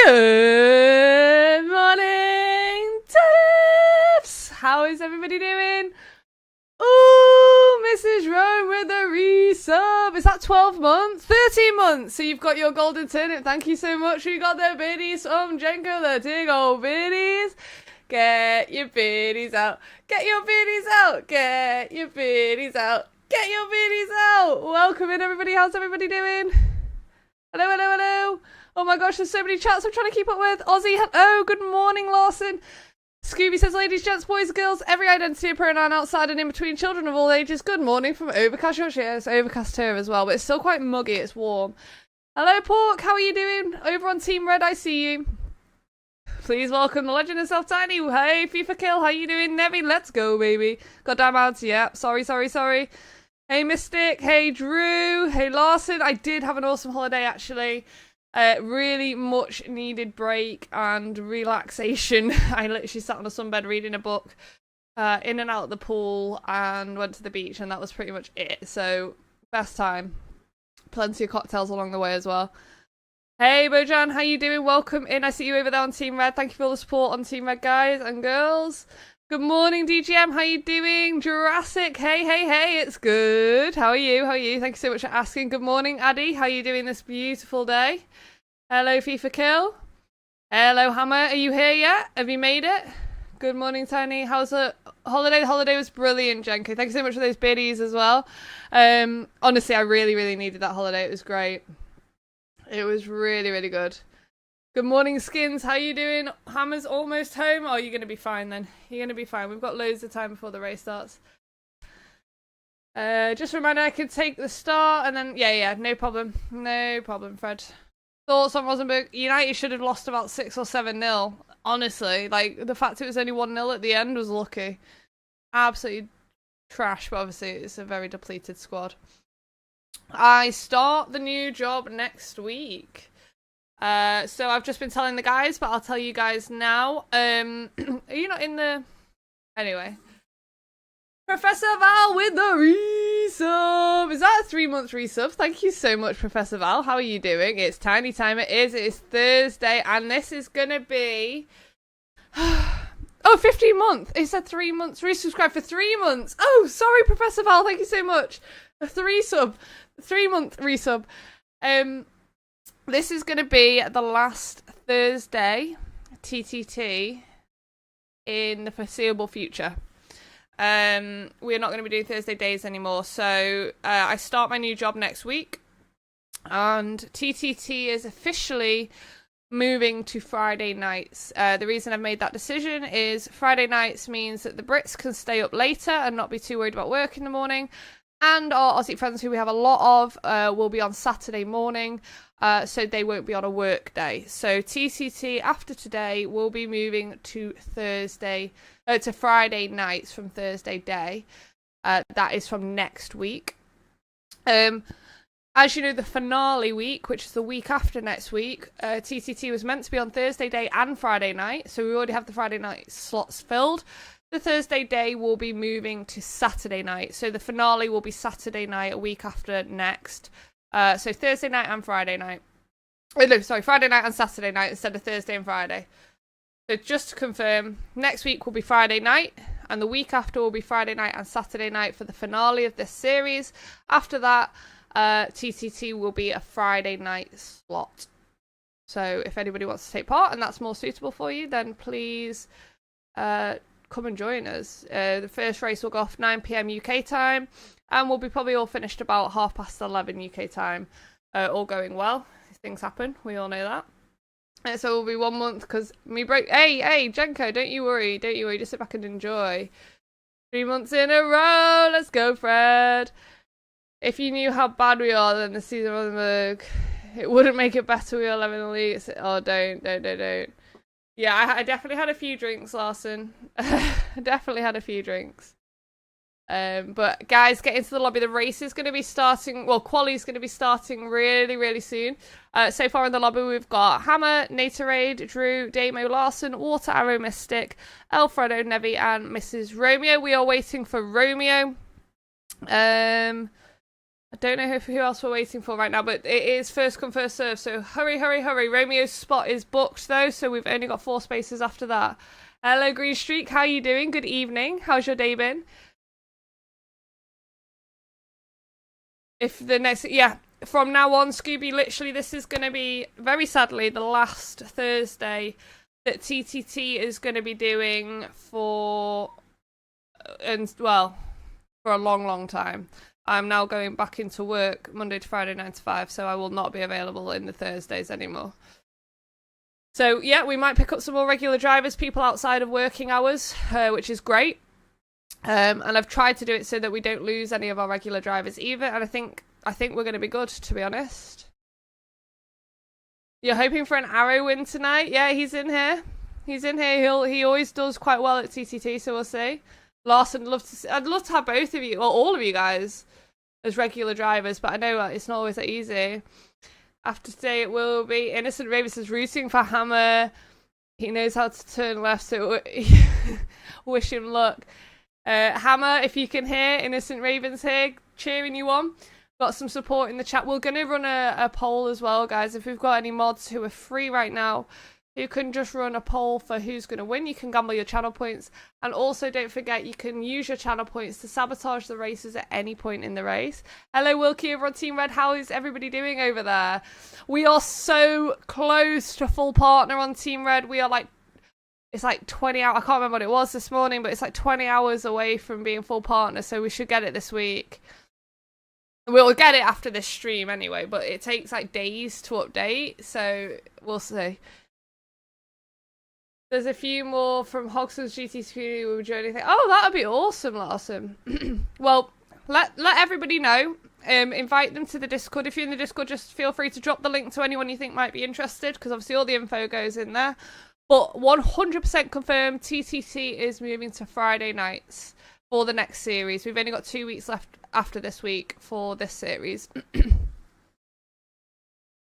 Good morning, Turnips! How is everybody doing? Ooh, Mrs. Rome with a resub. Is that 12 months? 13 months. So you've got your golden turnip. Thank you so much. We got the biddies from Jenko, the big old biddies. Get your biddies out. Get your biddies out. Get your biddies out. Get your biddies out. Welcome in, everybody. How's everybody doing? Hello, hello, hello. Oh my gosh, there's so many chats I'm trying to keep up with. Aussie, hello. Good morning, Lawson. Scooby says, ladies, gents, boys, girls, every identity and pronoun outside and in between, children of all ages. Good morning from Overcast Yorkshire. It's overcast here as well, but it's still quite muggy. It's warm. Hello, Pork. How are you doing? Over on Team Red, I see you. Please welcome the legend herself, Tiny. Hey, FIFA Kill. How you doing? Nevi, let's go, baby. Goddamn ads. Yeah, sorry. Hey, Mystic. Hey, Drew. Hey, Larson. I did have an awesome holiday, actually. Really much needed break and relaxation. I literally sat on a sunbed reading a book, in and out of the pool, and went to the beach, and that was pretty much it. So, best time. Plenty of cocktails along the way as well. Hey, Bojan, how you doing? Welcome in. I see you over there on Team Red. Thank you for all the support on Team Red, guys and girls. Good morning, DGM. How you doing? Jurassic. Hey. It's good. How are you? Thank you so much for asking. Good morning, Addy. How you doing this beautiful day? Hello, FIFA Kill. Hello, Hammer. Are you here yet? Have you made it? Good morning, Tiny. How's the holiday? The holiday was brilliant, Jenko. Thank you so much for those biddies as well. Honestly, I really needed that holiday. It was great. It was really good. Good morning, Skins. How you doing? Hammer's almost home. Oh, you're going to be fine then. You're going to be fine. We've got loads of time before the race starts. Just a reminder, I could take the start and then... Yeah, no problem. No problem, Fred. Thoughts on Rosenborg? United should have lost about 6 or 7-0. Honestly, like, the fact it was only 1-0 at the end was lucky. Absolutely trash, but obviously it's a very depleted squad. I start the new job next week. So I've just been telling the guys, but I'll tell you guys now. Are you not in the... Anyway. Professor Val with the resub. Is that a 3-month resub? Thank you so much, Professor Val. How are you doing? It's tiny time. It is Thursday, and this is going to be... Oh, 15 months. It said 3 months. Resubscribe for 3 months. Oh, sorry, Professor Val. Thank you so much. A 3-month resub. This is going to be the last Thursday TTT in the foreseeable future. We're not going to be doing Thursday days anymore. So I start my new job next week, and TTT is officially moving to Friday nights. The reason I've made that decision is Friday nights means that the Brits can stay up later and not be too worried about work in the morning. And our Aussie friends, who we have a lot of, will be on Saturday morning, so they won't be on a work day. So TCT after today will be moving to Friday nights from Thursday day. That is from next week. As you know, the finale week, which is the week after next week, TCT was meant to be on Thursday day and Friday night, so we already have the Friday night slots filled. The Thursday day will be moving to Saturday night. So the finale will be Saturday night, a week after next. So Thursday night and Friday night. Friday night and Saturday night instead of Thursday and Friday. So just to confirm, next week will be Friday night, and the week after will be Friday night and Saturday night for the finale of this series. After that, TTT will be a Friday night slot. So if anybody wants to take part and that's more suitable for you, then please... come and join us. The first race will go off 9 PM UK time, and we'll be probably all finished about 11:30 UK time. All going well. Things happen. We all know that. And so it'll be 1 month because me break. Hey, Jenko, don't you worry. Just sit back and enjoy. 3 months in a row. Let's go, Fred. If you knew how bad we are, then the season of Rosenborg, it wouldn't make it better. We are 11 in the league. Oh, don't. Yeah, I definitely had a few drinks, Larson. Definitely had a few drinks. But guys, get into the lobby. The race is going to be starting, well, quali's going to be starting really soon. So far in the lobby, we've got Hammer, Naterade, Drew, Damo, Larson, Water Arrow, Mystic, Alfredo, Nevi, and Mrs. Romeo. We are waiting for Romeo. I don't know who else we're waiting for right now, but it is first come, first serve. So hurry, hurry, hurry. Romeo's spot is booked, though, so we've only got 4 spaces after that. Hello, Green Streak. How are you doing? Good evening. How's your day been? If the next... Yeah, from now on, Scooby, literally, this is going to be, very sadly, the last Thursday that TTT is going to be doing for... and well, for a long, long time. I'm now going back into work Monday to Friday 9 to 5, so I will not be available in the Thursdays anymore. So yeah, we might pick up some more regular drivers, people outside of working hours, which is great. And I've tried to do it so that we don't lose any of our regular drivers either, and I think we're going to be good, to be honest. You're hoping for an Arrow win tonight? Yeah, he's in here. He's in here. He always does quite well at TTT, so we'll see. Larson, I'd love to have both of you, or all of you guys, as regular drivers, but I know it's not always that easy. After today, it will be. Innocent Ravis is rooting for Hammer. He knows how to turn left, so wish him luck. Hammer, if you can hear, Innocent Ravens here, cheering you on. Got some support in the chat. We're going to run a poll as well, guys. If we've got any mods who are free right now, you can just run a poll for who's going to win. You can gamble your channel points. And also, don't forget, you can use your channel points to sabotage the races at any point in the race. Hello, Wilkie over on Team Red. How is everybody doing over there? We are so close to full partner on Team Red. We are like, it's like 20 hours. I can't remember what it was this morning, but it's like 20 hours away from being full partner. So we should get it this week. We'll get it after this stream anyway, but it takes like days to update. So we'll see. There's a few more from Hogson's GT community who will join anything. Oh, that would be awesome, Larson. Well, let everybody know. Invite them to the Discord. If you're in the Discord, just feel free to drop the link to anyone you think might be interested, because obviously all the info goes in there. But 100% confirmed, TTT is moving to Friday nights for the next series. We've only got 2 weeks left after this week for this series.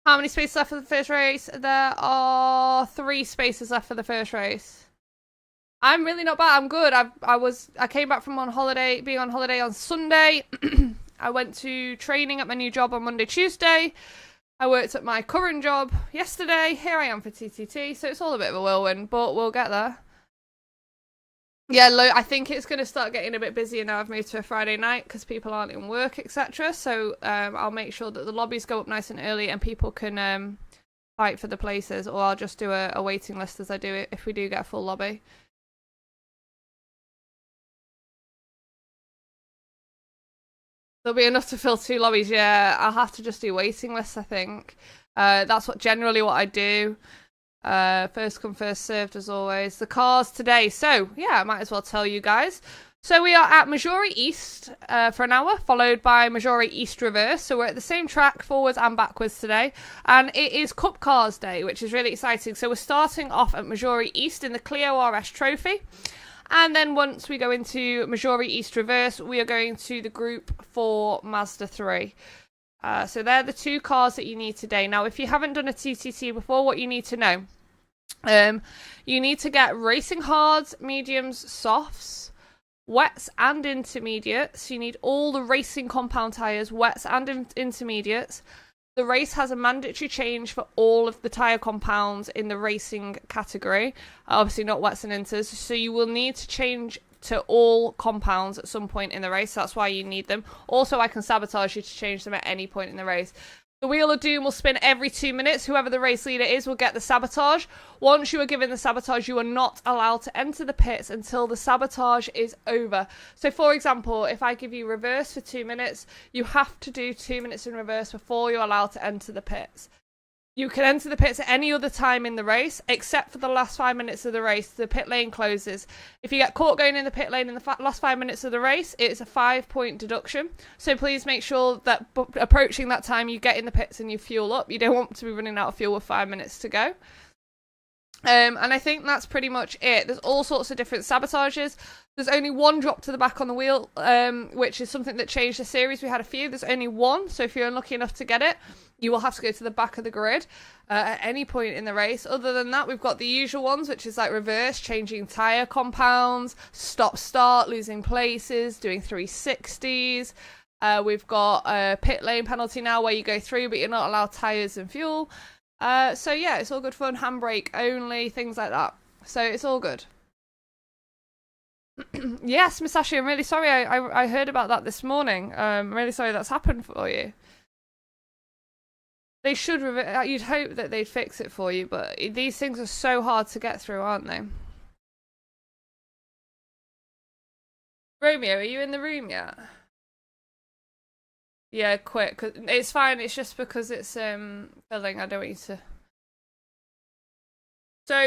How many spaces left for the first race? There are 3 spaces left for the first race. I'm really not bad. I'm good. I came back from being on holiday on Sunday. I went to training at my new job on Monday, Tuesday. I worked at my current job yesterday. Here I am for TTT. So it's all a bit of a whirlwind, but we'll get there. Yeah, I think it's going to start getting a bit busier now I've moved to a Friday night because people aren't in work, etc. So I'll make sure that the lobbies go up nice and early and people can fight for the places, or I'll just do a waiting list as I do it if we do get a full lobby. There'll be enough to fill 2 lobbies, yeah. I'll have to just do waiting lists, I think. That's generally what I do. First come, first served as always. The cars today. So, yeah, I might as well tell you guys. So we are at Majori East for an hour, followed by Majori East Reverse. So we're at the same track, forwards and backwards today. And it is Cup Cars Day, which is really exciting. So we're starting off at Majori East in the Clio RS Trophy. And then once we go into Majori East Reverse, we are going to the Group 4 Mazda 3. So they're the 2 cars that you need today. Now, if you haven't done a TTT before, what you need to know, you need to get racing hards, mediums, softs, wets and intermediates. You need all the racing compound tyres, wets and intermediates. The race has a mandatory change for all of the tyre compounds in the racing category. Obviously not wets and inters, so you will need to change to all compounds at some point in the race. That's why you need them. Also, I can sabotage you to change them at any point in the race. The Wheel of Doom will spin every 2 minutes. Whoever the race leader is will get the sabotage. Once you are given the sabotage, you are not allowed to enter the pits until the sabotage is over. So, for example, if I give you reverse for 2 minutes, you have to do 2 minutes in reverse before you're allowed to enter the pits. You can enter the pits at any other time in the race, except for the last 5 minutes of the race. The pit lane closes. If you get caught going in the pit lane in the last 5 minutes of the race, it's a 5-point deduction. So please make sure that approaching that time, you get in the pits and you fuel up. You don't want to be running out of fuel with 5 minutes to go. And I think that's pretty much it. There's all sorts of different sabotages. There's only 1 drop to the back on the wheel, which is something that changed the series. We had a few. There's only 1, so if you're unlucky enough to get it, you will have to go to the back of the grid at any point in the race. Other than that, we've got the usual ones, which is like reverse, changing tyre compounds, stop-start, losing places, doing 360s. We've got a pit lane penalty now where you go through, but you're not allowed tyres and fuel. So yeah, it's all good fun. Handbrake only, things like that. So it's all good. Yes, Masashi, I'm really sorry. I heard about that this morning. I'm really sorry that's happened for you. They should. You'd hope that they'd fix it for you, but these things are so hard to get through, aren't they? Romeo, are you in the room yet? Yeah, quick. 'Cause it's fine. It's just because it's filling. I don't want you to.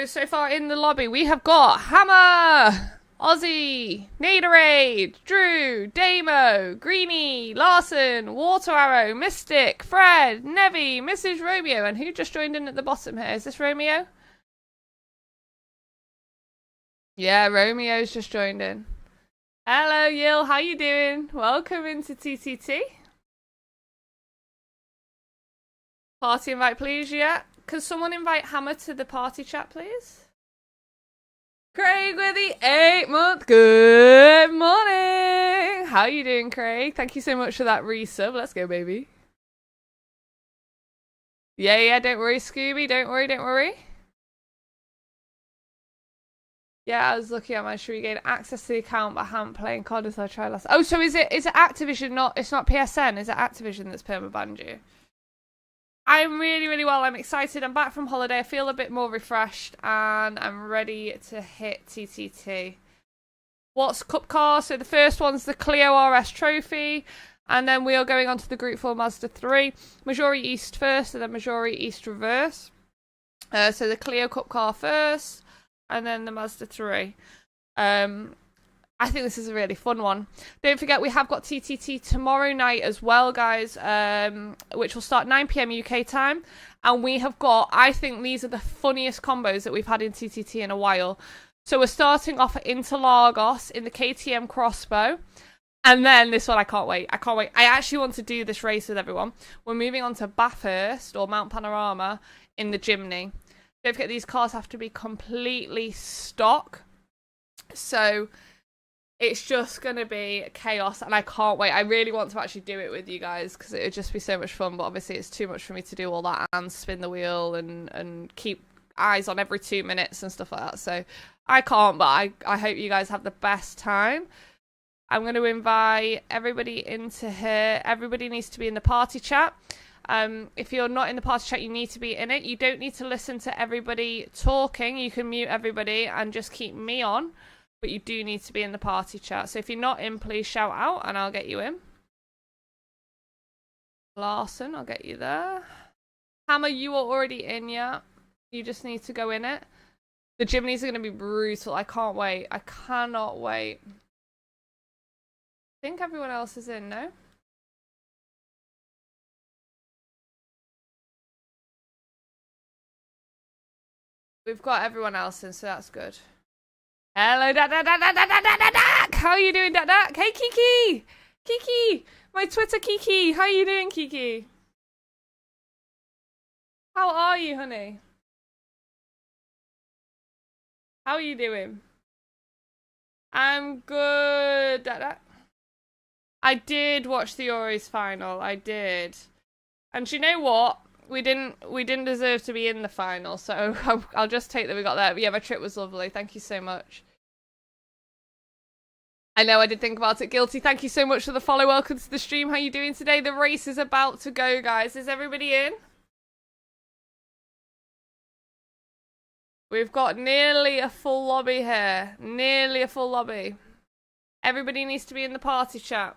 So far in the lobby, we have got Hammer, Ozzy, Naderade, Drew, Damo, Greenie, Larson, Water Arrow, Mystic, Fred, Nevi, Mrs. Romeo, and who just joined in at the bottom here? Is this Romeo? Yeah, Romeo's just joined in. Hello, Yil, how you doing? Welcome into TTT. Party invite, please, yeah. Can someone invite Hammer to the party chat, please? Craig with the 8-month. Good morning. How you doing, Craig? Thank you so much for that resub. Let's go, baby. Yeah, don't worry, Scooby. Don't worry. Yeah, I was looking at my should we gain access to the account, but I haven't played COD as I tried last. Oh, so is it Activision? It's not PSN. Is it Activision that's permabanned you? I'm really well. I'm excited. I'm back from holiday. I feel a bit more refreshed, and I'm ready to hit TTT. What's Cup Car? So the first one's the Clio RS Trophy, and then we are going on to the Group 4 Mazda 3. Majori East first, and then Majori East reverse. So the Clio Cup Car first, and then the Mazda 3. I think this is a really fun one. Don't forget, we have got TTT tomorrow night as well, guys, which will start 9 PM UK time. And we have got, I think these are the funniest combos that we've had in TTT in a while. So we're starting off at Interlagos in the KTM Crossbow. And then this one, I can't wait. I actually want to do this race with everyone. We're moving on to Bathurst or Mount Panorama in the Jimny. Don't forget, these cars have to be completely stock. So it's just going to be chaos, and I can't wait. I really want to actually do it with you guys because it would just be so much fun, but obviously it's too much for me to do all that and spin the wheel and keep eyes on every 2 minutes and stuff like that. So I can't, but I hope you guys have the best time. I'm going to invite everybody into here. Everybody needs to be in the party chat. If you're not in the party chat, you need to be in it. You don't need to listen to everybody talking. You can mute everybody and just keep me on. But you do need to be in the party chat. So if you're not in, please shout out and I'll get you in. Larson, I'll get you there. Hammer, you are already in, yeah. You just need to go in it. The Jimneys are going to be brutal. I can't wait. I cannot wait. I think everyone else is in, no? We've got everyone else in, so that's good. Hello, Dak. How are you doing, Dak? Hey, Kiki! Kiki! My Twitter Kiki! How are you doing, Kiki? How are you, honey? How are you doing? I'm good, Dak. I did watch the Euros final. I did. And do you know what? We didn't deserve to be in the final, so I'll just take that we got there. But yeah, my trip was lovely. Thank you so much. I know I did think about it. Guilty. Thank you so much for the follow. Welcome to the stream. How you doing today? The race is about to go, guys. Is everybody in? We've got nearly a full lobby here. Nearly a full lobby. Everybody needs to be in the party chat.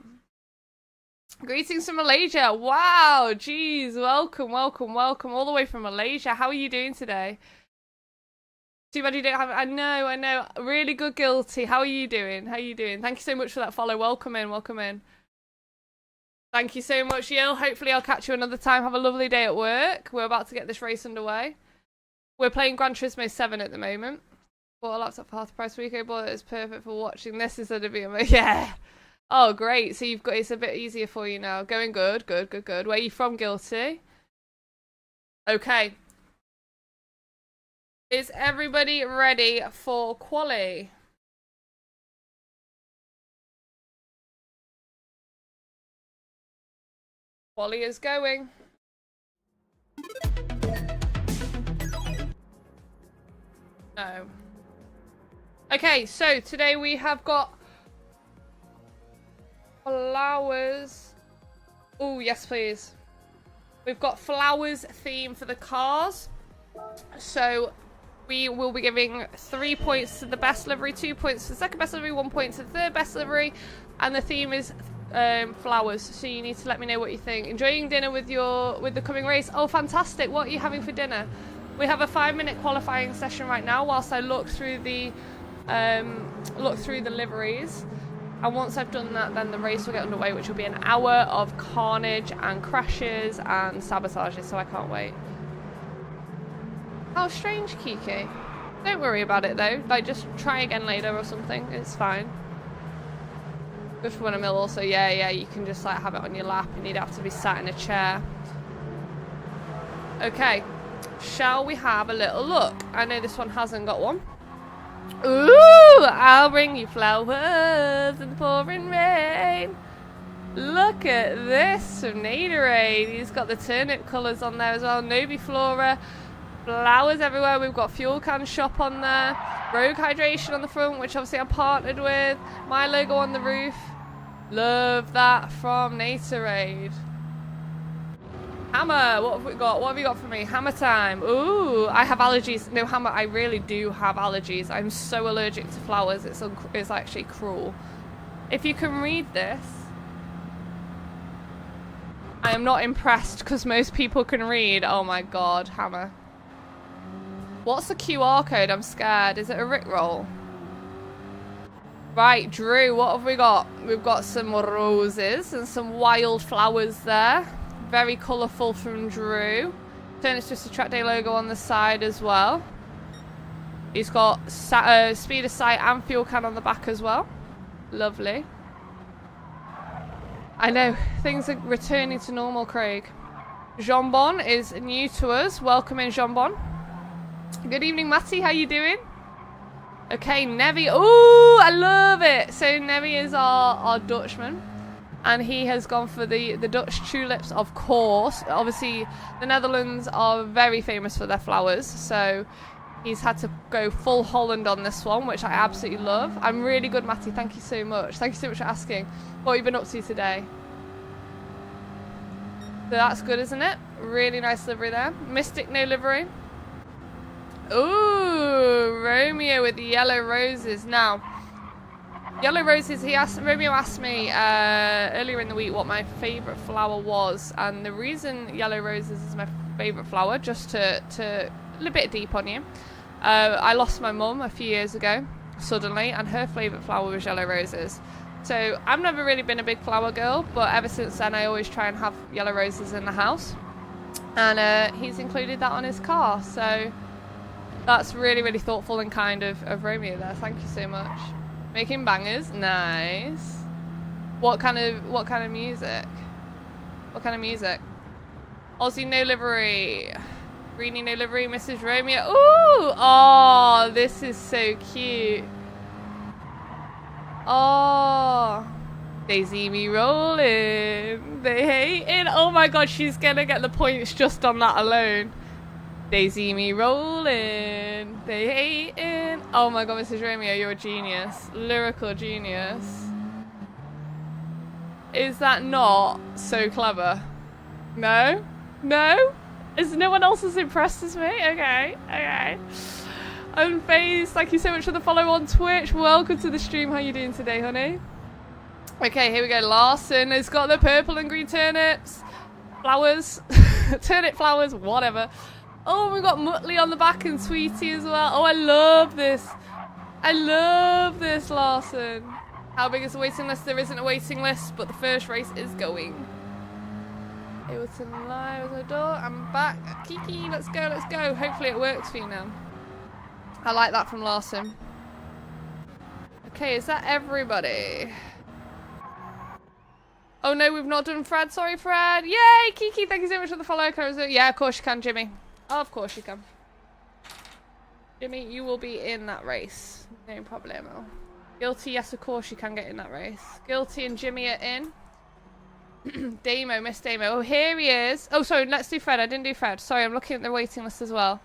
Greetings from Malaysia. Wow, geez, welcome all the way from Malaysia. How are you doing today? Too bad you don't have. I know. Really good, Guilty. How are you doing? Thank you so much for that follow. Welcome in. Thank you so much, Yil. Hopefully I'll catch you another time. Have a lovely day at work. We're about to get this race underway. We're playing Gran Turismo 7 at the moment. Bought a laptop for half the price. Rico bought it. It's perfect for watching this instead of being yeah. Oh, great. So you've got, it's a bit easier for you now. Going good. Where are you from, Guilty? Okay. Is everybody ready for quali? Wally is going. No. Okay, so today we have got flowers. Oh, yes, please. We've got flowers theme for the cars. So we will be giving 3 points to the best livery, 2 points to the second best livery, 1 point to the third best livery, and the theme is flowers. So you need to let me know what you think. Enjoying dinner with the coming race. Oh, fantastic! What are you having for dinner? We have a 5-minute qualifying session right now whilst I look through the liveries. And once I've done that, then the race will get underway, which will be an hour of carnage and crashes and sabotages, so I can't wait. How strange, Kiki. Don't worry about it, though. Like, just try again later or something. It's fine. Good for 1 mil also. Yeah, you can just, like, have it on your lap. You need to have to be sat in a chair. Okay. Shall we have a little look? I know this one hasn't got one. Ooh, I'll bring you flowers in the pouring rain. Look at this from Majori. He's got the turnip colours on there as well. Nobi Flora, flowers everywhere. We've got Fuel Can Shop on there. Rogue Hydration on the front, which obviously I'm partnered with. My logo on the roof. Love that from Majori. Hammer, what have we got? What have you got for me? Hammer time. Ooh, I have allergies. No, Hammer, I really do have allergies. I'm so allergic to flowers. It's actually cruel. If you can read this, I am not impressed because most people can read. Oh my god, Hammer. What's the QR code? I'm scared. Is it a Rickroll? Right, Drew, what have we got? We've got some roses and some wild flowers there. Very colourful from Drew. Turnips Twisted Track Day logo on the side as well. He's got speed of sight and fuel can on the back as well. Lovely. I know, things are returning to normal, Craig. Jambon is new to us. Welcome in, Jambon. Good evening, Matty. How you doing? Okay, Nevi. Ooh, I love it. So Nevi is our Dutchman. And he has gone for the Dutch tulips, of course. Obviously, the Netherlands are very famous for their flowers. So he's had to go full Holland on this one, which I absolutely love. I'm really good, Matty. Thank you so much. Thank you so much for asking. What have you been up to today? So that's good, isn't it? Really nice livery there. Mystic, no livery. Ooh, Romeo with the yellow roses. Now, yellow roses, Romeo asked me earlier in the week what my favourite flower was, and the reason yellow roses is my favourite flower, just to a little bit deep on you, I lost my mum a few years ago, suddenly, and her favourite flower was yellow roses. So I've never really been a big flower girl, but ever since then I always try and have yellow roses in the house, and he's included that on his car, so that's really, really thoughtful and kind of Romeo there. Thank you so much. Making bangers, nice. What kind of music? What kind of music? Aussie no livery, Greenie no livery, Mrs. Romeo. Ooh, oh, this is so cute. Oh, they see me rolling. They hating. Oh my god, she's gonna get the points just on that alone. They see me rolling. They hating. Oh my god, Mrs. Romeo, you're a genius. Lyrical genius. Is that not so clever? No? No? Is no one else as impressed as me? Okay, okay. Unfazed, thank you so much for the follow on Twitch. Welcome to the stream. How you doing today, honey? Okay, here we go. Larson has got the purple and green turnips. Flowers. Turnip flowers, whatever. Oh, we've got Muttley on the back and Sweetie as well. Oh, I love this. I love this, Larson. How big is the waiting list? There isn't a waiting list, but the first race is going. Ableton Live as a door. I'm back. Kiki, let's go, let's go. Hopefully it works for you now. I like that from Larson. Okay, is that everybody? Oh no, we've not done Fred. Sorry, Fred. Yay, Kiki, thank you so much for the follow. Yeah, of course you can, Jimmy. Of course you can. Jimmy, you will be in that race. No problemo. Guilty, yes, of course you can get in that race. Guilty and Jimmy are in. Damo, Miss Damo. Oh, here he is. Oh, sorry, let's do Fred. I didn't do Fred. Sorry, I'm looking at the waiting list as well.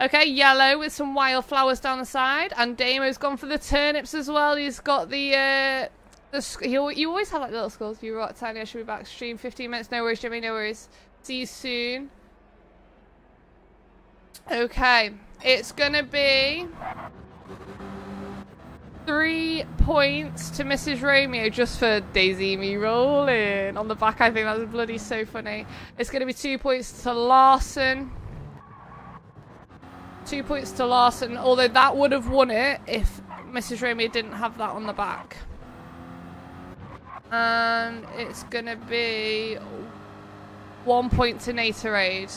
Okay, yellow with some wildflowers down the side. And Damo's gone for the turnips as well. He's got the you always have like little skulls. You're right, Tiny. I should be back stream 15 minutes. No worries, Jimmy. No worries. See you soon. Okay, it's gonna be 3 points to Mrs. Romeo just for Daisy me rolling on the back. I think that's bloody so funny. It's gonna be 2 points to Larson. 2 points to Larson, although that would have won it if Mrs. Romeo didn't have that on the back. And it's gonna be 1 point to Natorade.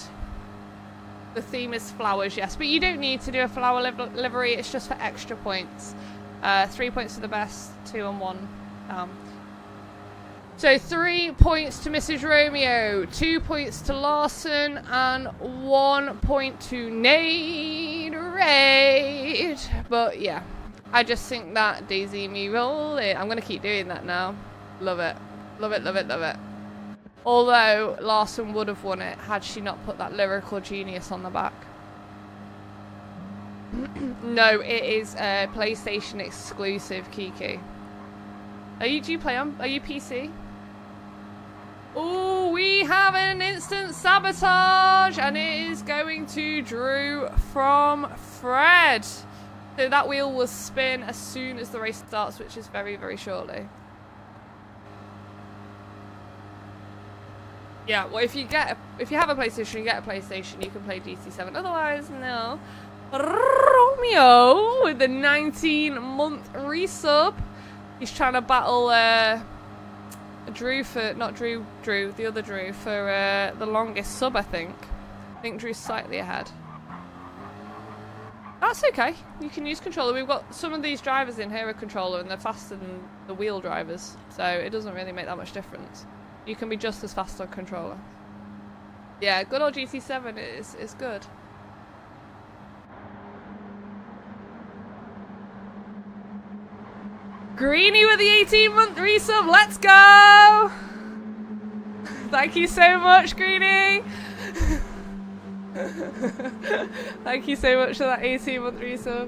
The theme is flowers, yes, but you don't need to do a flower livery. It's just for extra points. 3 points to the best, 2 and 1. So 3 points to Mrs. Romeo, 2 points to Larson, and 1 point to Natorade. But yeah, I just think that Daisy me roll it. I'm gonna keep doing that now. Love it. Love it, love it, love it. Although Larson would have won it had she not put that lyrical genius on the back. No, it is a PlayStation exclusive, Kiki. Do you play on? Are you PC? Oh, we have an instant sabotage, and it is going to Drew from Fred. So that wheel will spin as soon as the race starts, which is very, very shortly. Yeah, well, if you have a PlayStation, you get a PlayStation, you can play GT7. Otherwise, no. Romeo with the 19-month resub. He's trying to battle Drew for, not Drew, the other Drew for the longest sub, I think. I think Drew's slightly ahead. That's okay. You can use controller. We've got some of these drivers in here with controller, and they're faster than the wheel drivers, so it doesn't really make that much difference. You can be just as fast on controller. Yeah, good old GT7 is good. Greenie with the 18-month resub. Let's go! Thank you so much, Greenie. Thank you so much for that 18-month resub.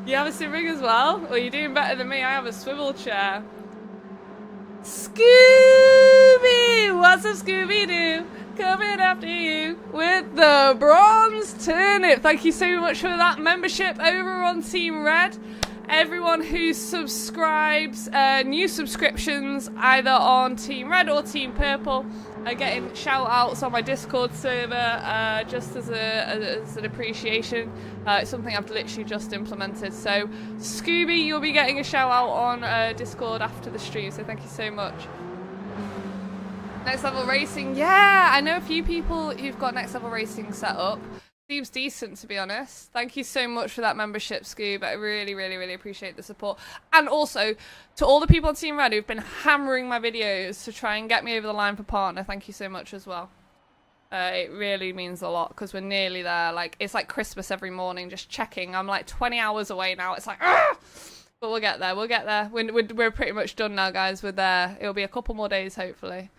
You have a sim rig as well? Well, you're doing better than me. I have a swivel chair. Scooby! What's up, Scooby-Doo? Coming after you with the bronze turnip. Thank you so much for that membership over on Team Red. Everyone who subscribes, new subscriptions either on Team Red or Team Purple are getting shout outs on my Discord server just as an appreciation. It's something I've literally just implemented. So Scooby, you'll be getting a shout out on Discord after the stream, so thank you so much. Next Level Racing, yeah, I know a few people who've got Next Level Racing set up. Seems decent, to be honest. Thank you so much for that membership, Scoob. I really, really, really appreciate the support. And also, to all the people on Team Red who've been hammering my videos to try and get me over the line for partner, thank you so much as well. It really means a lot, because we're nearly there. Like, it's like Christmas every morning, just checking. I'm like 20 hours away now. It's like, ah! But we'll get there, we'll get there. We're pretty much done now, guys. We're there. It'll be a couple more days, hopefully.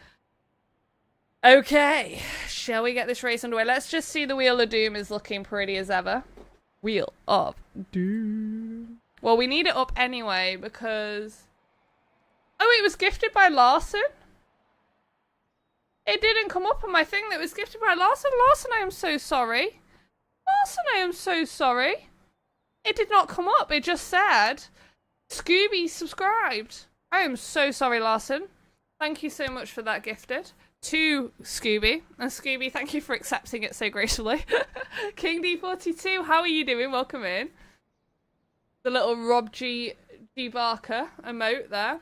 Okay, shall we get this race underway? Let's just see the Wheel of Doom is looking pretty as ever. Wheel of Doom. Well, we need it up anyway because... Oh, it was gifted by Larson? It didn't come up on my thing that it was gifted by Larson. Larson, I am so sorry. Larson, I am so sorry. It did not come up. It just said, Scooby subscribed. I am so sorry, Larson. Thank you so much for that gifted. To Scooby. And Scooby, thank you for accepting it so gracefully. King D42, how are you doing? Welcome in. The little Rob G. Barker emote there.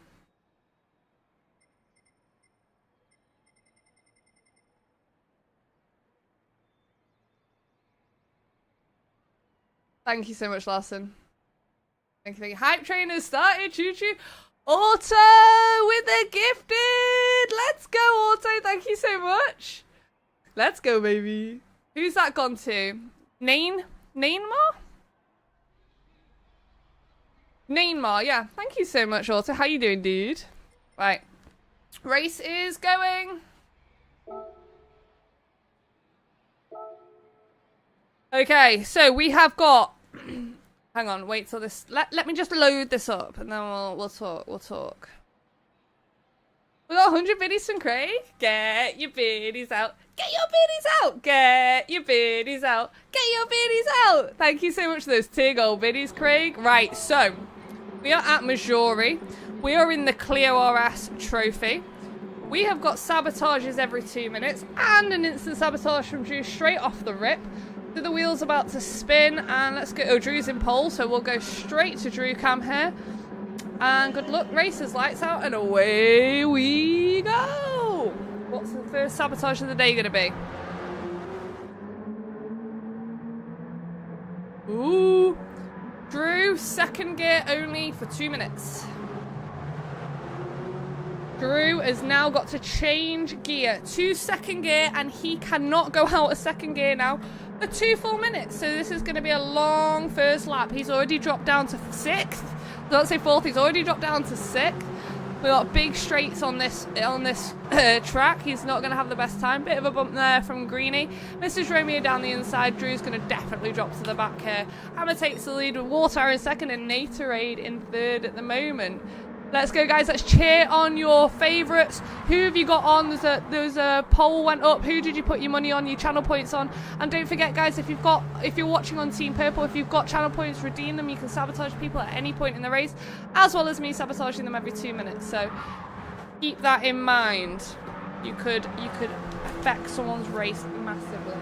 Thank you so much, Larson. Thank you, thank you. Hype train has started, choo-choo. Auto with the gifted! Let's go, Auto! Thank you so much. Let's go, baby. Who's that gone to? Nainmar? Neymar, yeah. Thank you so much, Auto. How you doing, dude? Right. Race is going. Okay, so we have got... Hang on, wait till this... Let me just load this up, and then we'll talk. We got 100 biddies from Craig. Get your biddies out. Get your biddies out. Get your biddies out. Get your biddies out. Thank you so much for those tier gold biddies, Craig. Right, so we are at Majori. We are in the Clio RS trophy. We have got sabotages every 2 minutes and an instant sabotage from Drew straight off the rip. So the wheel's about to spin, and let's go. Oh, Drew's in pole, so we'll go straight to Drew Cam here. And good luck, racers. Lights out, and away we go. What's the first sabotage of the day going to be? Ooh. Drew, second gear only for 2 minutes. Drew has now got to change gear to second gear, and he cannot go out of second gear now for 2 full minutes. So this is going to be a long first lap. He's already dropped down to 6th. Don't say 4th. He's already dropped down to 6th. We got big straights on this track. He's not going to have the best time. Bit of a bump there from Greenie. Mrs. Romeo down the inside. Drew's going to definitely drop to the back here. Hammer takes the lead with Water in second and Natorade in third at the moment. Let's go, guys. Let's cheer on your favourites. Who have you got on? There's a poll went up. Who did you put your money on, your channel points on? And don't forget, guys, if you're watching on Team Purple, if you've got channel points, redeem them. You can sabotage people at any point in the race, as well as me sabotaging them every 2 minutes. So keep that in mind. You could affect someone's race massively.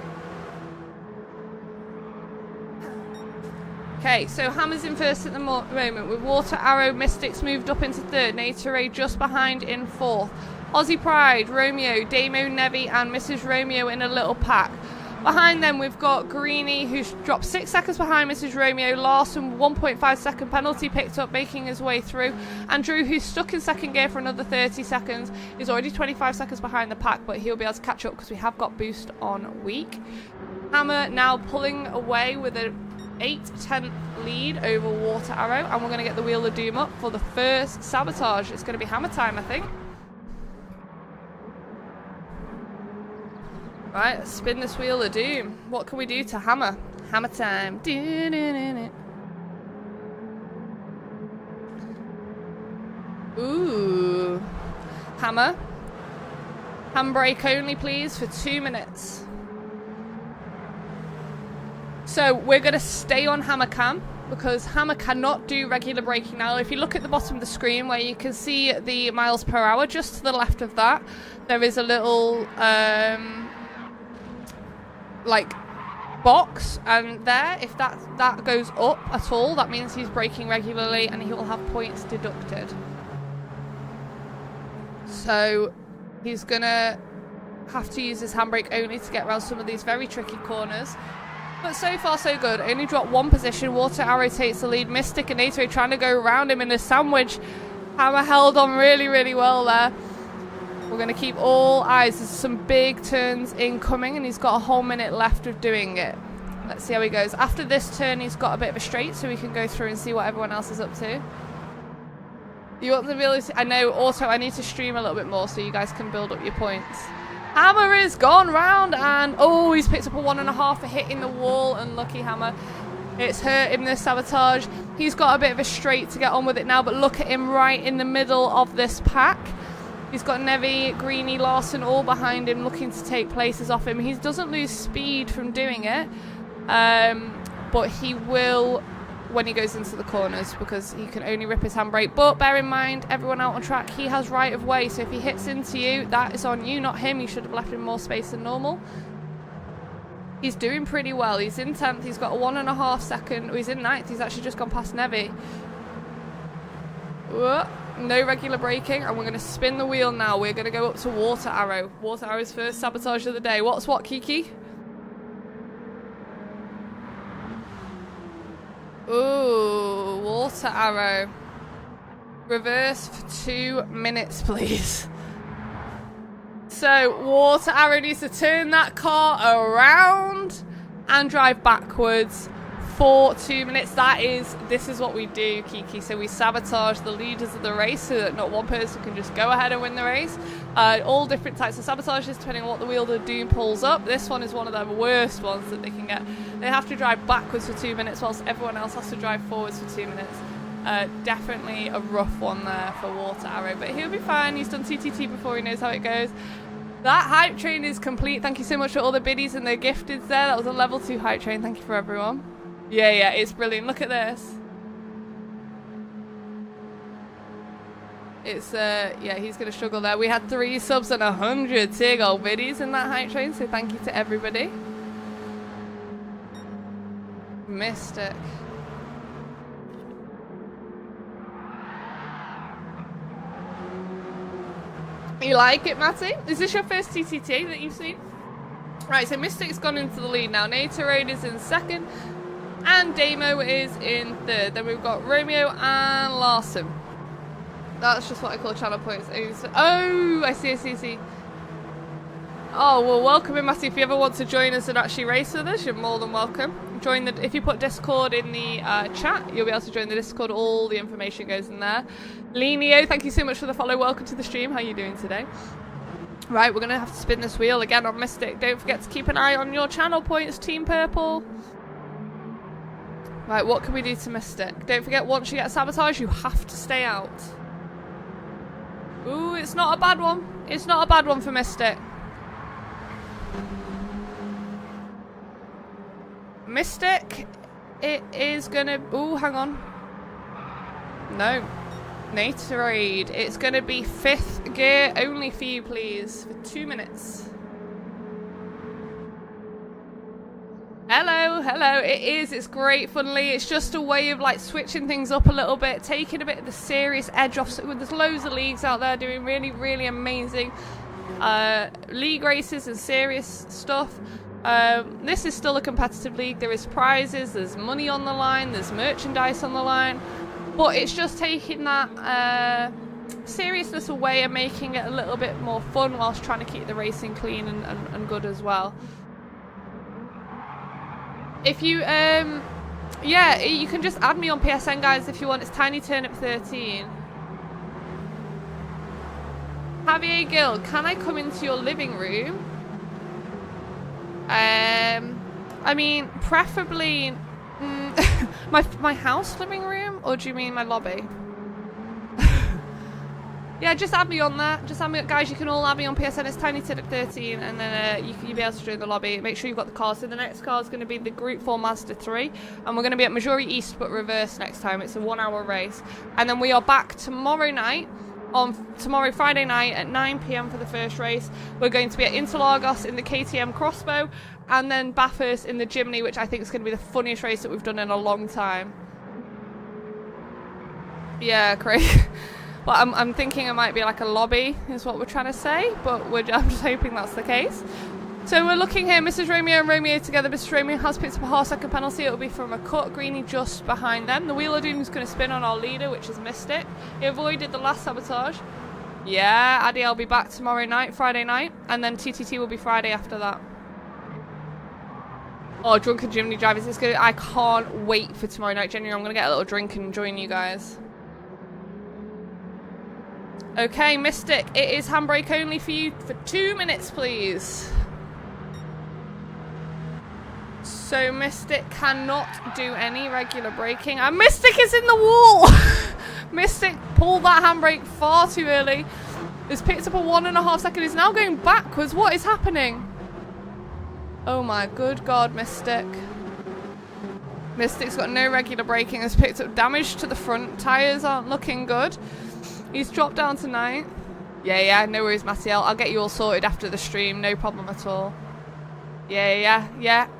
Okay, so Hammer's in first at the moment with Water Arrow. Mystics moved up into third. Natorade just behind in fourth. Aussie Pride, Romeo, Damo, Nevi and Mrs. Romeo in a little pack. Behind them we've got Greenie, who's dropped 6 seconds behind Mrs. Romeo. Larson, 1.5 second penalty picked up, making his way through. And Drew, who's stuck in second gear for another 30 seconds, is already 25 seconds behind the pack, but he'll be able to catch up because we have got boost on weak. Hammer now pulling away with a 8-10 lead over Water Arrow, and we're going to get the Wheel of Doom up for the first sabotage. It's going to be Hammer time, I think. Right, let's spin this Wheel of Doom. What can we do to Hammer? Hammer time. Ooh. Hammer. Handbrake only, please, for 2 minutes. So we're going to stay on Hammer Cam because Hammer cannot do regular braking now. If you look at the bottom of the screen where you can see the miles per hour, just to the left of that, there is a little like box, and there, if that goes up at all, that means he's braking regularly and he will have points deducted. So he's going to have to use his handbrake only to get around some of these very tricky corners. But so far, so good. Only dropped 1 position. Water Arrow takes the lead. Mystic and Natorade trying to go around him in a sandwich. Hammer held on really, really well there. We're going to keep all eyes. There's some big turns incoming, and he's got a whole minute left of doing it. Let's see how he goes. After this turn, he's got a bit of a straight, so we can go through and see what everyone else is up to. You want the ability? I know. Also, I need to stream a little bit more so you guys can build up your points. Hammer is gone round, and oh, he's picked up a 1.5 for hitting the wall. Unlucky Hammer. It's hurt him, this sabotage. He's got a bit of a straight to get on with it now, but look at him right in the middle of this pack. He's got Nevi, Greenie, Larson all behind him looking to take places off him. He doesn't lose speed from doing it, but he will when he goes into the corners because he can only rip his handbrake. But bear in mind, everyone out on track, he has right of way, so if he hits into you, that is on you, not him. You should have left him more space than normal. He's doing pretty well. He's in 10th. He's got a 1.5 second. Oh, he's in 9th. He's actually just gone past Nevi. Whoa. No regular braking, and we're going to spin the wheel now. We're going to go up to Water Arrow. Water Arrow's first sabotage of the day. What's what, Kiki? Ooh, Water Arrow. Reverse for 2 minutes, please. So, Water Arrow needs to turn that car around and drive backwards for 2 minutes. This is what we do, Kiki. So we sabotage the leaders of the race so that not one person can just go ahead and win the race. All different types of sabotages depending on what the wheel of doom pulls up. This one is one of the worst ones that they can get. They have to drive backwards for 2 minutes whilst everyone else has to drive forwards for 2 minutes. Definitely a rough one there for Water Arrow, but he'll be fine. He's done TTT before, he knows how it goes. That hype train is complete. Thank you so much for all the biddies and the gifteds there. That was a level 2 hype train. Thank you for everyone. Yeah, it's brilliant. Look at this. It's, yeah, he's going to struggle there. We had 3 subs and 100 tier gold biddies in that hype train, so thank you to everybody. Mystic. You like it, Matty? Is this your first TTT that you've seen? Right, so Mystic's gone into the lead now. Natorade is in second. And Damo is in third. Then we've got Romeo and Larson. That's just what I call channel points. Oh, I see. Oh, well, welcome in, Matty. If you ever want to join us and actually race with us, you're more than welcome. Join the. If you put Discord in the chat, you'll be able to join the Discord. All the information goes in there. Lenio, thank you so much for the follow. Welcome to the stream. How are you doing today? Right, we're going to have to spin this wheel again on Mystic. Don't forget to keep an eye on your channel points, Team Purple. Right, what can we do to Mystic? Don't forget, once you get sabotage, you have to stay out. Ooh, it's not a bad one. It's not a bad one for Mystic. Mystic, it is gonna... Ooh, hang on. No. Natorade. It's gonna be 5th gear only for you, please. For 2 minutes. Hello. It is. It's great, funnily. It's just a way of, like, switching things up a little bit, taking a bit of the serious edge off. So there's loads of leagues out there doing really, really amazing league races and serious stuff. This is still a competitive league. There is prizes, there's money on the line, there's merchandise on the line, but it's just taking that seriousness away and making it a little bit more fun whilst trying to keep the racing clean and good as well. If you yeah, you can just add me on PSN, guys, if you want. It's TinyTurnip13. Javier Gill, can I come into your living room? I mean, preferably my house living room, or do you mean my lobby? Yeah, just add me on that. Just add me, guys. You can all add me on PSN. It's TinyTurnip13, and then you'll be able to join the lobby. Make sure you've got the car. So the next car is going to be the Group 4 Mazda 3, and we're going to be at Majori East, but reverse next time. It's a 1-hour race, and then we are back tomorrow night. Friday night at 9 PM for the first race. We're going to be at Interlagos in the KTM Crossbow, and then Bathurst in the Jimny, which I think is going to be the funniest race that we've done in a long time. Yeah, Craig. But I'm thinking it might be like a lobby, is what we're trying to say, but I'm just hoping that's the case. So we're looking here, Mrs. Romeo and Romeo together. Mrs. Romeo has picked up a half-second penalty. It will be from a cut. Greenie just behind them. The Wheel of Doom is going to spin on our leader, which is Mystic. He avoided the last sabotage. Yeah, Addy, I'll be back tomorrow night, Friday night, and then TTT will be Friday after that. Oh, drunken Jimny drivers. It's good. I can't wait for tomorrow night. Genuinely, I'm going to get a little drink and join you guys. Okay, Mystic, it is handbrake only for you for 2 minutes, please. So Mystic cannot do any regular braking. And Mystic is in the wall! Mystic pulled that handbrake far too early. Has picked up a 1.5 second. Is now going backwards. What is happening? Oh my good God, Mystic. Mystic's got no regular braking. Has picked up damage to the front. Tyres aren't looking good. He's dropped down to 9th. Yeah, no worries, Mattiel. I'll get you all sorted after the stream. No problem at all. Yeah.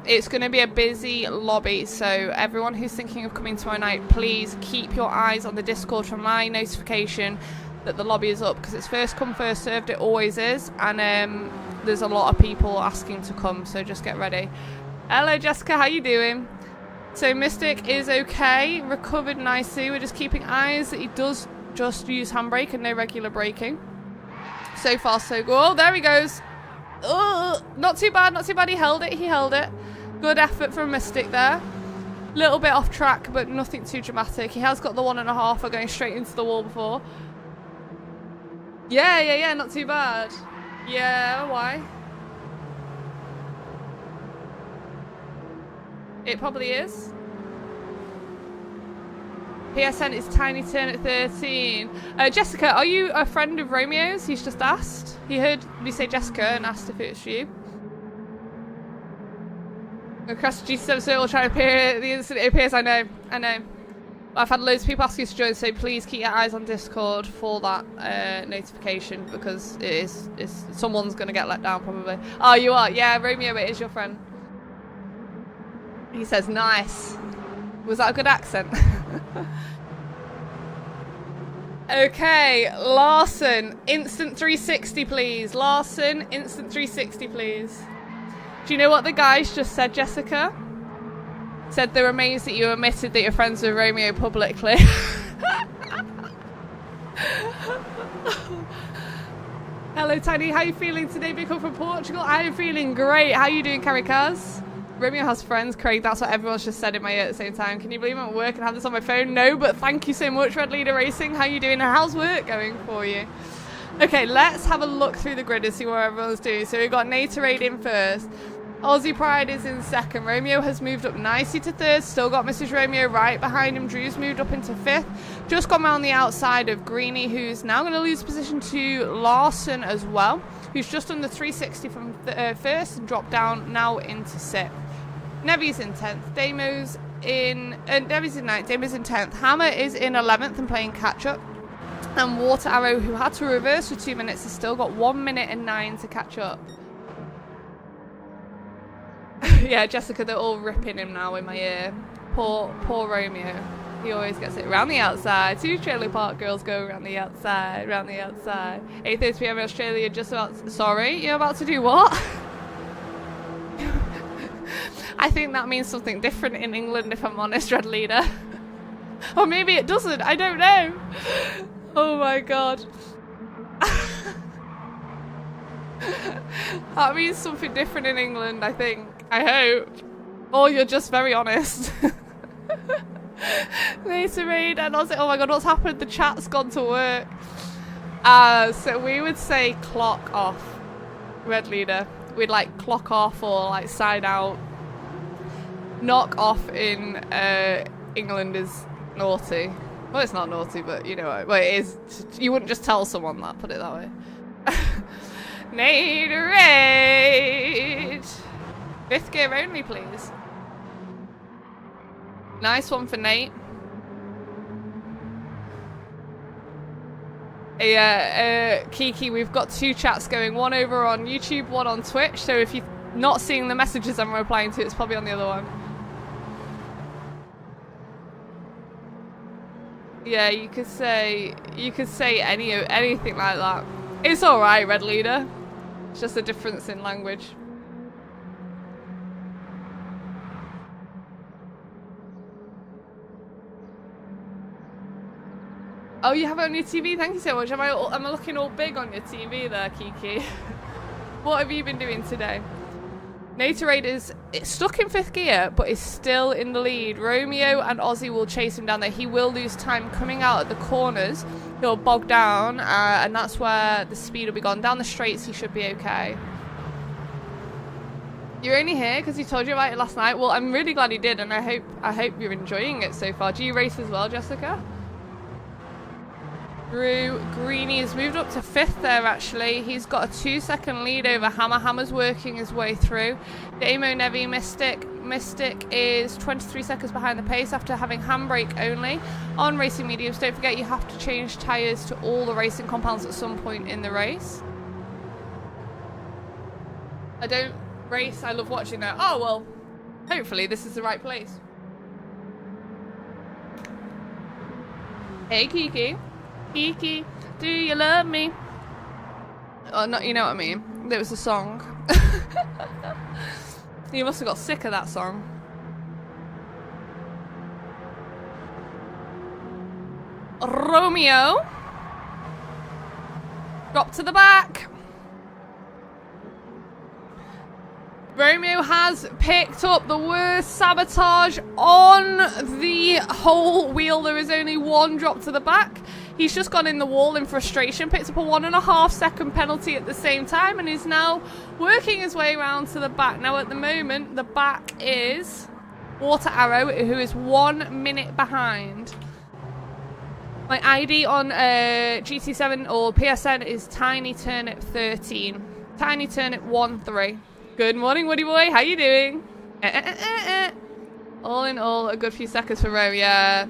It's going to be a busy lobby, so everyone who's thinking of coming tomorrow night, please keep your eyes on the Discord for my notification that the lobby is up, because it's first come, first served. It always is, and there's a lot of people asking to come, so just get ready. Hello, Jessica. How you doing? So Mystic is okay, recovered nicely. We're just keeping eyes that he does just use handbrake and no regular braking. So far, so good. Oh, there he goes. Oh, not too bad. He held it. Good effort from Mystic there. Little bit off track, but nothing too dramatic. He has got the 1.5 for going straight into the wall before. Yeah, not too bad. Yeah, why? It probably is. PSN is Tiny Turn at 13. Jessica, are you a friend of Romeo's? He's just asked. He heard me say Jessica and asked if it was you. Across G7 circle trying to appear the instant it appears. I know. I've had loads of people ask you to join, so please keep your eyes on Discord for that notification, because someone's going to get let down probably. Oh, you are? Yeah, Romeo, it is your friend. He says nice. Was that a good accent? Okay, Larson, instant 360 please. Larson, instant 360 please. Do you know what the guys just said, Jessica? Said they're amazed that you admitted that you're friends with Romeo publicly. Hello Tiny, how are you feeling today? Big up from Portugal. I'm feeling great. How are you doing, Caricaz? Romeo has friends, Craig. That's what everyone's just said in my ear at the same time. Can you believe I'm at work and have this on my phone? No, but thank you so much, Red Leader Racing. How you doing? And how's work going for you? Okay, let's have a look through the grid and see what everyone's doing. So we've got Natorade in first. Aussie Pride is in second. Romeo has moved up nicely to third. Still got Mrs. Romeo right behind him. Drew's moved up into fifth. Just gone around the outside of Greenie, who's now going to lose position to Larson as well, who's just under 360 from first and dropped down now into sixth. Nevy's in 10th. Nevy's in 9th. Damo's in 10th. Hammer is in 11th and playing catch up. And Water Arrow, who had to reverse for 2 minutes, has still got 1 minute and 9 to catch up. Yeah, Jessica, they're all ripping him now in my ear. Poor Romeo. He always gets it around the outside. 2 Trailer Park girls go around the outside, 8:30 PM in Australia, just about... Sorry, you're about to do what? I think that means something different in England, if I'm honest, Red Leader. Or maybe it doesn't, I don't know. Oh my god. That means something different in England, I think. I hope. Or you're just very honest. Natorade and Aussie. Oh my god, what's happened? The chat's gone to work. So we would say clock off, Red Leader. We'd like clock off or like sign out. Knock off in England is naughty. Well, it's not naughty, but you know what? Well, it is. You wouldn't just tell someone that, put it that way. Natorade! 5th gear only, please. Nice one for Nate. Yeah, Kiki, we've got 2 chats going. One over on YouTube, one on Twitch. So if you're not seeing the messages I'm replying to, it's probably on the other one. Yeah, you could say anything like that. It's alright, Red Leader. It's just a difference in language. Oh, you have it on your TV? Thank you so much. Am I looking all big on your TV there, Kiki? What have you been doing today? Natorade is stuck in 5th gear, but is still in the lead. Romeo and Aussie will chase him down there. He will lose time coming out at the corners. He'll bog down, and that's where the speed will be gone. Down the straights, he should be okay. You're only here because he told you about it last night. Well, I'm really glad he did, and I hope you're enjoying it so far. Do you race as well, Jessica? Drew Greenie has moved up to 5th there, actually. He's got a 2-second lead over Hammer. Hammer's working his way through. Damo, Nevi, Mystic. Mystic is 23 seconds behind the pace after having handbrake only on racing mediums. Don't forget you have to change tyres to all the racing compounds at some point in the race. I don't race, I love watching that. Oh, well, hopefully this is the right place. Hey, Kiki. Kiki, do you love me? Oh, no, you know what I mean. There was a song. You must have got sick of that song. Romeo. Drop to the back. Romeo has picked up the worst sabotage on the whole wheel. There is only one drop to the back. He's just gone in the wall in frustration, picked up a 1.5 second penalty at the same time, and is now working his way around to the back. Now, at the moment, the back is Water Arrow, who is 1 minute behind. My ID on GT7 or PSN is Tiny Turnip 13. Tiny Turnip 13. Good morning, Woody boy. How you doing? All in all, a good few seconds for Rome. Yeah.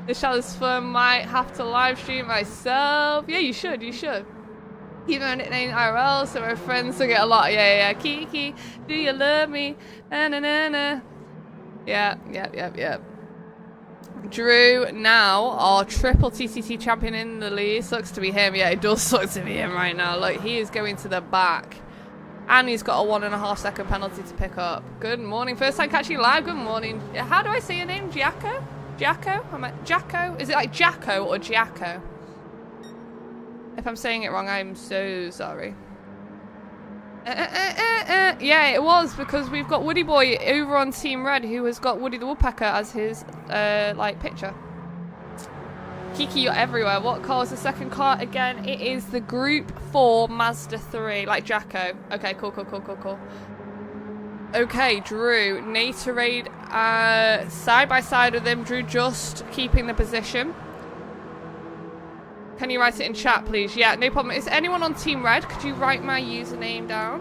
This challenge is fun. Might have to live stream myself. Yeah, you should. You should. Keep my nickname IRL so my friends will get a lot. Yeah. Kiki, do you love me? Na na na na. Yeah. Drew now our triple TCT champion in the lead. Sucks to be him. Yeah, it does suck to be him right now. Look, he is going to the back. And he's got a 1.5 second penalty to pick up. Good morning. First time catching you live. Good morning. How do I say your name? Giaco? I'm at Jacko? Is it like Jacko or Giaco? If I'm saying it wrong, I'm so sorry. Yeah, it was because we've got Woody Boy over on Team Red who has got Woody the Woodpecker as his like picture. Kiki, you're everywhere. What car is the second car again? It is the Group 4 Mazda 3, like Jacko. Okay, cool. Okay, Drew, Natorade side by side with him. Drew just keeping the position. Can you write it in chat, please? Yeah, no problem. Is anyone on Team Red? Could you write my username down?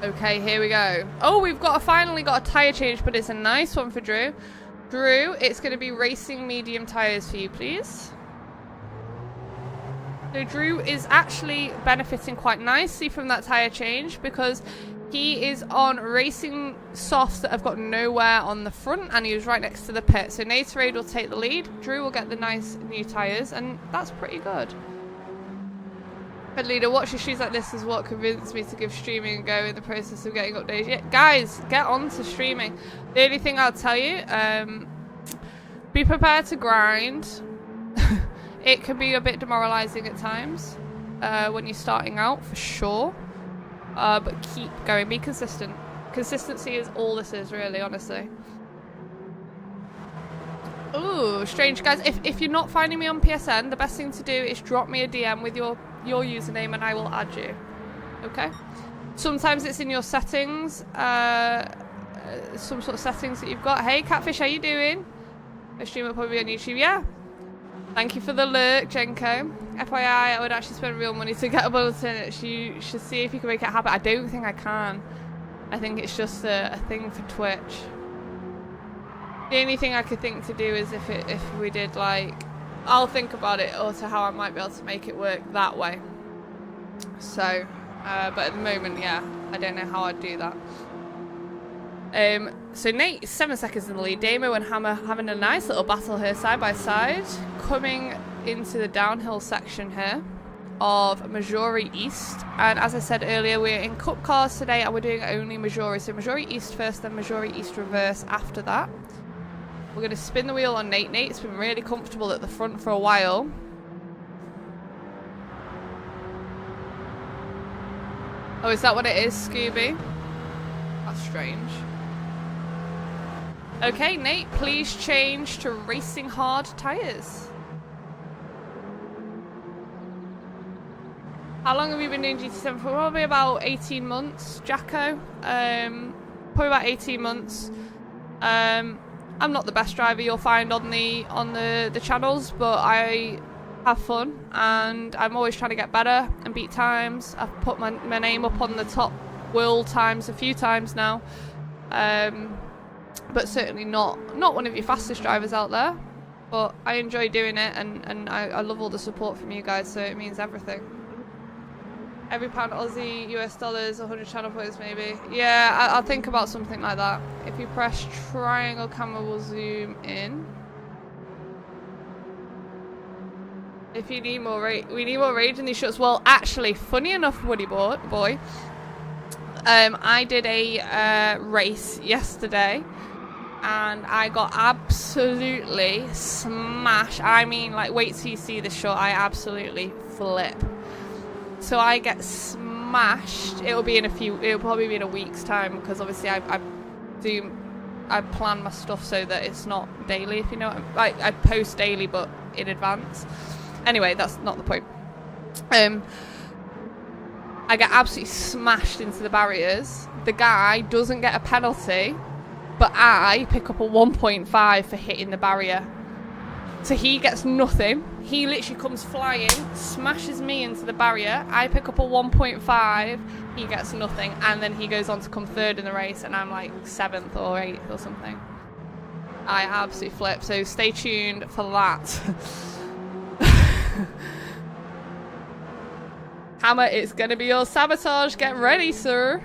Okay, here we go. Oh, we've finally got a tyre change, but it's a nice one for Drew. Drew, it's going to be racing medium tyres for you, please. So Drew is actually benefiting quite nicely from that tyre change because he is on racing softs that have got nowhere on the front and he was right next to the pit. So Natorade will take the lead. Drew will get the nice new tyres and that's pretty good. Head leader, watching shoes like this is what convinced me to give streaming a go in the process of getting updates. Yeah, guys, get on to streaming. The only thing I'll tell you, be prepared to grind. It can be a bit demoralizing at times when you're starting out, for sure. But keep going, be consistent. Consistency is all this is, really, honestly. Ooh, strange. Guys, if you're not finding me on PSN, the best thing to do is drop me a DM with your username and I will add you. Okay? Sometimes it's in your settings, some sort of settings that you've got. Hey, Catfish, how you doing? I stream will probably be on YouTube. Yeah. Thank you for the lurk, Jenko. FYI, I would actually spend real money to get a bulletin. You should see if you can make it happen. I don't think I can. I think it's just a thing for Twitch. The only thing I could think to do is if we did like, I'll think about it or to how I might be able to make it work that way. So, but at the moment, yeah, I don't know how I'd do that. So Nate, 7 seconds in the lead. Damo and Hammer having a nice little battle here, side by side, coming into the downhill section here of Majori East. And as I said earlier, we're in Cup cars today, and we're doing only Majori. So Majori East first, then Majori East reverse after that. We're going to spin the wheel on Nate. Nate's been really comfortable at the front for a while. Oh, is that what it is, Scooby? That's strange. Okay, Nate, please change to racing hard tyres. How long have you been doing GT7 for? Probably about 18 months, Jacko. Probably about 18 months. I'm not the best driver you'll find on the channels, but I have fun and I'm always trying to get better and beat times. I've put my name up on the top world times a few times now. But certainly not one of your fastest drivers out there. But I enjoy doing it and I love all the support from you guys, so it means everything. Every pound Aussie, US dollars, 100 channel points maybe. Yeah, I'll think about something like that. If you press triangle, camera will zoom in. If you need more we need more rage in these shots. Well, actually, funny enough, Woody boy, I did a race yesterday and I got absolutely smashed. I mean, like, wait till you see the shot. I absolutely flip. So I get smashed. It'll probably be in a week's time, because obviously I plan my stuff so that it's not daily, if you know what I post daily but in advance. Anyway, that's not the point. I get absolutely smashed into the barriers. The guy doesn't get a penalty, but I pick up a 1.5 for hitting the barrier. So he gets nothing. He literally comes flying, smashes me into the barrier. I pick up a 1.5. He gets nothing. And then he goes on to come third in the race. And I'm like 7th or 8th or something. I absolutely flip. So stay tuned for that. Hammer, it's going to be your sabotage. Get ready, sir.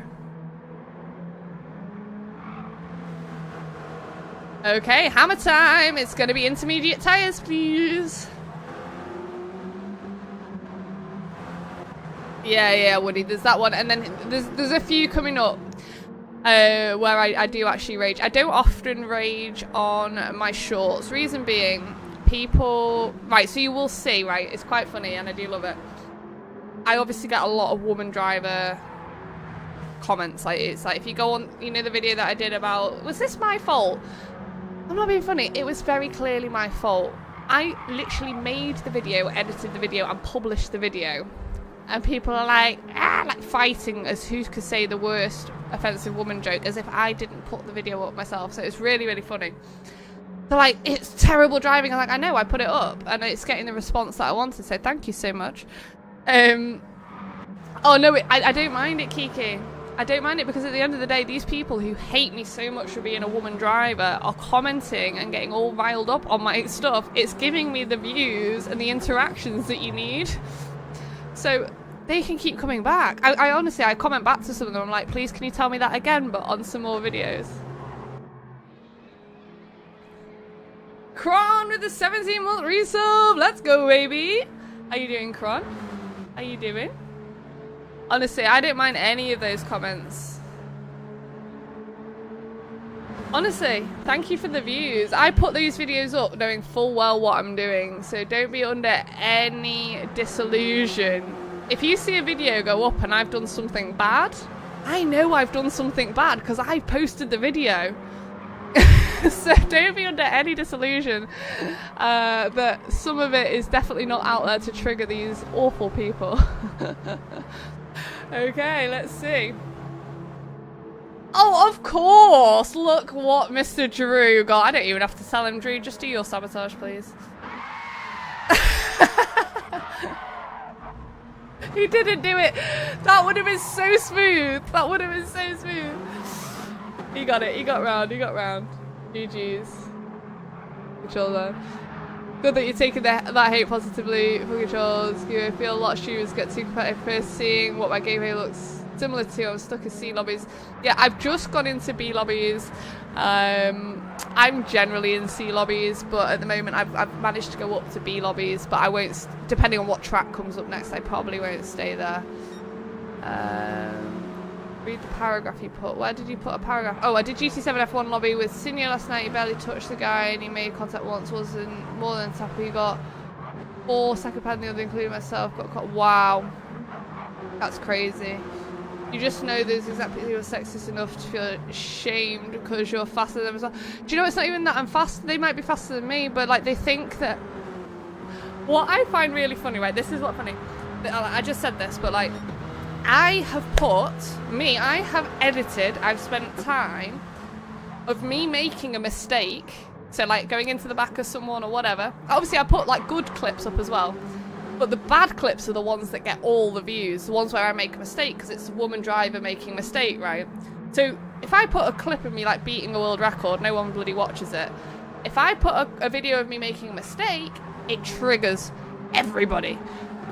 Okay, hammer time. It's going to be intermediate tyres, please. Yeah, Woody, there's that one. And then there's a few coming up where I do actually rage. I don't often rage on my shorts. Reason being, people... Right, so you will see, right? It's quite funny and I do love it. I obviously get a lot of woman driver comments. Like, it's like, if you go on, you know, the video that I did about, was this my fault? I'm not being funny. It was very clearly my fault. I literally made the video, edited the video, and published the video. And people are like fighting as who could say the worst offensive woman joke, as if I didn't put the video up myself. So it's really, really funny. They're like, it's terrible driving. I'm like, I know, I put it up. And it's getting the response that I wanted. So thank you so much. Oh, no, I don't mind it, Kiki. I don't mind it, because at the end of the day, these people who hate me so much for being a woman driver are commenting and getting all riled up on my stuff. It's giving me the views and the interactions that you need. So they can keep coming back. I honestly, I comment back to some of them. I'm like, please, can you tell me that again, but on some more videos. Kron with the 17-month resub. Let's go, baby. How you doing, Kron? How you doing? Honestly, I don't mind any of those comments. Honestly, thank you for the views. I put these videos up knowing full well what I'm doing, so don't be under any disillusion. If you see a video go up and I've done something bad, I know I've done something bad because I posted the video. So don't be under any disillusion. But some of it is definitely not out there to trigger these awful people. Okay, let's see. Oh, of course! Look what Mr. Drew got. I don't even have to tell him, Drew. Just do your sabotage, please. He didn't do it. That would have been so smooth. That would have been so smooth. He got it. He got round. He got round. GG's. Controller. Good that you're taking that hate positively for controls. You feel a lot of shooters get too competitive first, seeing what my gameplay looks similar to. I'm stuck in C lobbies. Yeah, I've just gone into B lobbies. I'm generally in C lobbies, but at the moment I've managed to go up to B lobbies, but I won't, depending on what track comes up next, I probably won't stay there. Read the paragraph you put. Where did you put a paragraph? Oh, I did GT7 F1 lobby with Senior last night. He barely touched the guy and he made contact once. Wasn't more than tappy. He got 4 second penalty, including myself. Got caught. Wow. That's crazy. You just know there's exactly you're sexist enough to feel ashamed because you're faster than them as well. Do you know, it's not even that I'm fast. They might be faster than me, but like they think that. What I find really funny, right? This is what's funny. I just said this, but like. I have edited, I've spent time of me making a mistake. So like going into the back of someone or whatever. Obviously I put like good clips up as well. But the bad clips are the ones that get all the views. The ones where I make a mistake because it's a woman driver making a mistake, right? So if I put a clip of me like beating a world record, no one bloody watches it. If I put a video of me making a mistake, it triggers everybody.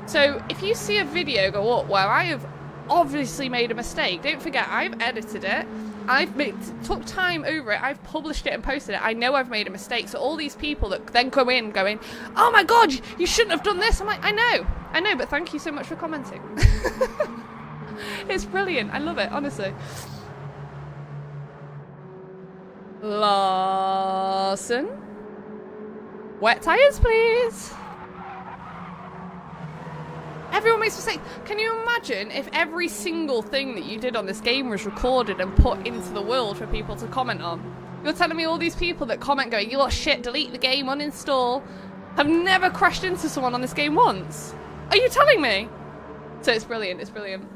So if you see a video go up where I have obviously made a mistake, don't forget I've edited it, took time over it, I've published it and posted it, I know I've made a mistake. So all these people that then go in going, oh my god, you shouldn't have done this, I'm like, I know, but thank you so much for commenting. It's brilliant, I love it, honestly. Lawson, wet tires please. Everyone makes mistakes. Can you imagine if every single thing that you did on this game was recorded and put into the world for people to comment on? You're telling me all these people that comment going, you lot shit, delete the game, uninstall, have never crashed into someone on this game once? Are you telling me? So it's brilliant, it's brilliant.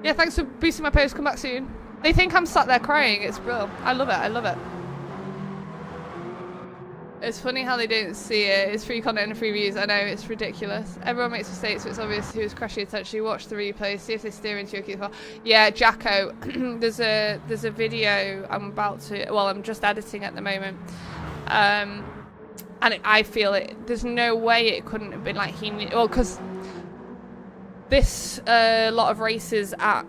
Yeah, thanks for boosting my post, come back soon. They think I'm sat there crying, it's brilliant. I love it, I love it. It's funny how they don't see it. It's free content and free views. I know, it's ridiculous. Everyone makes mistakes, so it's obvious who's crashing attention. Watch the replay, see if they steer into your key. Yeah, Jacko, there's a video I'm about to, well, I'm just editing at the moment. And I feel it, there's no way it couldn't have been like he knew, well, because this lot of races at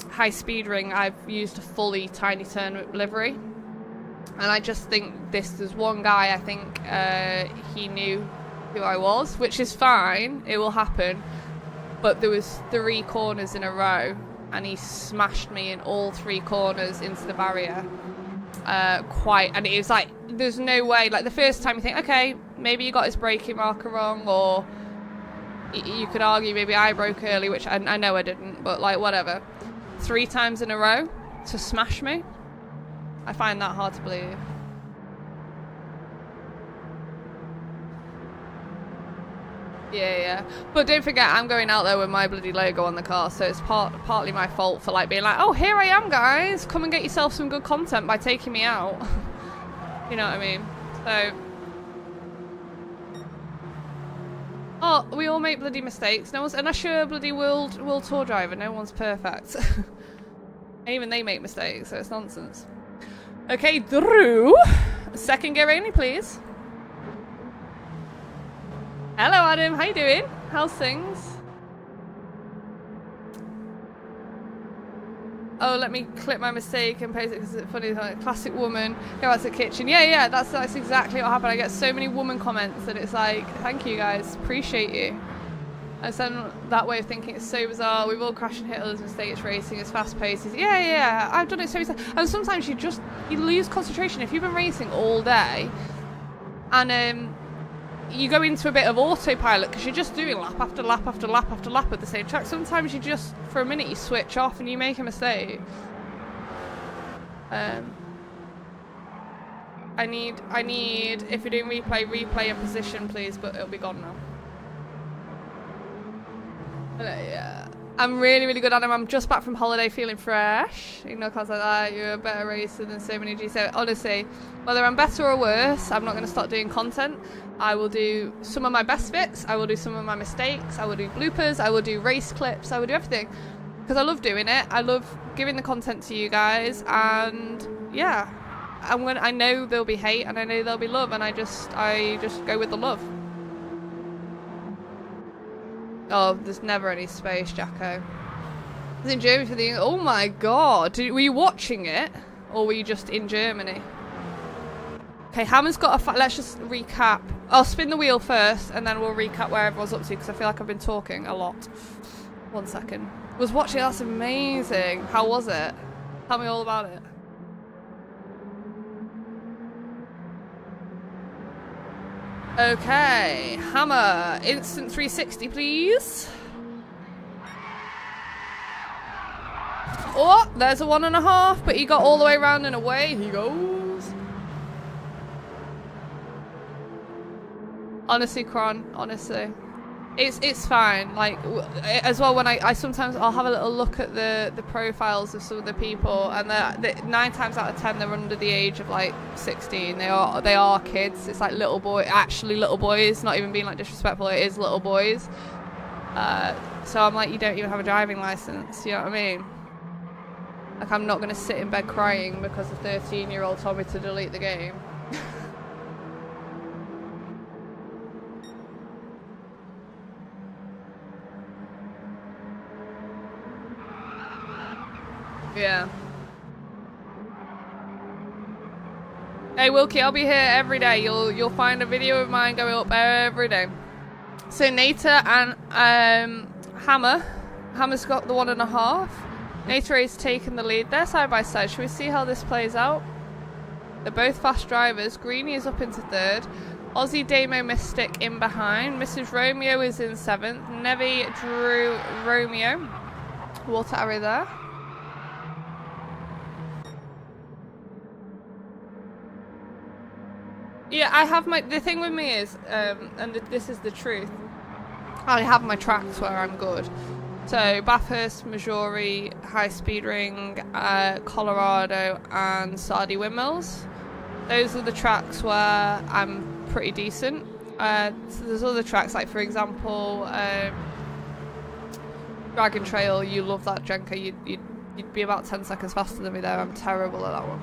high speed ring, I've used a fully tiny turn livery. And I just think there's one guy, I think he knew who I was, which is fine, it will happen. But there was 3 corners in a row, and he smashed me in all 3 corners into the barrier. And it was like, there's no way, like the first time you think, okay, maybe you got his braking marker wrong, or you could argue maybe I broke early, which I know I didn't, but like whatever. 3 times in a row to smash me. I find that hard to believe. Yeah. But don't forget, I'm going out there with my bloody logo on the car, so it's partly my fault for like being like, oh, here I am, guys. Come and get yourself some good content by taking me out. You know what I mean? So. Oh, we all make bloody mistakes. No one's, unless you're a bloody world tour driver, no one's perfect. Even they make mistakes, so it's nonsense. Okay, Drew. Second gear only, please. Hello, Adam. How you doing? How's things? Oh, let me clip my mistake and post it because it's funny. Like, classic woman. Go out to the kitchen. Yeah. That's exactly what happened. I get so many woman comments, and it's like, thank you guys, appreciate you. And so that way of thinking, it's so bizarre. We've all crashed and hit others' mistakes racing. It's fast paced. Yeah. I've done it so many times. And sometimes you lose concentration. If you've been racing all day and you go into a bit of autopilot because you're just doing lap after lap after lap after lap at the same track. Sometimes you just, for a minute, you switch off and you make a mistake. I need, if you're doing replay a position, please, but it'll be gone now. Yeah, I'm really good, Adam. I'm just back from holiday feeling fresh. You know, cause like that, you're a better racer than so many G7. Honestly, whether I'm better or worse, I'm not going to stop doing content. I will do some of my best bits. I will do some of my mistakes. I will do bloopers. I will do race clips. I will do everything because I love doing it. I love giving the content to you guys, and yeah, I know there'll be hate and I know there'll be love, and I just go with the love. Oh, there's never any space, Jacko. I was in Germany for the... Oh my god. Were you watching it? Or were you just in Germany? Okay, Hammer's got a... Let's just recap. I'll spin the wheel first, and then we'll recap where everyone's up to, because I feel like I've been talking a lot. 1 second. Was watching... That's amazing. How was it? Tell me all about it. Okay, Hammer, instant 360, please. Oh, there's a 1.5, but he got all the way around and away he goes. Honestly, Cron, honestly. It's fine. Like, as well, when I sometimes I'll have a little look at the profiles of some of the people, and they're 9 times out of 10 they're under the age of like 16. They are kids. It's like little boys. Not even being like disrespectful. It is little boys. So I'm like, you don't even have a driving license. You know what I mean? Like, I'm not gonna sit in bed crying because a 13-year-old told me to delete the game. Yeah. Hey Wilkie, I'll be here every day. You'll find a video of mine going up every day. So Nata and Hammer's got the 1.5. Nata is taking the lead. They're side by side. Should we see how this plays out? They're both fast drivers. Greenie is up into 3rd. Aussie Damo Mystic in behind. Mrs. Romeo is in 7th. Nevi Drew Romeo. Water arrow there. Yeah, I have my... The thing with me is, and this is the truth, I have my tracks where I'm good. So, Bathurst, Majori, High Speed Ring, Colorado, and Sardi Windmills. Those are the tracks where I'm pretty decent. So there's other tracks, like, for example, Dragon Trail. You love that, Jenka. You'd be about 10 seconds faster than me there. I'm terrible at that one.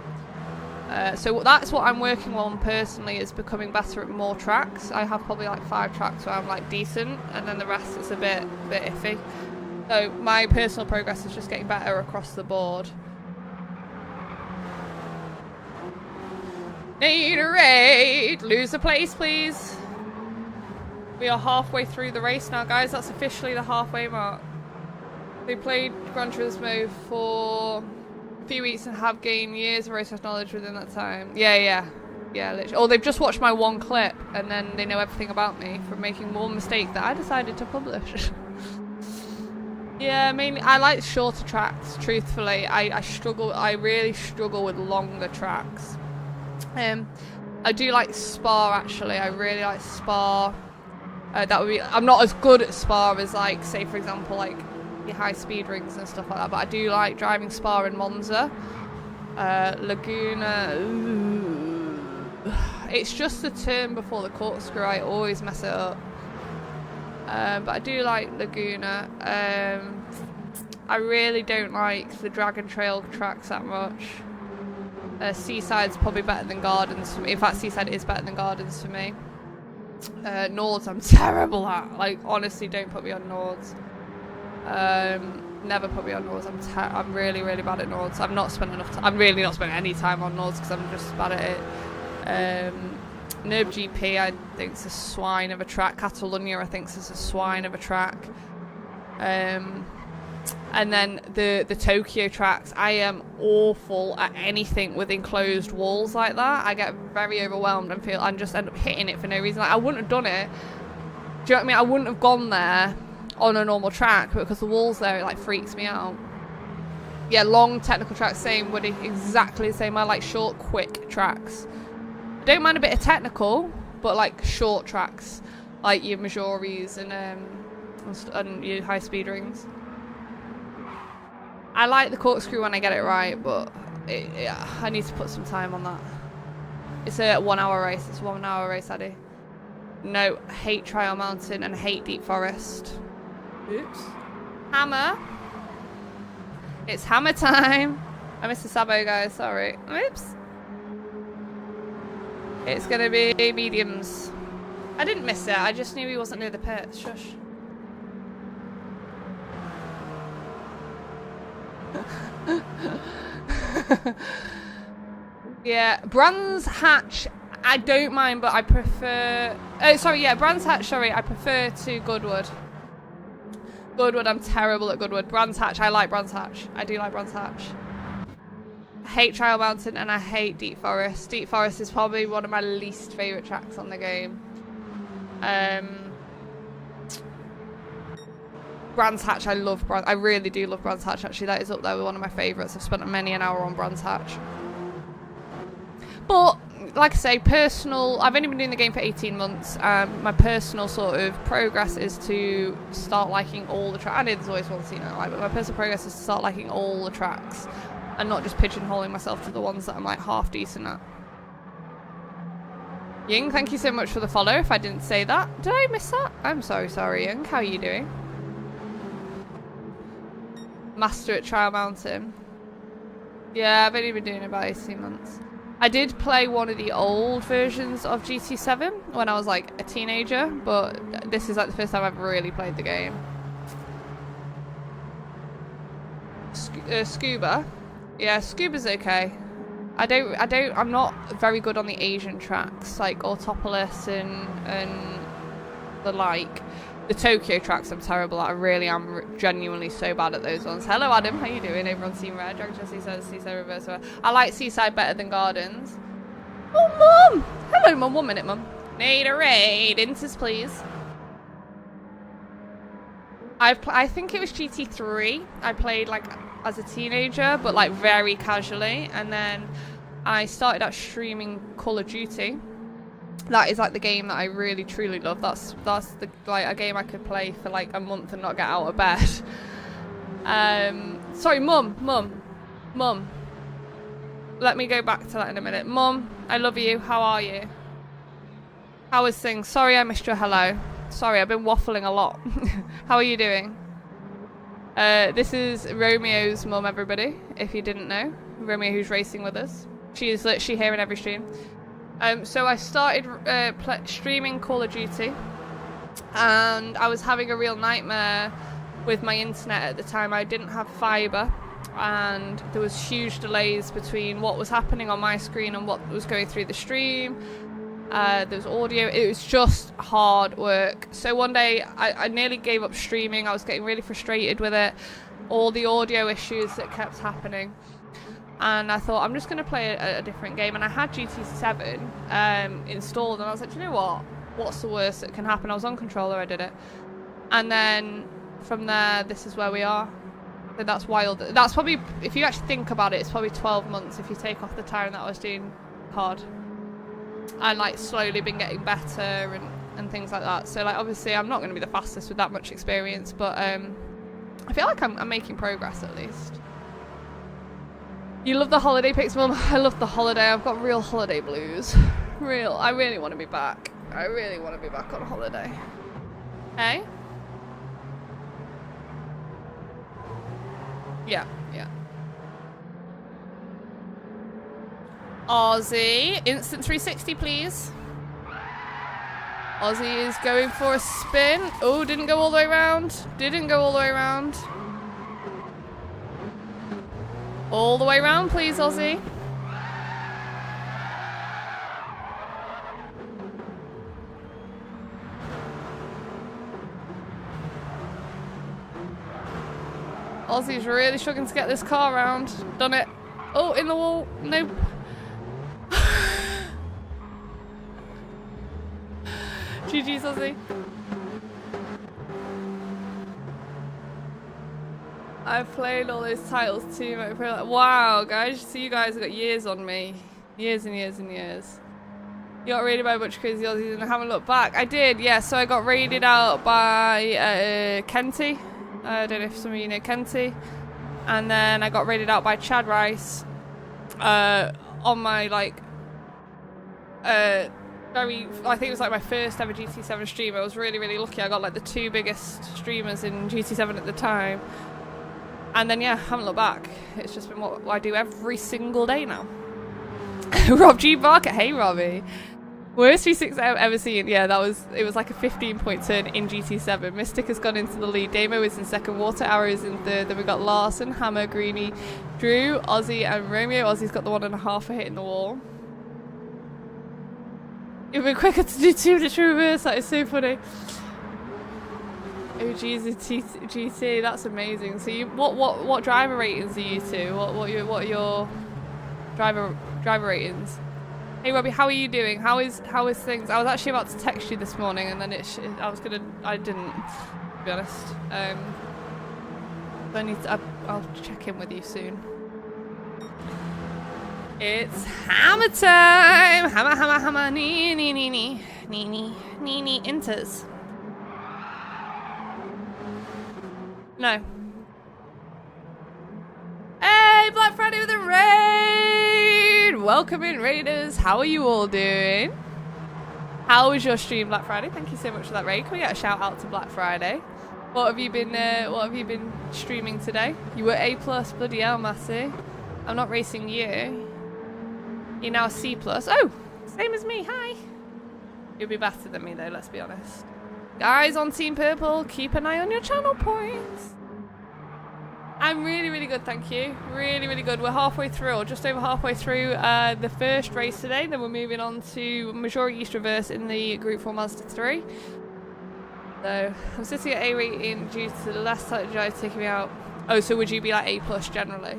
So that's what I'm working on personally, is becoming better at more tracks. I have probably like 5 tracks where I'm like decent, and then the rest is a bit iffy. So my personal progress is just getting better across the board. Need a raid! Lose a place, please. We are halfway through the race now, guys. That's officially the halfway mark. They played Gran Turismo for a few weeks and have gained years of race knowledge within that time. Yeah, literally. Or they've just watched my one clip and then they know everything about me from making one mistake that I decided to publish. Yeah, I mean, I like shorter tracks, truthfully. I really struggle with longer tracks. I do like Spa, actually. I really like Spa. That would be... I'm not as good at Spa as, like, say, for example, like, your high speed rings and stuff like that, but I do like driving Spa and Monza. Laguna... Ooh. It's just the turn before the corkscrew. I always mess it up. But I do like Laguna. I really don't like the Dragon Trail tracks that much. Seaside's probably better than Gardens for me. In fact, Seaside is better than Gardens for me. Nords I'm terrible at. Like, honestly, don't put me on Nords. Never put me on Nords. I'm really, really bad at Nords. I've not spent enough time. I'm really not spending any time on Nords because I'm just bad at it. Nerb GP, I think it's a swine of a track. Catalunya, I think is a swine of a track. And then the Tokyo tracks, I am awful at anything with enclosed walls like that. I get very overwhelmed and just end up hitting it for no reason. Like, I wouldn't have done it. Do you know what I mean? I wouldn't have gone there on a normal track, but because the walls there, it like freaks me out. Yeah, long technical tracks, same, Woody, exactly the same. I like short, quick tracks. I don't mind a bit of technical, but like short tracks, like your Majoris and your high speed rings. I like the corkscrew when I get it right, but yeah, I need to put some time on that. It's a 1 hour race. It's a 1 hour race, Addy. No, hate Trial Mountain and hate Deep Forest. Oops. Hammer. It's hammer time. I missed the Sabo, guys. Sorry. Oops. It's going to be mediums. I didn't miss it. I just knew he wasn't near the pit. Shush. Yeah, Brands Hatch, I don't mind, but I prefer... Oh, sorry, yeah, Brands Hatch, sorry, I prefer to Goodwood. Goodwood, I'm terrible at Goodwood. Brands Hatch, I like Brands Hatch. I do like Brands Hatch. I hate Trial Mountain and I hate Deep Forest. Deep Forest is probably one of my least favourite tracks on the game. Brands Hatch, I love Brands. I really do love Brands Hatch, actually. That is up there with one of my favourites. I've spent many an hour on Brands Hatch. But, like I say, personal... I've only been doing the game for 18 months. My personal sort of progress is to start liking all the tracks. I know there's always one scene I like, but my personal progress is to start liking all the tracks. And not just pigeonholing myself to the ones that I'm, like, half decent at. Ying, thank you so much for the follow, if I didn't say that. Did I miss that? I'm sorry, Ying. How are you doing? Master at Trial Mountain. Yeah, I've only been doing it about 18 months. I did play one of the old versions of GT7 when I was like a teenager, but this is like the first time I've really played the game. Scuba. Yeah, Scuba's okay. I'm not very good on the Asian tracks, like Autopolis and the like. The Tokyo tracks I'm terrible at. I really am genuinely so bad at those ones. Hello Adam, how you doing over on Team Red? Dragon Chelsea says Seaside Reverse. I like Seaside better than Gardens. Oh Mum! Hello Mum, 1 minute Mum. Need a raid. Intas, please. I think it was GT3. I played like as a teenager, but like very casually, and then I started out streaming Call of Duty. That is like the game that I really truly love. That's the like a game I could play for like a month and not get out of bed. Sorry, mum. Let me go back to that in a minute. Mum, I love you. How are you? How is things? Sorry I missed your hello. Sorry, I've been waffling a lot. How are you doing? This is Romeo's mum, everybody, if you didn't know. Romeo, who's racing with us. She is literally here in every stream. So I started streaming Call of Duty, and I was having a real nightmare with my internet at the time. I didn't have fibre, and there was huge delays between what was happening on my screen and what was going through the stream. There was audio. It was just hard work. So one day I nearly gave up streaming. I was getting really frustrated with it, all the audio issues that kept happening, and I thought I'm just going to play a different game. And I had GT7 installed, and I was like, do you know what? What's the worst that can happen? I was on controller, I did it, and then from there, this is where we are. So that's wild. That's probably, if you actually think about it, it's probably 12 months if you take off the time that I was doing hard. And like slowly been getting better and things like that. So like obviously I'm not going to be the fastest with that much experience, but I feel like I'm making progress at least. You love the holiday pics, Mum? I love the holiday. I've got real holiday blues. I really want to be back. I really want to be back on holiday. Hey? Yeah. Aussie, instant 360, please. Aussie is going for a spin. Oh, didn't go all the way around. All the way around, please, Aussie. Aussie's really struggling to get this car around. Done it. Oh, in the wall. Nope. GG's, Aussie. I've played all those titles too. Wow, guys. So you guys have got years on me. Years and years and years. You got raided by a bunch of crazy Aussies and I haven't looked back. I did, yeah. So I got raided out by Kenty. I don't know if some of you know Kenty. And then I got raided out by Chad Rice. On my, like... I think it was like my first ever GT7 stream. I was really, really lucky. I got like the 2 biggest streamers in GT7 at the time. And then, yeah, haven't looked back. It's just been what I do every single day now. Rob G. Barker. Hey, Robbie. Worst V6 I've ever seen. Yeah, it was like a 15-point turn in GT7. Mystic has gone into the lead. Damo is in second. Water Arrow is in third. Then we've got Larson, Hammer, Greeny, Drew, Aussie, and Romeo. Aussie's got the 1.5 for hitting the wall. It would be quicker to do 2 to reverse. That is so funny. Oh Jesus, GT, that's amazing. So you, what driver ratings are you two? What are your driver ratings? Hey Robbie, how are you doing? How is things? I was actually about to text you this morning, and then I didn't, to be honest. I'll check in with you soon. It's hammer time! Hammer, nee, enters. No. Hey, Black Friday with a raid! Welcome in, Raiders. How are you all doing? How was your stream, Black Friday? Thank you so much for that raid. Can we get a shout out to Black Friday? What have you been streaming today? You were A+, bloody hell, Massey. I'm not racing you. You're now C+. Oh, same as me. Hi. You'll be better than me though, let's be honest. Guys on Team Purple, keep an eye on your channel points. I'm really, really good, thank you. Really, really good. We're halfway through, or just over halfway through the first race today. Then we're moving on to Majori East Reverse in the Group 4 Mazda 3. So I'm sitting at A rating due to the last time drive taking me out. Oh, so would you be like A+ generally?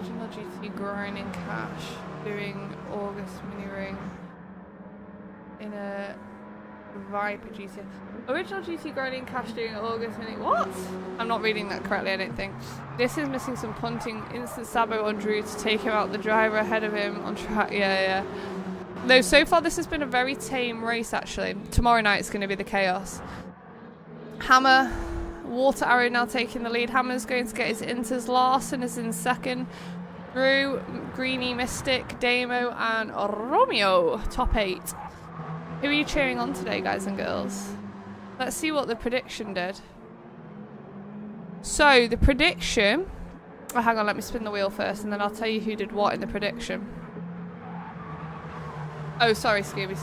Original GT grinding cash doing August mini ring in a Viper GT. Original GT grinding cash doing August mini. What? I'm not reading that correctly, I don't think. This is missing some punting. Instant sabo on Drew to take him out the driver ahead of him on track. Yeah. No, so far this has been a very tame race actually. Tomorrow night it's going to be the chaos. Hammer, Water Arrow now taking the lead. Hammer's going to get his inters. Larson is in second. Drew, Greeny, Mystic, Damo and Romeo top 8. Who are you cheering on today, guys and girls? Let's see what the prediction did. So the prediction, oh, hang on, let me spin the wheel first and then I'll tell you who did what in the prediction. Oh, sorry, Scooby.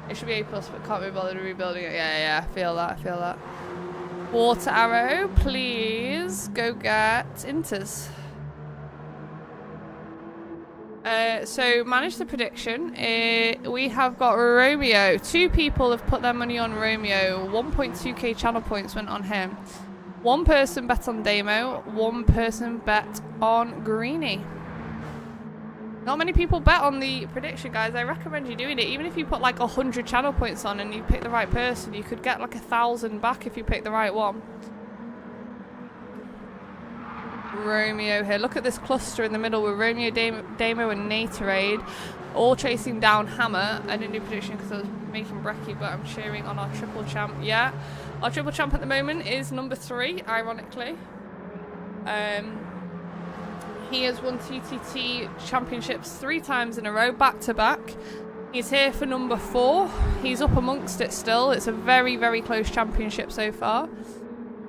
It should be A+, but can't be bothered rebuilding it. Yeah, I feel that. Water Arrow, please go get inters. So manage the prediction. We have got Romeo. 2 people have put their money on Romeo. 1.2k channel points went on him. 1 person bet on Damo. 1 person bet on Greeny. Not many people bet on the prediction, guys. I recommend you doing it. Even if you put like 100 channel points on and you pick the right person, you could get like 1,000 back if you pick the right one. Romeo here. Look at this cluster in the middle with Romeo, Damo and Naterade all chasing down Hammer. I didn't do prediction because I was making brekkie, but I'm cheering on our triple champ. Yeah, our triple champ at the moment is number 3, ironically. He has won TTT championships 3 times in a row, back to back. He's here for number 4. He's up amongst it still. It's a very, very close championship so far.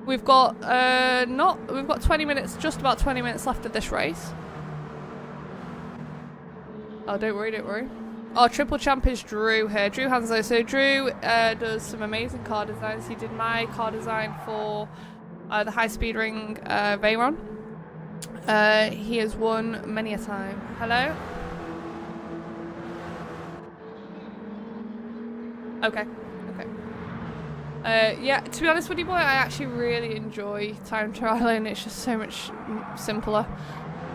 We've got 20 minutes, just about 20 minutes left of this race. Oh, don't worry. Our triple champ is Drew here, Drew Hanslow. So Drew does some amazing car designs. He did my car design for the high speed ring Veyron. He has won many a time. Hello? Okay. Yeah, to be honest with you, boy, I actually really enjoy time trialing. It's just so much simpler.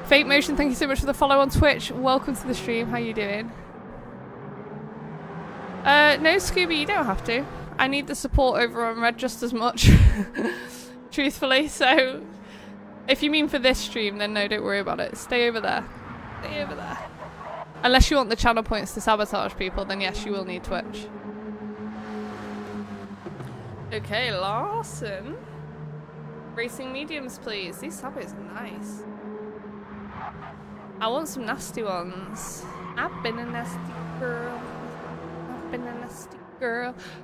Fate Motion, thank you so much for the follow on Twitch. Welcome to the stream. How you doing? No, Scooby, you don't have to. I need the support over on Red just as much, truthfully. So, if you mean for this stream, then no, don't worry about it. Stay over there. Unless you want the channel points to sabotage people, then yes, you will need Twitch. Okay, Larson. Racing mediums, please. These sabos are nice. I want some nasty ones. I've been a nasty girl.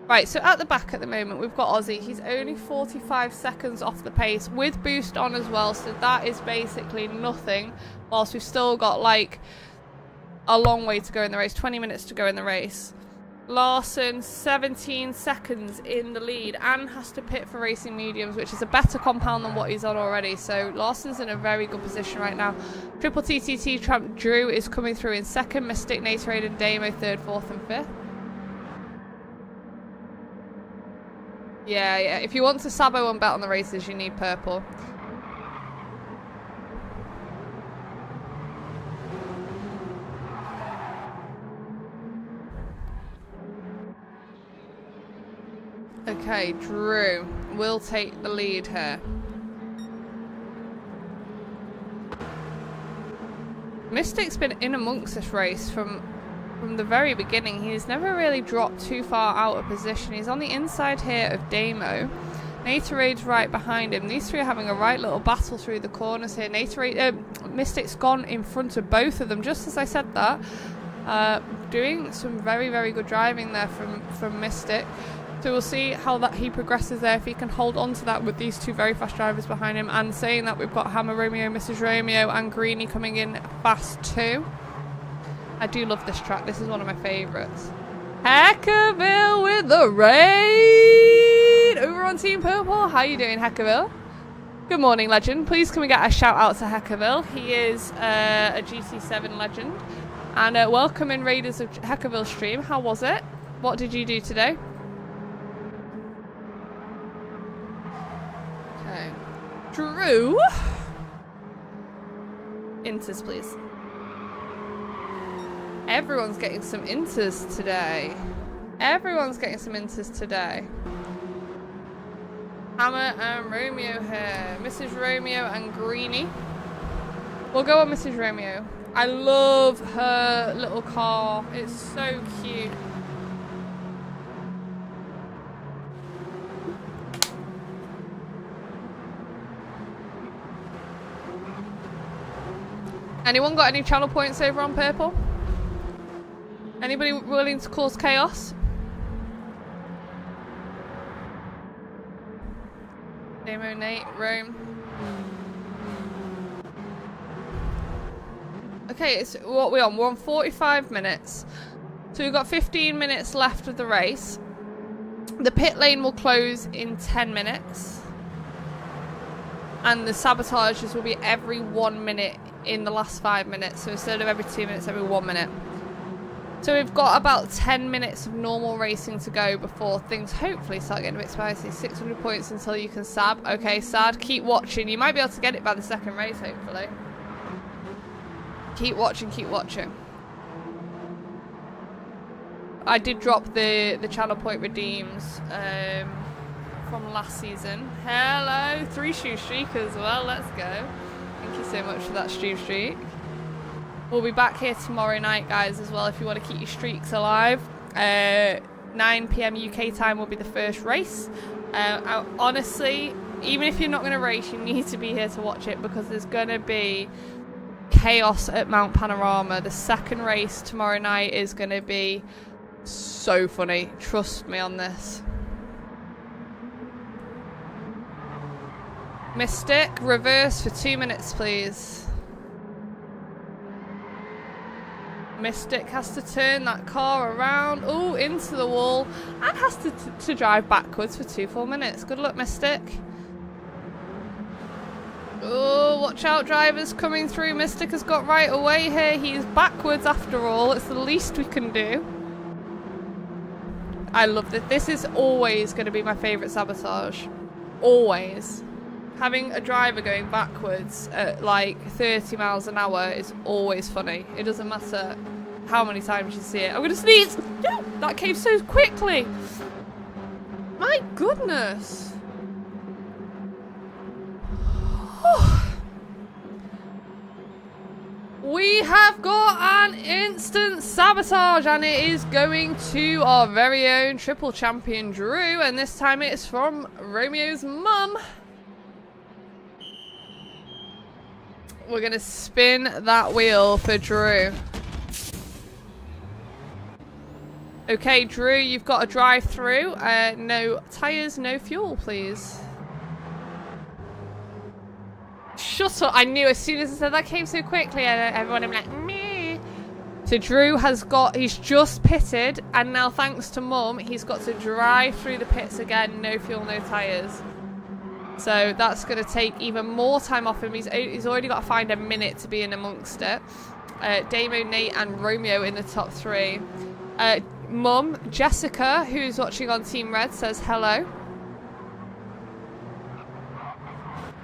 Right, so at the back at the moment, we've got Ozzy. He's only 45 seconds off the pace with boost on as well, so that is basically nothing. Whilst we've still got, like, a long way to go in the race. 20 minutes to go in the race. Larson, 17 seconds in the lead and has to pit for racing mediums, which is a better compound than what he's on already. So Larson's in a very good position right now. Triple TTT champ Drew is coming through in second. Mystic, Naterade and Damo third, fourth and fifth. Yeah. If you want to sabo and bet on the races, you need purple. Okay, Drew will take the lead here. Mystic's been in amongst this race from the very beginning. He's never really dropped too far out of position. He's on the inside here of Damo. Naterade's right behind him. These 3 are having a right little battle through the corners here. Mystic's gone in front of both of them, just as I said that. Doing some very, very good driving there from Mystic. So we'll see how that he progresses there, if he can hold on to that with these 2 very fast drivers behind him. And saying that, we've got Hammer, Romeo, Mrs. Romeo and Greeny coming in fast too. I do love this track. This is one of my favourites. Hackerville with the raid over on Team Purple. How you doing, Hackerville? Good morning, legend. Please can we get a shout out to Hackerville? He is a GT7 legend. And welcome in Raiders of Hackerville stream. How was it? What did you do today? Drew Inters, please. Everyone's getting some inters today. Everyone's getting some inters today. Hammer and Romeo here. Mrs. Romeo and Greenie. We'll go on Mrs. Romeo. I love her little car. It's so cute. Anyone got any channel points over on purple? Anybody willing to cause chaos? Demo, Nate, Rome. Okay, it's what we're on. We're on 45 minutes. So we've got 15 minutes left of the race. The pit lane will close in 10 minutes. And the sabotages will be every 1 minute in the last 5 minutes. So instead of every 2 minutes, every 1 minute. So we've got about 10 minutes of normal racing to go before things hopefully start getting a bit spicy. 600 points until you can sab. Okay, Sad, keep watching. You might be able to get it by the second race, hopefully. Keep watching, keep watching. I did drop the channel point redeems from last season. Hello, 3 shoe streak as well. Let's go. Thank you so much for that stream streak. We'll be back here tomorrow night, guys, as well, if you want to keep your streaks alive. 9 PM UK time will be the first race. Honestly, even if you're not going to race, you need to be here to watch it because there's going to be chaos at Mount Panorama. The second race tomorrow night is going to be so funny. Trust me on this. Mystic, reverse for 2 minutes, please. Mystic has to turn that car around, oh, into the wall, and has to drive backwards for 2 full minutes. Good luck, Mystic. Oh, watch out, drivers coming through. Mystic has got right away here. He's backwards after all. It's the least we can do. I love this. This is always going to be my favourite sabotage. Always. Having a driver going backwards at like 30 miles an hour is always funny. It doesn't matter how many times you see it. I'm going to sneeze! That came so quickly! My goodness! We have got an instant sabotage and it is going to our very own triple champion Drew, and this time it's from Romeo's mum. We're going to spin that wheel for Drew. Okay, Drew, you've got to drive through. No tyres, no fuel, please. Shut up. I knew as soon as I said that came so quickly, and everyone would be like, meh. So Drew has got, he's just pitted, and now thanks to Mum, he's got to drive through the pits again. No fuel, no tyres. So that's going to take even more time off him. He's already got to find a minute to be in amongst it. Damo, Nate and Romeo in the top 3. Mum, Jessica, who's watching on Team Red, says hello.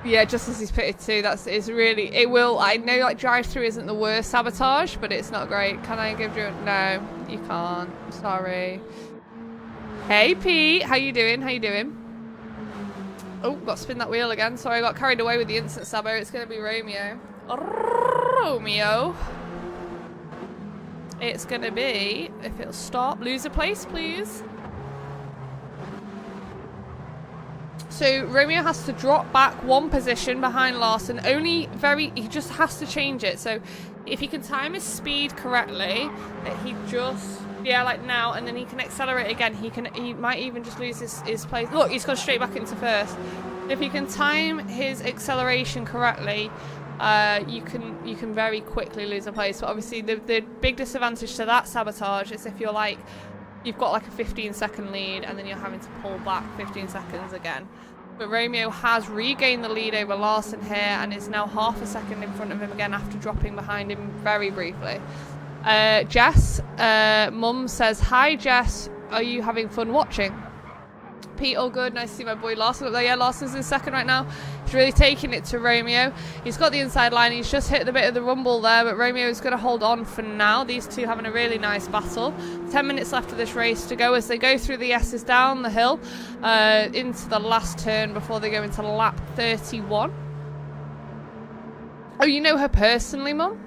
Yeah, just as he's pitted too. It's really, it will, I know like drive through isn't the worst sabotage, but it's not great. Can I give you, no, you can't. Sorry. Hey Pete, how you doing? How you doing? Oh, got to spin that wheel again. Sorry, I got carried away with the instant sabo. It's going to be Romeo. Romeo. It's going to be, if it'll stop, lose a place, please. So Romeo has to drop back 1 position behind Larson. He just has to change it. So if he can time his speed correctly, that he just, yeah, like now, and then he can accelerate again. He might even just lose his place. Look, he's gone straight back into first. If he can time his acceleration correctly, you can very quickly lose a place. But obviously the big disadvantage to that sabotage is if you're like, you've got like a 15-second lead and then you're having to pull back 15 seconds again. But Romeo has regained the lead over Larson here and is now half a second in front of him again after dropping behind him very briefly. Jess, Mum says, hi Jess, are you having fun watching? Pete, all good, nice to see my boy Larson up there. Yeah, Larson's in second right now. He's really taking it to Romeo. He's got the inside line. He's just hit the bit of the rumble there, but Romeo is going to hold on for now. These two having a really nice battle. 10 minutes left of this race to go as they go through the S's down the hill into the last turn before they go into lap 31. Oh, you know her personally, Mum?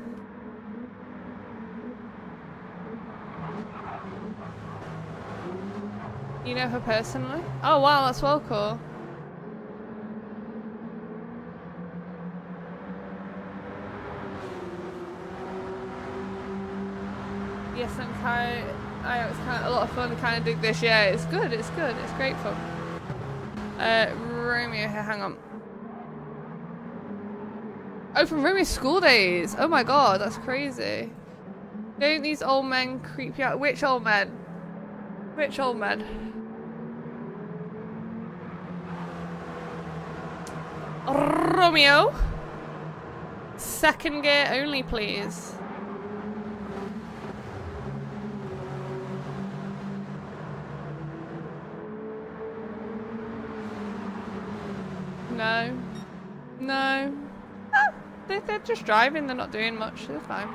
You know her personally? Oh wow, that's well cool. Yes, it's kind of a lot of fun to kind of dig this. Yeah, it's good, it's great fun. Romeo here, hang on. Oh, from Romeo's school days. Oh my god, that's crazy. Don't these old men creep you out? Which old men? Which old men? Romeo. Second gear only, please. No. No. Oh, they're just driving, they're not doing much, they're fine.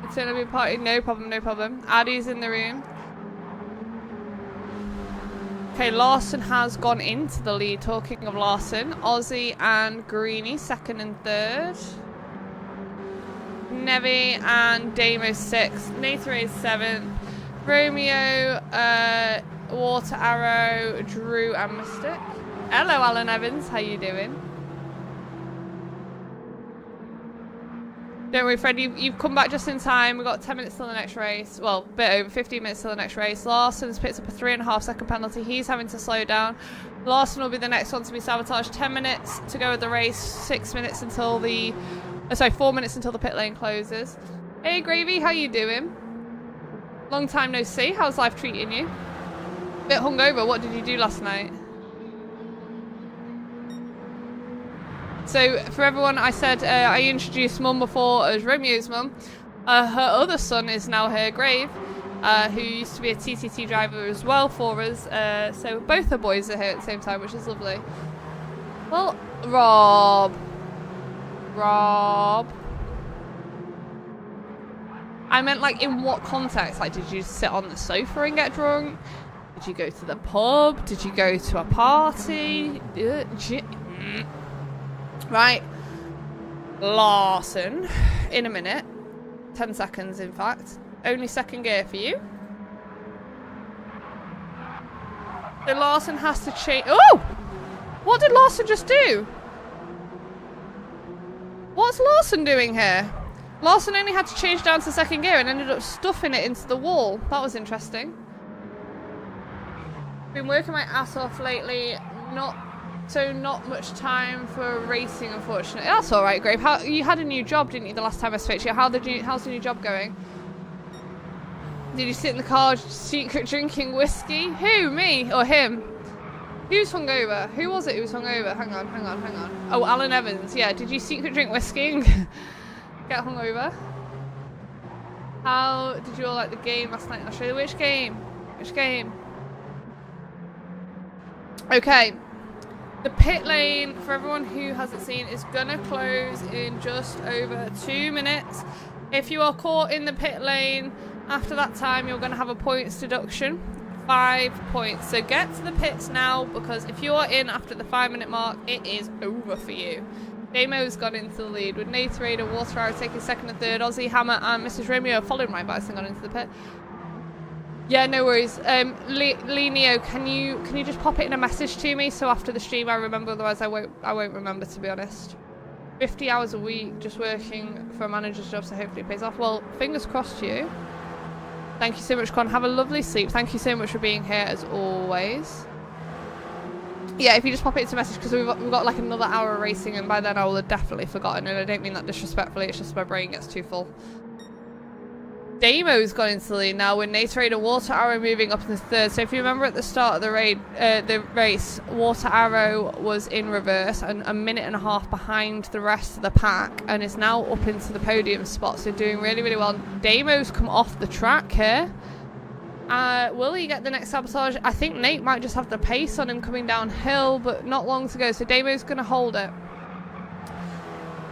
It's gonna be a party, no problem, no problem. Addie's in the room. Okay, Larson has gone into the lead. Talking of Larson, Ozzy and Greeny, second and third. Nevi and Damo, sixth. Nathan is seventh. Romeo, Water Arrow, Drew and Mystic. Hello, Alan Evans. How you doing? Don't worry, Fred, you've come back just in time. We've got 10 minutes till the next race. Well, a bit over 15 minutes till the next race. Larson's picked up a 3.5 second penalty. He's having to slow down. Larson will be the next one to be sabotaged. 10 minutes to go with the race. 6 minutes until the... sorry, 4 minutes until the pit lane closes. Hey, Gravy, how you doing? Long time no see. How's life treating you? Bit hungover. What did you do last night? So, for everyone, I said I introduced Mum before as Romeo's mum. Her other son is now her Grave, who used to be a TTT driver as well for us. So, both her boys are here at the same time, which is lovely. Well, Rob. I meant, like, in what context? Like, did you sit on the sofa and get drunk? Did you go to the pub? Did you go to a party? Right, Larson, in a minute, 10 seconds in fact, only second gear for you. So Larson has to change, oh! What did Larson just do? What's Larson doing here? Larson only had to change down to second gear and ended up stuffing it into the wall. That was interesting. Been working my ass off lately, not much time for racing, unfortunately. That's all right, Grave. You had a new job, didn't you, the last time I spoke to you? How's the new job going? Did you sit in the car secret drinking whiskey? Who, me or him? Who's hungover? Who was it who was hungover? Hang on. Oh, Alan Evans. Yeah, did you secret drink whiskey and get hungover? How did you all like the game last night in Australia? Which game? Okay. The pit lane, for everyone who hasn't seen, is going to close in just over 2 minutes. If you are caught in the pit lane after that time, you're going to have a points deduction. 5 points. So get to the pits now, because if you are in after the 5-minute mark, it is over for you. Damo's gone into the lead with Nathan Raider, Water Arrow taking second and third. Aussie Hammer and Mrs. Romeo followed my bikes and gone into the pit. Yeah, no worries. Lee Neo, can you just pop it in a message to me so after the stream I remember? Otherwise, I won't remember, to be honest. 50 hours a week just working for a manager's job, so hopefully it pays off. Well, fingers crossed to you. Thank you so much, Con. Have a lovely sleep. Thank you so much for being here as always. Yeah, if you just pop it into a message, because we've got like another hour of racing, and by then I will have definitely forgotten, and I don't mean that disrespectfully. It's just my brain gets too full. Damo's gone into the lead now with Nathan Raider, Water Arrow moving up into third. So if you remember at the start of the race, Water Arrow was in reverse and a minute and a half behind the rest of the pack, and is now up into the podium spot. So doing really, really well. Damo's come off the track here. Will he get the next sabotage? I think Nate might just have the pace on him coming downhill, but not long to go. So Damo's going to hold it.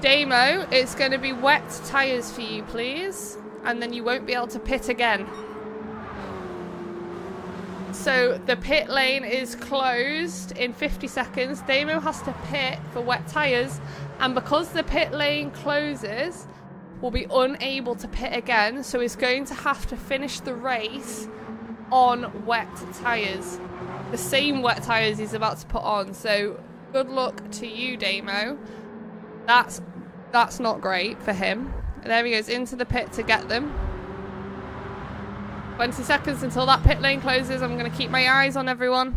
Damo, it's going to be wet tyres for you, please. And then you won't be able to pit again. So the pit lane is closed in 50 seconds. Damo has to pit for wet tyres. And because the pit lane closes, we'll be unable to pit again. So he's going to have to finish the race on wet tyres. The same wet tyres he's about to put on. So good luck to you, Damo. That's not great for him. There he goes into the pit to get them. 20 seconds until that pit lane closes. I'm going to keep my eyes on everyone.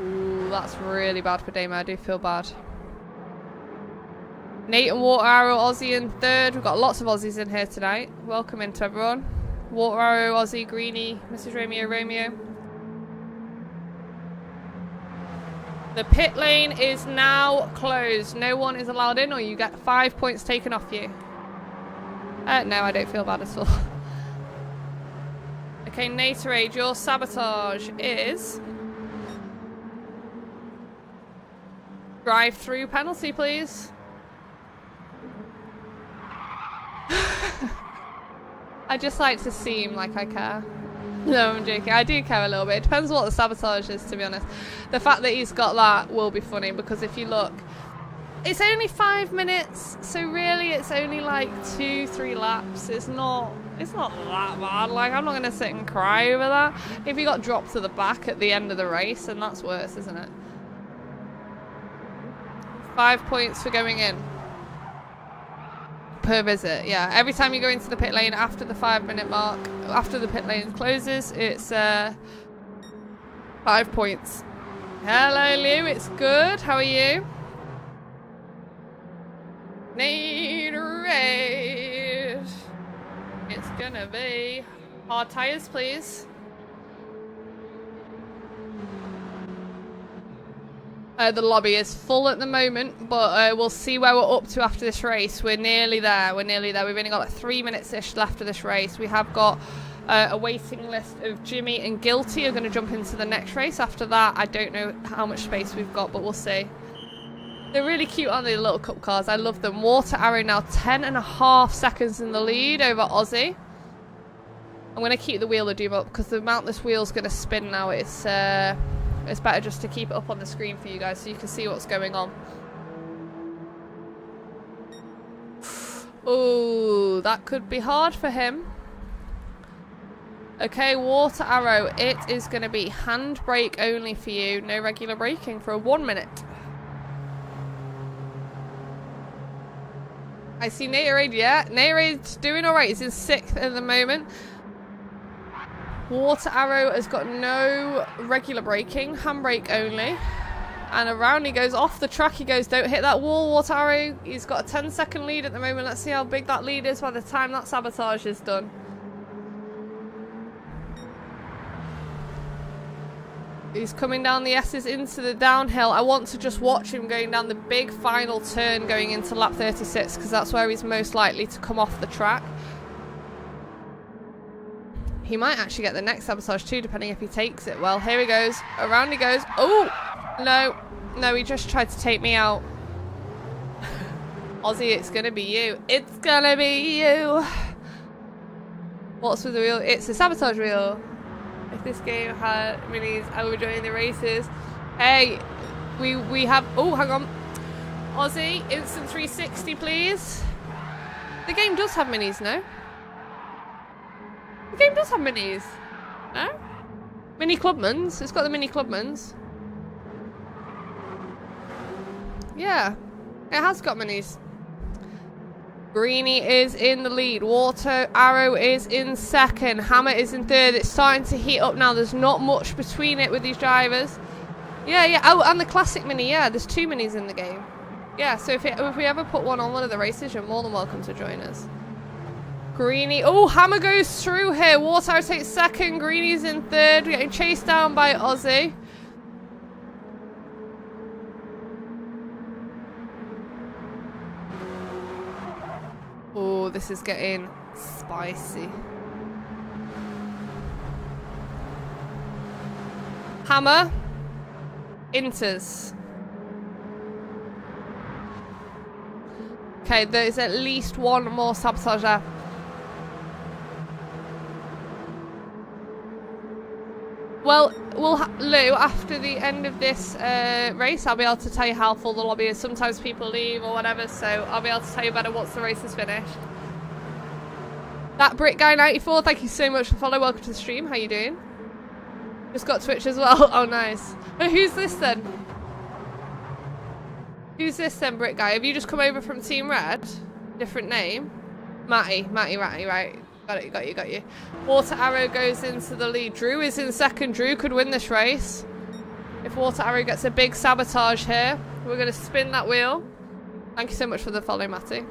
Ooh, that's really bad for Damo. I do feel bad. Nate and Water Arrow, Aussie in third. We've got lots of Aussies in here tonight. Welcome into everyone. Water Arrow, Aussie, Greenie, Mrs. Romeo, Romeo. The pit lane is now closed. No one is allowed in, or you get 5 points taken off you. No, I don't feel bad at all. Okay, Naterade, your sabotage is... drive-through penalty, please. I just like to seem like I care. No, I'm joking. I do care a little bit. It depends what the sabotage is, to be honest. The fact that he's got that will be funny, because if you look, it's only 5 minutes, so really it's only like 2-3 laps. It's not that bad. Like, I'm not going to sit and cry over that. If he got dropped to the back at the end of the race, then that's worse, isn't it? 5 points for going in. Per visit, yeah. Every time you go into the pit lane after the 5 minute mark, after the pit lane closes, it's 5 points. Hello, Lou. It's good. How are you? Naderade. It's gonna be hard tires, please. The lobby is full at the moment, but we'll see where we're up to after this race. We're nearly there. We're nearly there. We've only got like 3 minutes-ish left of this race. We have got a waiting list of Jimmy and Guilty are going to jump into the next race. After that, I don't know how much space we've got, but we'll see. They're really cute, aren't they, the little cup cars? I love them. Water Arrow now 10.5 seconds in the lead over Aussie. I'm going to keep the wheel of doom up because the amount this wheel's going to spin now, it's better just to keep it up on the screen for you guys so you can see what's going on. Oh, that could be hard for him. Okay, Water Arrow, it is going to be handbrake only for you. No regular braking for 1 minute. I see Naterade, yeah. Naterade's doing alright. He's in 6th at the moment. Water Arrow has got no regular braking, handbrake only. And around he goes, off the track he goes, don't hit that wall, Water Arrow. He's got a 10-second lead at the moment. Let's see how big that lead is by the time that sabotage is done. He's coming down the S's into the downhill. I want to just watch him going down the big final turn going into lap 36 because that's where he's most likely to come off the track. He might actually get the next sabotage too, depending if he takes it well. Here he goes. Around he goes. Oh! No. No, he just tried to take me out. Aussie, it's going to be you. It's going to be you. What's with the wheel? It's a sabotage wheel. If this game had minis, I would join the races. Hey, we have... Oh, hang on. Aussie, instant 360, please. The game does have minis, no? The game does have minis. No? Mini Clubmans. It's got the mini Clubmans. Yeah. It has got minis. Greenie is in the lead. Water Arrow is in 2nd. Hammer is in 3rd. It's starting to heat up now. There's not much between it with these drivers. Yeah, yeah. Oh, and the classic mini. Yeah, there's 2 minis in the game. Yeah, so if we ever put one on one of the races, you're more than welcome to join us. Greenie. Oh, Hammer goes through here. Water Arrow takes 2nd. Greenie's in 3rd. We're getting chased down by Aussie. Oh, this is getting spicy. Hammer enters. Okay, there's at least one more sabotage there. Well, Lou, after the end of this race, I'll be able to tell you how full the lobby is. Sometimes people leave or whatever, so I'll be able to tell you better once the race is finished. That Brit Guy 94, thank you so much for following. Welcome to the stream. How you doing? Just got Twitch as well. Oh, nice. Oh, who's this then? Who's this then, Brit Guy? Have you just come over from Team Red? Different name? Matty, right. Got you. Water Arrow goes into the lead. Drew is in second. Drew could win this race. If Water Arrow gets a big sabotage here, we're going to spin that wheel. Thank you so much for the follow, Matty.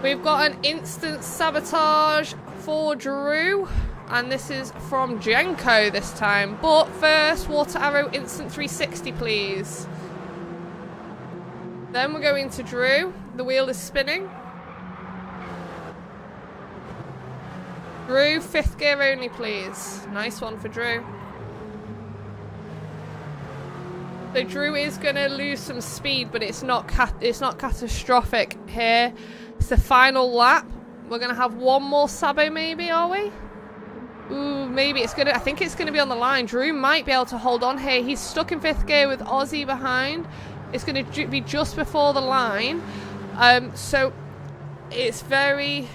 We've got an instant sabotage for Drew. And this is from Jenko this time. But first, Water Arrow instant 360, please. Then we're going to Drew. The wheel is spinning. Drew, 5th gear only, please. Nice one for Drew. So Drew is going to lose some speed, but it's not catastrophic here. It's the final lap. We're going to have one more sabo, maybe, are we? Ooh, maybe it's gonna. I think it's gonna be on the line. Drew might be able to hold on here. He's stuck in 5th gear with Aussie behind. It's gonna be just before the line. So it's very,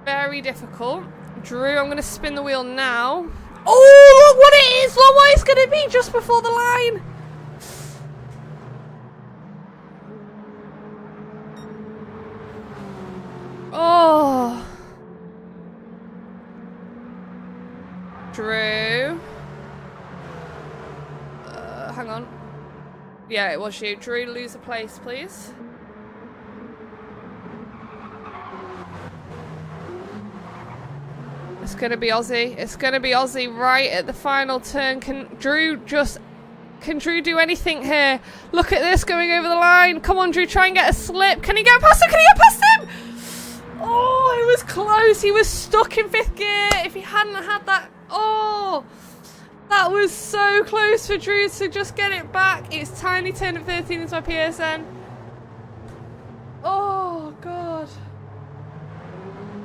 very difficult. Drew, I'm gonna spin the wheel now. Oh, look what it is! Look what it's gonna be just before the line. Oh. Drew. Hang on. Yeah, it was you. Drew, lose a place, please. It's going to be Aussie. It's going to be Aussie right at the final turn. Can Drew do anything here? Look at this going over the line. Come on, Drew, try and get a slip. Can he get past him? Can he get past him? Oh, it was close. He was stuck in 5th gear. If he hadn't had that... Oh, that was so close for Drew to just get it back. It's tiny turn at 13 into my PSN. Oh, God.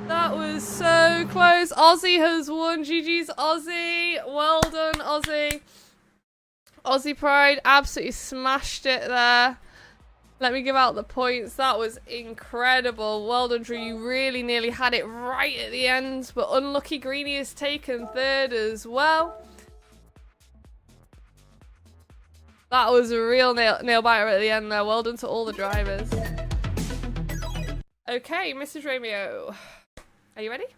That was so close. Aussie has won. GG's Aussie. Well done, Aussie. Aussie Pride absolutely smashed it there. Let me give out the points. That was incredible. Well done, Drew. You really nearly had it right at the end. But unlucky Greenie has taken 3rd as well. That was a real nail biter at the end there. Well done to all the drivers. Okay, Mrs. Romeo. Are you ready?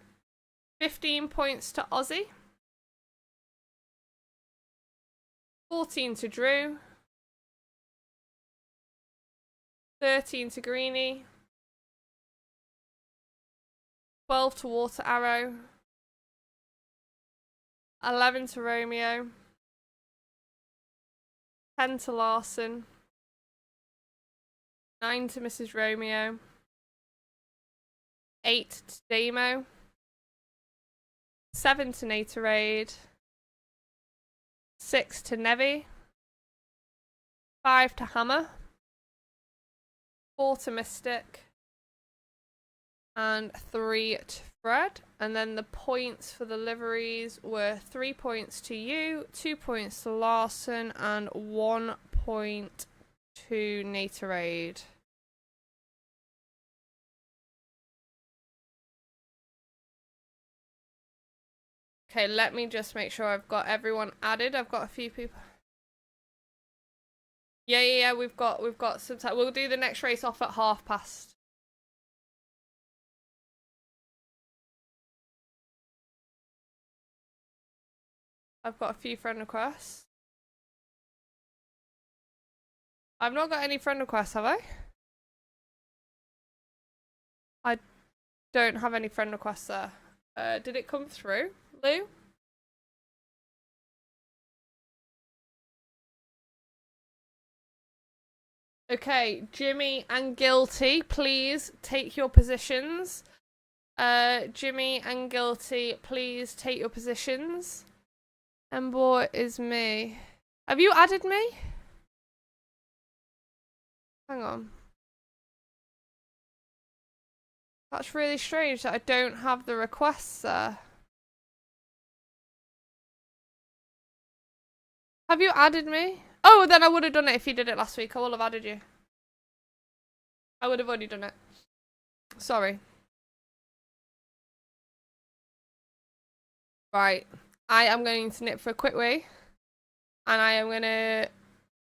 15 points to Aussie. 14 to Drew. 13 to Greenie. 12 to Water Arrow. 11 to Romeo. 10 to Larson. 9 to Mrs. Romeo. 8 to Damo. 7 to Natorade. 6 to Nevi. 5 to Hammer. 4 to Mystic. And 3 to Fred. And then the points for the liveries were 3 points to you, 2 points to Larson, and 1 point to Natorade. Okay, let me just make sure I've got everyone added. I've got a few people. Yeah, we've got some time. We'll do the next race off at past. I've got a few friend requests. I've not got any friend requests, have I? I don't have any friend requests there. Did it come through, Lou? Okay, Jimmy and Guilty, please take your positions. Jimmy and Guilty, please take your positions. Embor is me. Have you added me? Hang on. That's really strange that I don't have the requests there. Have you added me? Oh, then I would have done it if you did it last week. I will have added you. I would have already done it. Sorry. Right. I am going to nip for a quick wee. And I am going to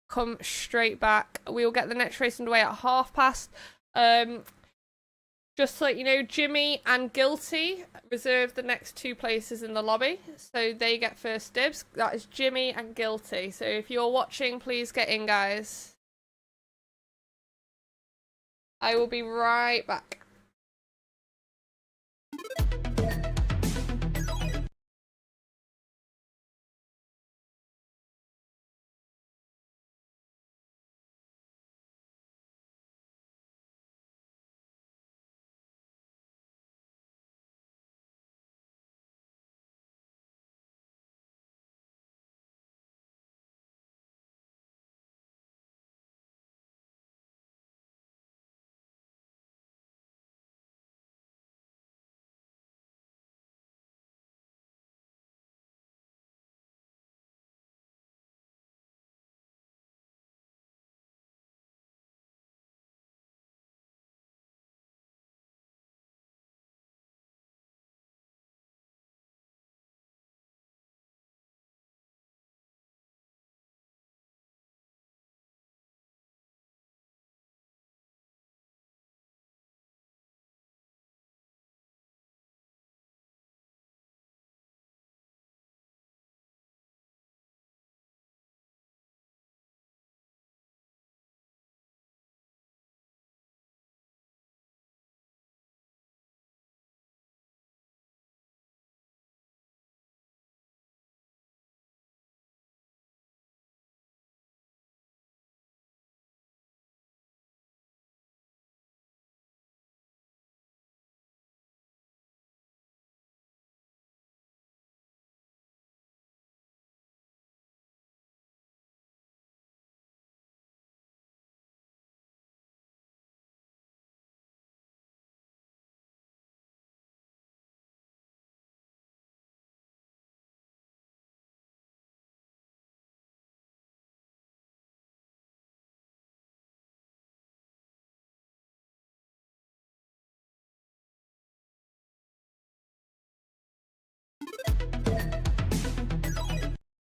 come straight back. We will get the next race underway at past. Just to let you know, Jimmy and Guilty reserve the next 2 places in the lobby. So they get first dibs. That is Jimmy and Guilty. So if you're watching, please get in, guys. I will be right back.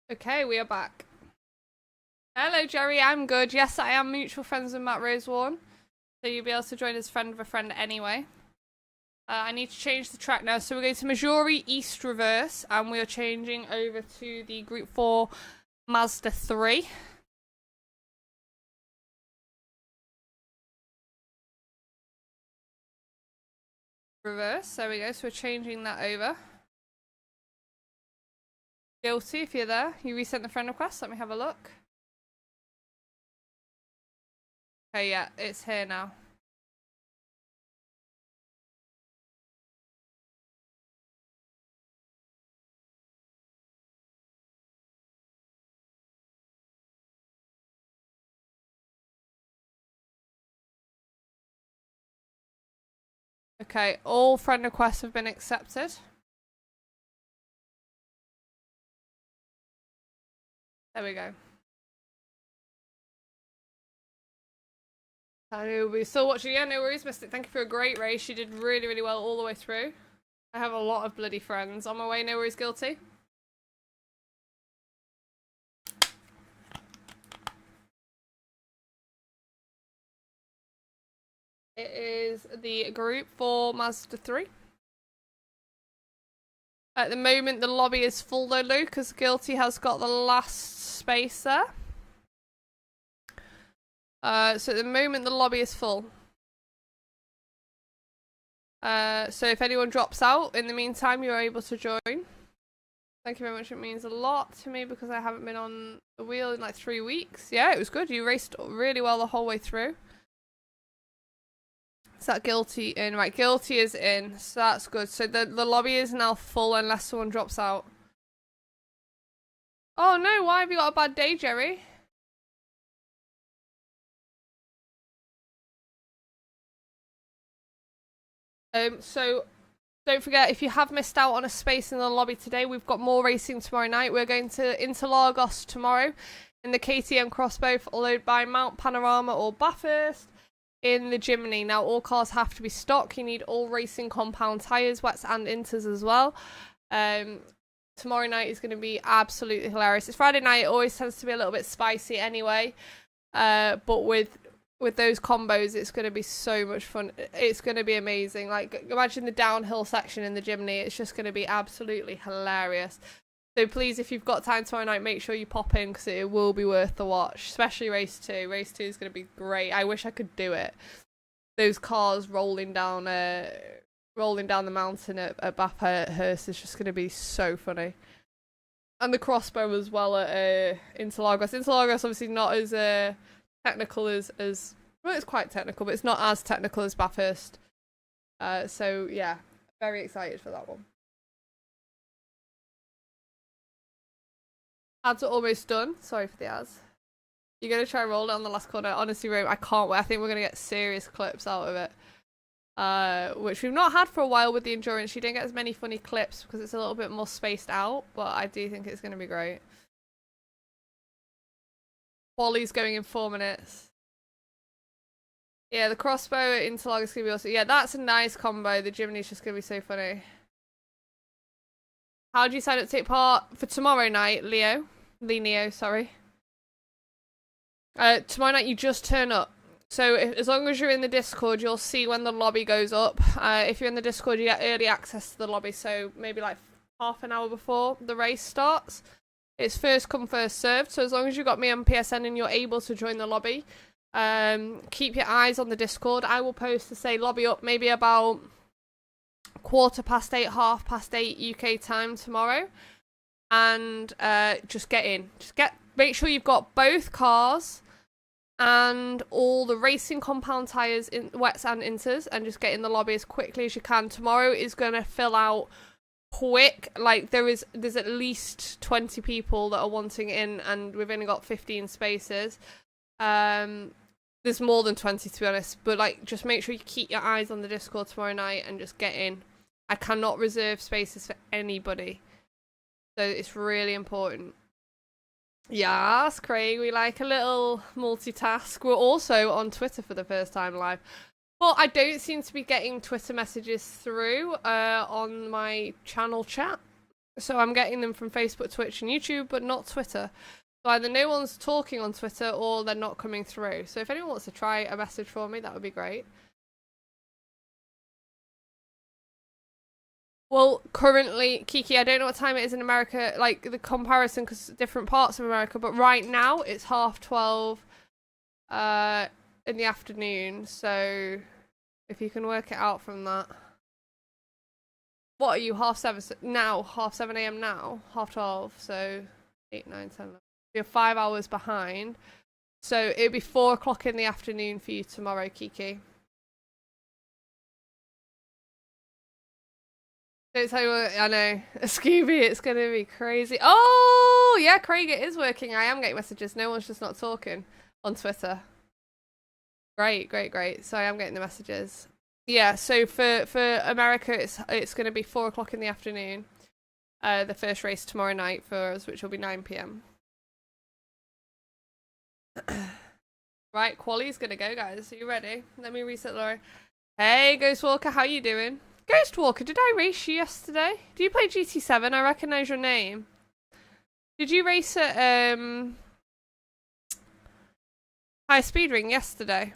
Okay, we are back. Hello, Jerry. I'm good. Yes, I am mutual friends with Matt Rosewarne. So you'll be able to join as friend of a friend anyway. I need to change the track now. So we're going to Majori East reverse. And we are changing over to the Group 4 Mazda 3. Reverse. There we go. So we're changing that over. Guilty, if you're there. You resent the friend request. Let me have a look. Okay, yeah, it's here now. Okay, all friend requests have been accepted. There we go. We're still watching. Yeah, no worries, Mystic. Thank you for a great race. You did really, really well all the way through. I have a lot of bloody friends. On my way, no worries, Guilty. It is the Group 4 Mazda 3. At the moment, the lobby is full though, Luke, because Guilty has got the last space there. So at the moment, the lobby is full. So if anyone drops out, in the meantime, you're able to join. Thank you very much. It means a lot to me because I haven't been on the wheel in like 3 weeks. Yeah, it was good. You raced really well the whole way through. Is that Guilty in? Right, Guilty is in. So that's good. So the lobby is now full unless someone drops out. Oh no, why have you got a bad day, Jerry? So don't forget, if you have missed out on a space in the lobby today, we've got more racing tomorrow night. We're going to Interlagos tomorrow in the KTM Crossbow, followed by Mount Panorama or Bathurst in the Jimny. Now, all cars have to be stock. You need all racing compound tyres, wets and inters as well. Tomorrow night is going to be absolutely hilarious. It's Friday night. It always tends to be a little bit spicy anyway. But with those combos, it's going to be so much fun. It's going to be amazing. Like, imagine the downhill section in the Jimny. It's just going to be absolutely hilarious. So please, if you've got time tomorrow night, make sure you pop in, because it will be worth the watch, especially race 2. Race 2 is going to be great. I wish I could do it. Those cars rolling down the mountain at Bathurst is just going to be so funny. And the crossbow as well at Interlagos. Interlagos obviously not as technical as well, it's quite technical, but it's not as technical as Bathurst. So yeah, very excited for that one. Ads are almost done. Sorry for the ads. You're going to try and roll it on the last corner. Honestly, Rome, I can't wait. I think we're going to get serious clips out of it. Which we've not had for a while with the endurance. You don't get as many funny clips because it's a little bit more spaced out, but I do think it's going to be great. Wally's going in 4 minutes. Yeah, the crossbow at Interlagos is going to be awesome. Yeah, that's a nice combo. The Jimny's just going to be so funny. How do you sign up to take part for tomorrow night, Leo, sorry. Tomorrow night you just turn up. So as long as you're in the Discord, you'll see when the lobby goes up. If you're in the Discord, you get early access to the lobby. So maybe like half an hour before the race starts. It's first come, first served. So as long as you've got me on PSN and you're able to join the lobby, keep your eyes on the Discord. I will post to say lobby up maybe about 8:15, 8:30 UK time tomorrow. And just get in. Make sure you've got both cars and all the racing compound tyres, in wets and inters, and just get in the lobby as quickly as you can. Tomorrow is going to fill out quick. Like, there's at least 20 people that are wanting in, and we've only got 15 spaces. There's more than 20 to be honest, but like, just make sure you keep your eyes on the Discord tomorrow night and just get in. I cannot reserve spaces for anybody, so it's really important. Yes, Craig, we like a little multitask. We're also on Twitter for the first time live. Well, I don't seem to be getting Twitter messages through on my channel chat. So I'm getting them from Facebook, Twitch and YouTube, but not Twitter. So either no one's talking on Twitter or they're not coming through. So if anyone wants to try a message for me, that would be great. Well, currently, Kiki, I don't know what time it is in America, like the comparison, because different parts of America, but right now it's 12:30 in the afternoon, so if you can work it out from that. What are you, 7:30 now? 7:30 AM now? 12:30, so 8, 9, 10, 11. You're 5 hours behind, so it'll be 4 o'clock in the afternoon for you tomorrow, Kiki. Don't tell you what, I know. Scooby, it's going to be crazy. Oh, yeah, Craig, it is working. I am getting messages. No one's just not talking on Twitter. Great. So I am getting the messages. Yeah, so for America, it's going to be 4 o'clock in the afternoon. The first race tomorrow night for us, which will be 9 PM. Right, Quali's going to go, guys. Are you ready? Let me reset Laura. Hey, Ghost Walker, how you doing? Ghost Walker, did I race you yesterday? Do you play GT7? I recognise your name. Did you race at High Speed Ring yesterday?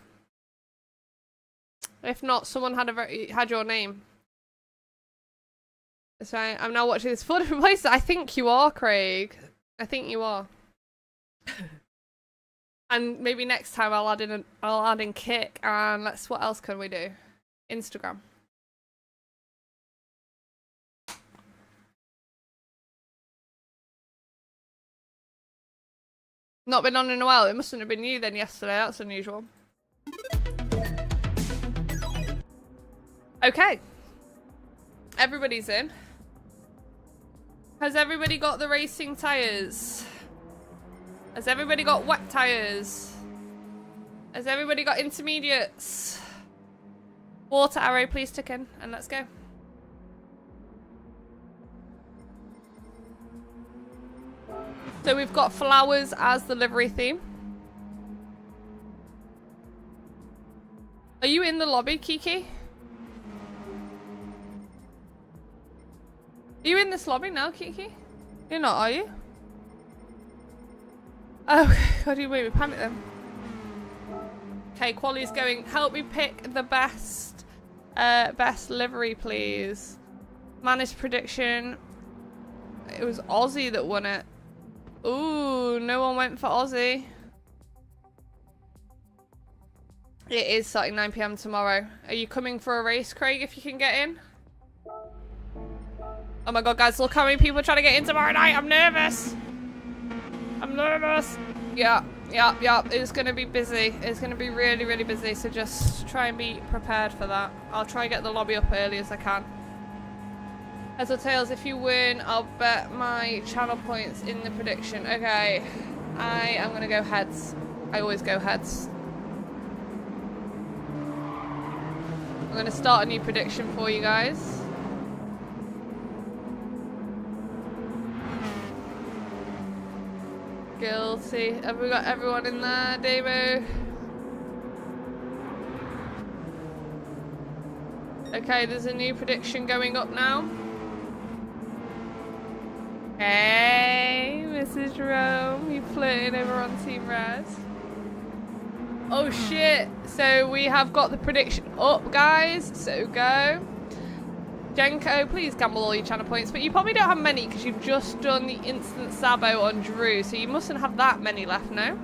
If not, someone had your name. So I'm now watching this 4 different places. I think you are, Craig. I think you are. And maybe next time I'll add in Kick, and what else can we do? Instagram. Not been on in a while. It mustn't have been you then yesterday. That's unusual. Okay. Everybody's in. Has everybody got the racing tyres? Has everybody got wet tyres? Has everybody got intermediates? Water arrow, please tick in, and let's go. So we've got flowers as the livery theme. Are you in the lobby, Kiki? Are you in this lobby now, Kiki? You're not, are you? Oh, God, you made me panic then. Okay, Quali's going, help me pick the best livery, please. Managed prediction. It was Aussie that won it. Ooh, no one went for Aussie. It is starting 9 PM tomorrow. Are you coming for a race, Craig, if you can get in? Oh my God, guys, look how many people are trying to get in tomorrow night. I'm nervous. I'm nervous. Yeah. It's going to be busy. It's going to be really, really busy. So just try and be prepared for that. I'll try and get the lobby up early as I can. As or tails, if you win, I'll bet my channel points in the prediction. Okay. I am going to go heads. I always go heads. I'm going to start a new prediction for you guys. Guilty. Have we got everyone in there, Damo? Okay, there's a new prediction going up now. Hey, Mrs. Jerome, you flirting over on Team Red? Oh shit! So we have got the prediction up, guys. So go. Jenko, please gamble all your channel points, but you probably don't have many because you've just done the instant sabo on Drew, so you mustn't have that many left now.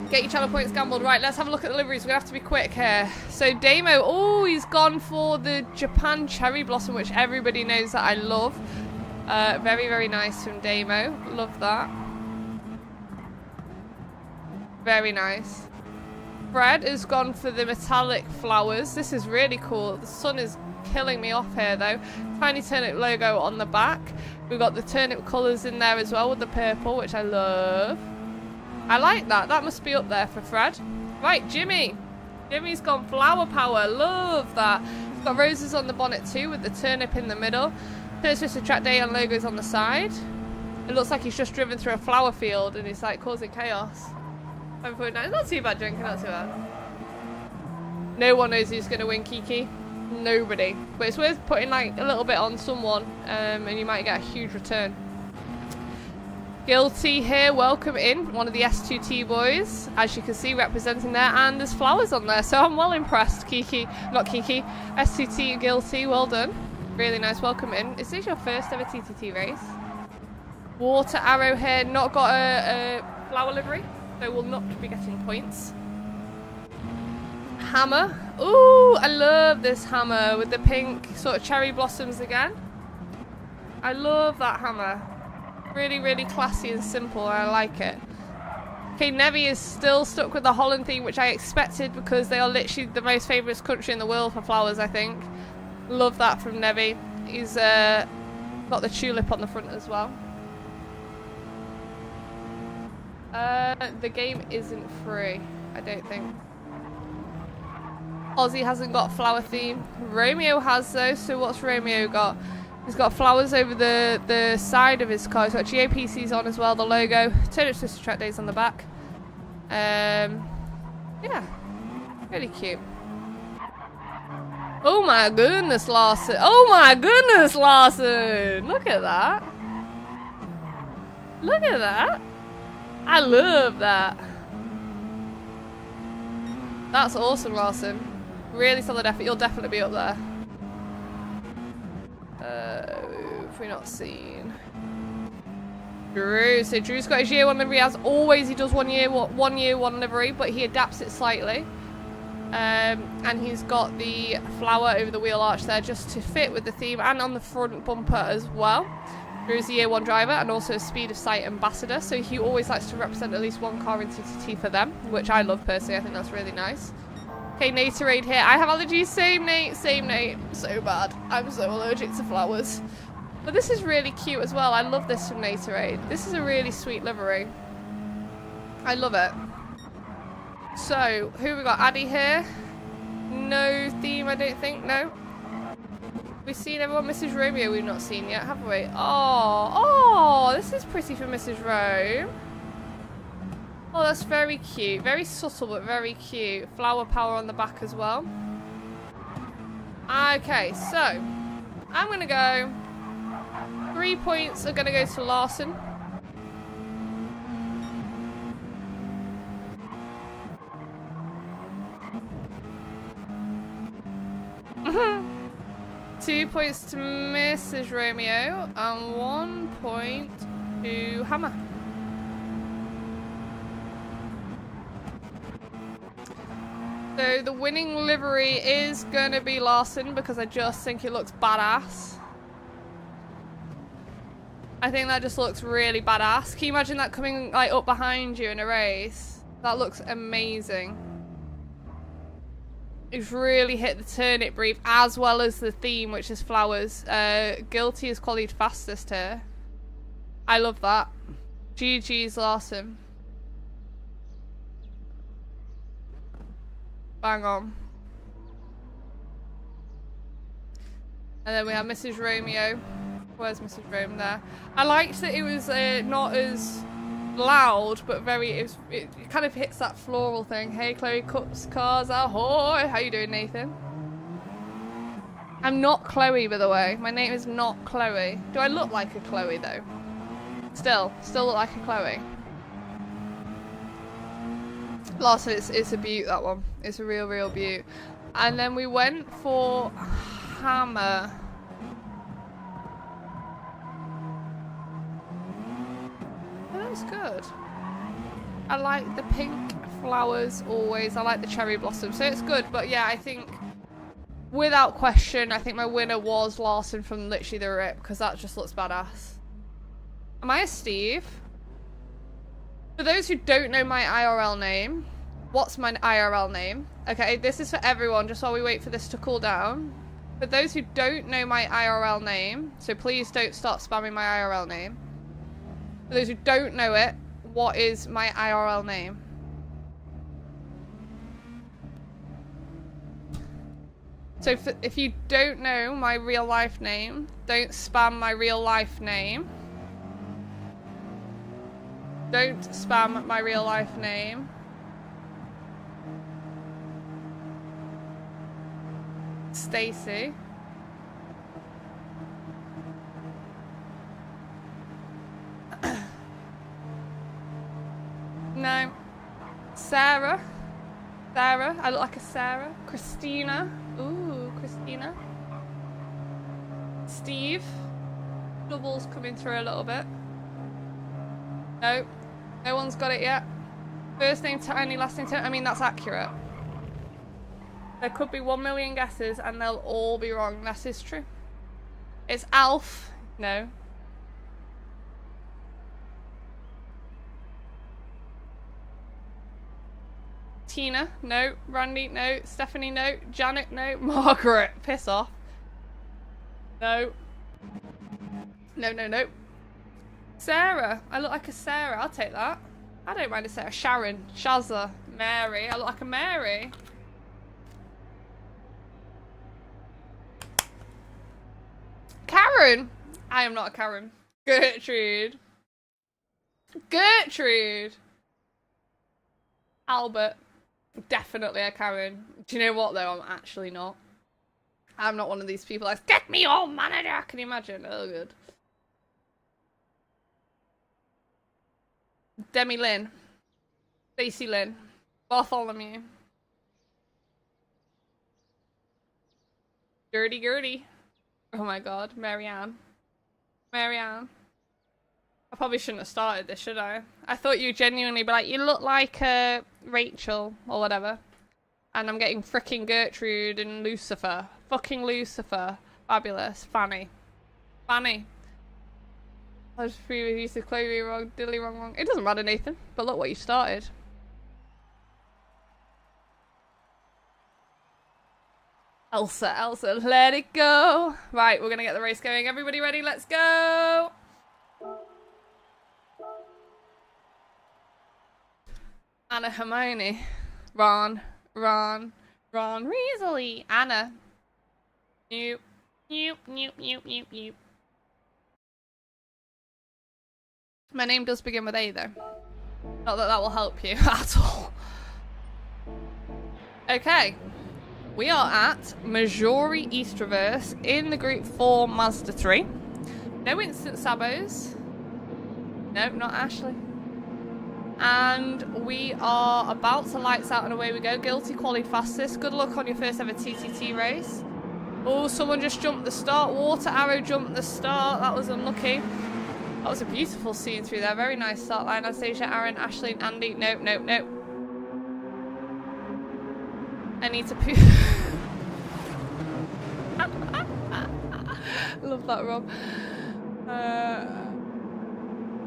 Get your channel points gambled. Right, let's have a look at the liveries. We're going to have to be quick here. So Damo, oh, he's gone for the Japan Cherry Blossom, which everybody knows that I love. Very, very nice from Damo. Love that. Very nice. Fred has gone for the metallic flowers. This is really cool. The sun is killing me off here though. Tiny turnip logo on the back. We've got the turnip colours in there as well with the purple, which I love. I like that. That must be up there for Fred. Right, Jimmy. Jimmy's gone flower power. Love that. He's got roses on the bonnet too with the turnip in the middle. Turnips Twisted Track Day and logos on the side. It looks like he's just driven through a flower field and he's like causing chaos. 5.9. Not too bad, drinking. Not too bad. No one knows who's going to win, Kiki. Nobody. But it's worth putting like a little bit on someone and you might get a huge return. Guilty here, welcome in. One of the S2T boys, as you can see, representing there, and there's flowers on there, so I'm well impressed. Kiki, not Kiki, S2T Guilty, well done. Really nice, welcome in. Is this your first ever TTT race? Water arrow here, not got a flower livery, so will not be getting points. Hammer. Ooh, I love this hammer with the pink sort of cherry blossoms again. I love that hammer. Really, really classy and simple. I like it. Okay, Nevi is still stuck with the Holland theme, which I expected because they are literally the most famous country in the world for flowers, I think. Love that from Nevi. He's got the tulip on the front as well. The game isn't free, I don't think. Aussie hasn't got flower theme. Romeo has though, so what's Romeo got? He's got flowers over the side of his car. He's got GOPCs on as well, the logo. Turnips Twisted Track Days on the back. Yeah, really cute. Oh my goodness, Larson. Oh my goodness, Larson. Look at that. Look at that. I love that. That's awesome, Larson. Really solid effort. You'll definitely be up there. If we're not seen. Drew. So Drew's got his year one livery. As always, he does 1 year, one livery, but he adapts it slightly. And he's got the flower over the wheel arch there just to fit with the theme, and on the front bumper as well. Drew's a year one driver and also a speed of sight ambassador, so he always likes to represent at least one car in TTT for them, which I love personally. I think that's really nice. Okay, Naterade here. I have allergies. Same Nate. Same Nate. So bad. I'm so allergic to flowers. But this is really cute as well. I love this from Naterade. This is a really sweet livery. I love it. So, who we got? Addy here. No theme, I don't think. No. We've seen everyone. Mrs. Romeo we've not seen yet, have we? Oh, this is pretty for Mrs. Rome. Oh, that's very cute. Very subtle, but very cute. Flower power on the back as well. Okay, so I'm going to go. 3 points are going to go to Larson. Mm-hmm. 2 points to Mrs. Romeo and 1 point to Hammer. So the winning livery is gonna be Larson because I just think it looks badass. I think that just looks really badass. Can you imagine that coming like up behind you in a race? That looks amazing. It's really hit the turnip brief as well as the theme, which is flowers. Guilty is qualified fastest here. I love that. GG's Larson. Bang on. And then we have Mrs. Romeo. Where's Mrs. Rome there? I liked that it was not as loud, but very, it kind of hits that floral thing. Hey Chloe, cups, cars, ahoy! How you doing, Nathan? I'm not Chloe, by the way. My name is not Chloe. Do I look like a Chloe though? Still look like a Chloe. Larson, it's a beaut, that one. It's a real beaut. And then we went for Hammer. That's good. I like the pink flowers always. I like the cherry blossom, so it's good. But yeah, I think without question, I think my winner was Larson from literally the rip because that just looks badass. Am I a Steve? For those who don't know my IRL name, what's my IRL name? Okay, this is for everyone, just while we wait for this to cool down. For those who don't know my IRL name, so please don't start spamming my IRL name. For those who don't know it, what is my IRL name? So if you don't know my real life name, don't spam my real life name. Don't spam my real life name. Stacy. No. Sarah. Sarah. I look like a Sarah. Christina. Ooh, Christina. Steve. Doubles coming through a little bit. No. No one's got it yet. First name Tiny, last name Tiny. I mean, that's accurate. There could be 1 million guesses and they'll all be wrong. That is true. It's Alf. No. Tina, no. Randy, no. Stephanie, no. Janet, no. Margaret, piss off. No. No. Sarah, I look like a Sarah. I'll take that. I don't mind a Sarah. Sharon, Shazza, Mary. I look like a Mary. Karen. I am not a Karen. Gertrude. Albert. Definitely a Karen. Do you know what though? I'm actually not. I'm not one of these people like, get me all manager. Can you imagine? Oh, good. Demi Lynn. Stacey Lynn. Bartholomew. Dirty Gertie. Oh my god. Marianne. I probably shouldn't have started this, should I? I thought you'd genuinely be like, you look like Rachel or whatever. And I'm getting fricking Gertrude and Lucifer. Fucking Lucifer. Fabulous. Fanny. I was free with you to Chloe wrong, Dilly wrong. It doesn't matter, Nathan. But look what you started. Elsa, let it go. Right, we're gonna get the race going. Everybody ready? Let's go. Anna, Hermione. Ron. Ron Weasley. Anna. Nope. Nope, nope, nope, nope, nope. My name does begin with A though. Not that that will help you at all. Okay. We are at Majori East Reverse in the Group 4 Mazda 3. No instant sabos. Nope, not Ashley. And we are about to lights out and away we go. Guilty qualified fastest. Good luck on your first ever TTT race. Oh, someone just jumped the start. Water Arrow jumped the start. That was unlucky. That was a beautiful scene through there. Very nice start line. Anastasia, Aaron, Ashley, and Andy. Nope, nope, nope. I need to poo. Love that, Rob.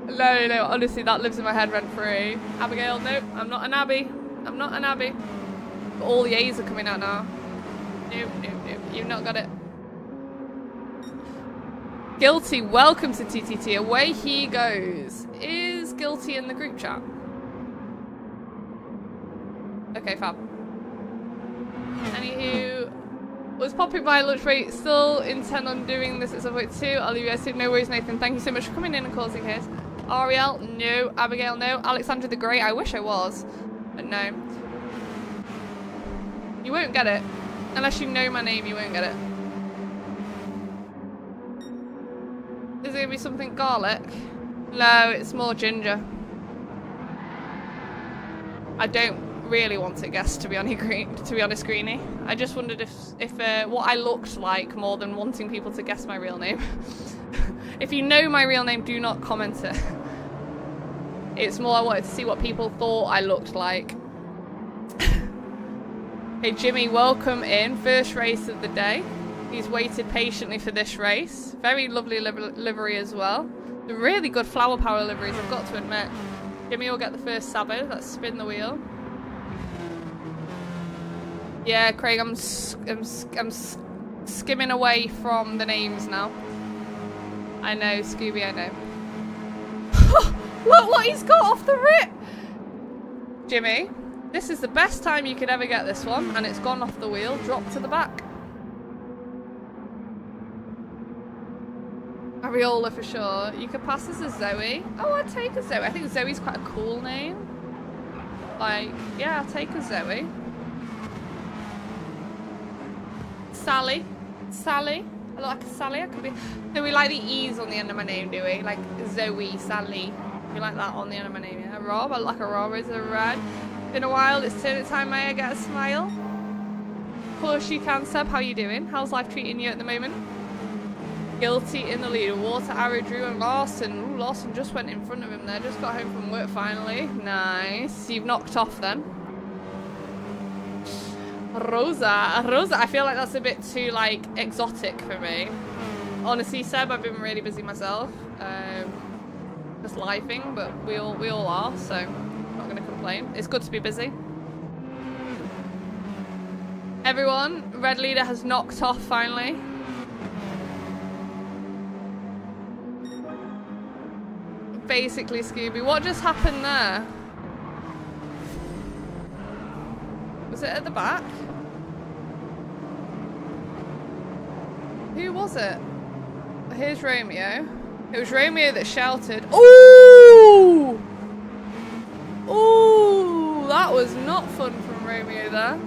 No, honestly, that lives in my head rent free. Abigail, nope, I'm not an Abby. I'm not an Abby. But all the A's are coming out now. Nope, nope, nope. You've not got it. Guilty, welcome to TTT. Away he goes. Is Guilty in the group chat? Okay, fab. Anywho, was popping by lunch break. Still intend on doing this at some point too. I'll leave you guys to. No worries, Nathan. Thank you so much for coming in and causing chaos. Ariel, no. Abigail, no. Alexandra the Great, I wish I was. But no. You won't get it. Unless you know my name, you won't get it. Is it going to be something garlic? No, it's more ginger. I don't really want to guess, to be honest, Greenie. I just wondered if what I looked like more than wanting people to guess my real name. If you know my real name, do not comment it. It's more I wanted to see what people thought I looked like. Hey Jimmy, welcome in. First race of the day. He's waited patiently for this race. Very lovely livery as well. The really good flower power liveries, I've got to admit. Jimmy will get the first sabo. Let's spin the wheel. Yeah, Craig, I'm skimming away from the names now. I know, Scooby, I know. Look what he's got off the rip! Jimmy, this is the best time you could ever get this one, and it's gone off the wheel, dropped to the back. Ariola for sure. You could pass as a Zoe. Oh, I'd take a Zoe. I think Zoe's quite a cool name. Like, yeah, I'll take a Zoe. Sally. Sally. I look like a Sally. I could be. Do we like the E's on the end of my name, do we? Like Zoe, Sally. We like that on the end of my name, yeah. Rob. I look like a Rob. Is a red. Been a while. It's turn time. May I get a smile? Of course you can, Seb. How you doing? How's life treating you at the moment? Guilty in the lead. Water Arrow, Drew and Lawson. Ooh, Lawson just went in front of him there. Just got home from work finally. Nice. You've knocked off then. Rosa, I feel like that's a bit too, like, exotic for me. Honestly, Seb, I've been really busy myself. Just lifing, but we all are, so I'm not going to complain. It's good to be busy. Everyone, red leader has knocked off finally. Basically, Scooby, what just happened there? Was it at the back? Who was it? Here's Romeo. It was Romeo that shouted. Ooh! Ooh! That was not fun from Romeo there.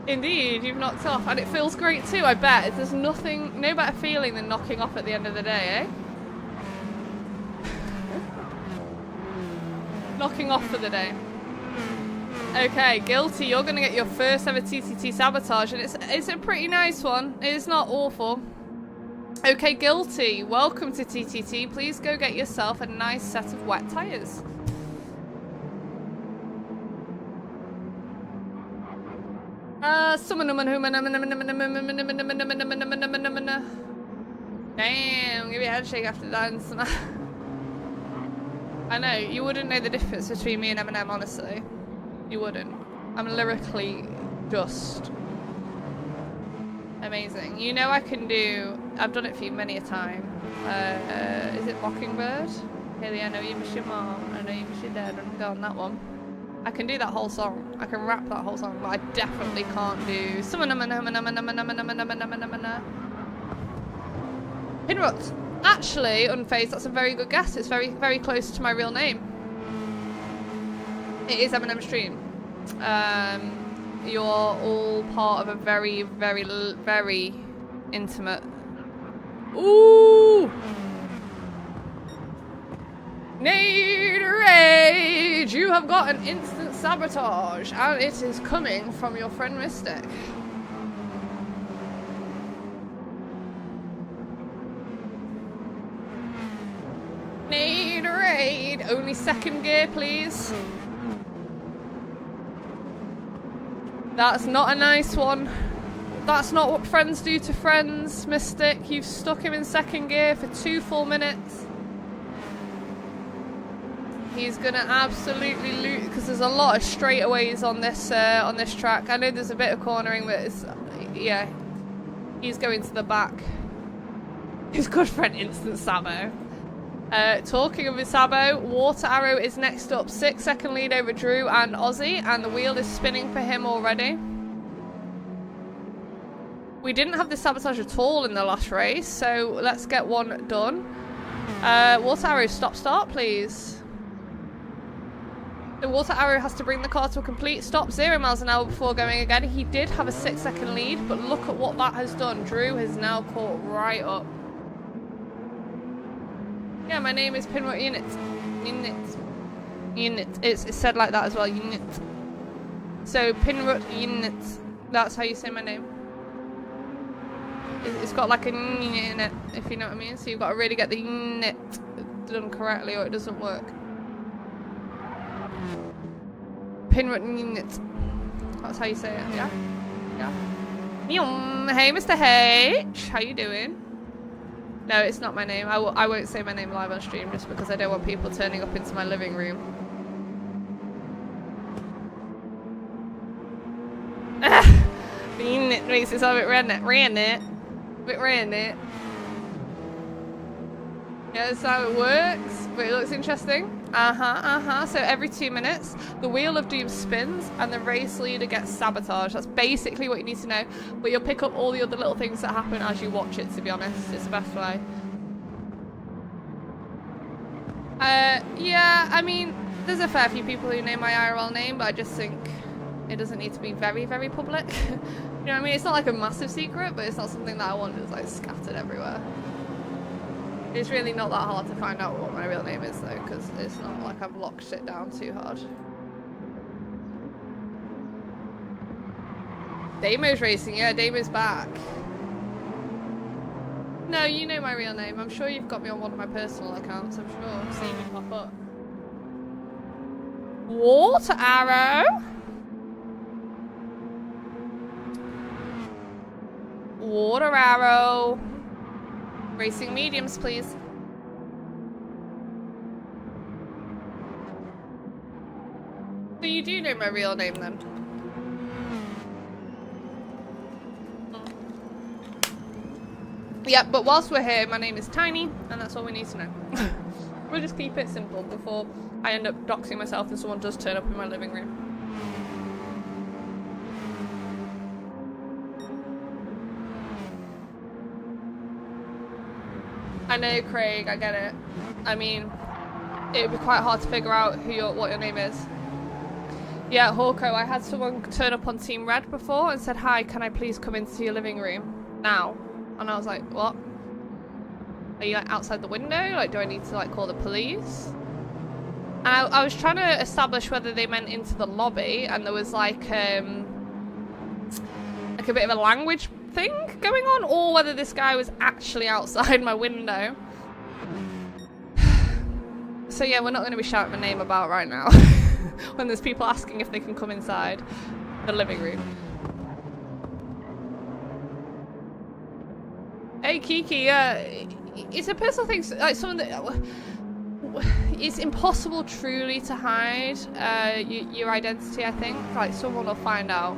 Indeed, you've knocked off, and it feels great too, I bet. There's no better feeling than knocking off at the end of the day, eh? Knocking off for the day. Okay, Guilty, you're going to get your first ever TTT sabotage, and it's a pretty nice one. It's not awful. Okay, Guilty, welcome to TTT. Please go get yourself a nice set of wet tyres. Damn, give me a handshake after that. I know, you wouldn't know the difference between me and Eminem, honestly. You wouldn't. I'm lyrically just Amazing. You know I can do... I've done it for you many a time. Is it Mockingbird? Haley, I know you miss your mom. I know you miss your dad. I'm going that one. I can do that whole song. I can rap that whole song, but I definitely can't do... Pinrut. Actually, Unfazed, that's a very good guess. It's very, very close to my real name. It is Eminem Stream. You're all part of a very, very, very intimate... Ooh! Naderade! You have got an instant sabotage, and it is coming from your friend Mystic. Naderade! Only second gear, please. That's not a nice one. That's not what friends do to friends, Mystic. You've stuck him in second gear for 2 full minutes. He's gonna absolutely loot because there's a lot of straightaways on this track. I know there's a bit of cornering, but it's yeah. He's going to the back. His good friend Instant Sabo. Talking of his Sabo, Water Arrow is next up. 6-second lead over Drew and Ozzy, and the wheel is spinning for him already. We didn't have this sabotage at all in the last race, so let's get one done. Water Arrow, stop, please. The Water Arrow has to bring the car to a complete stop, 0 miles an hour before going again. He did have a 6-second lead, but look at what that has done. Drew has now caught right up. Yeah, my name is Pinrut Unit. It's said like that as well, Unit. So, Pinrut Unit. That's how you say my name. It's got like a n in it, if you know what I mean. So you've got to really get the unit done correctly or it doesn't work. Pinrut Unit. That's how you say it, yeah? Yeah. Hey, Mr. H. How you doing? No, it's not my name. I won't say my name live on stream just because I don't want people turning up into my living room. The unit makes it sound a bit redneck. Yeah, that's how it works, but it looks interesting. So every 2 minutes, the Wheel of Doom spins and the race leader gets sabotaged. That's basically what you need to know, but you'll pick up all the other little things that happen as you watch it, to be honest. It's the best way. Yeah, I mean, there's a fair few people who know my IRL name, but I just think it doesn't need to be very, very public. You know what I mean? It's not like a massive secret, but it's not something that I want that's like scattered everywhere. It's really not that hard to find out what my real name is though, because it's not like I've locked it down too hard. Damo's racing, yeah, Damo's back. No, you know my real name. I'm sure you've got me on one of my personal accounts, I'm sure. I've seen you pop up. Water Arrow? Water Arrow. Racing mediums, please. So you do know my real name then? Yeah, but whilst we're here, my name is Tiny, and that's all we need to know. We'll just keep it simple before I end up doxing myself and someone does turn up in my living room. I know, Craig, I get it. I mean, it would be quite hard to figure out what your name is. Yeah, Hawko, I had someone turn up on Team Red before and said, "Hi, can I please come into your living room now?" And I was like, "What? Are you like outside the window? Like, do I need to like call the police?" And I was trying to establish whether they meant into the lobby, and there was like a bit of a language thing going on, or whether this guy was actually outside my window. So yeah, we're not going to be shouting my name about right now when there's people asking if they can come inside the living room. Hey Kiki, it's a personal thing, like someone that it's impossible truly to hide your identity. I think like someone will find out.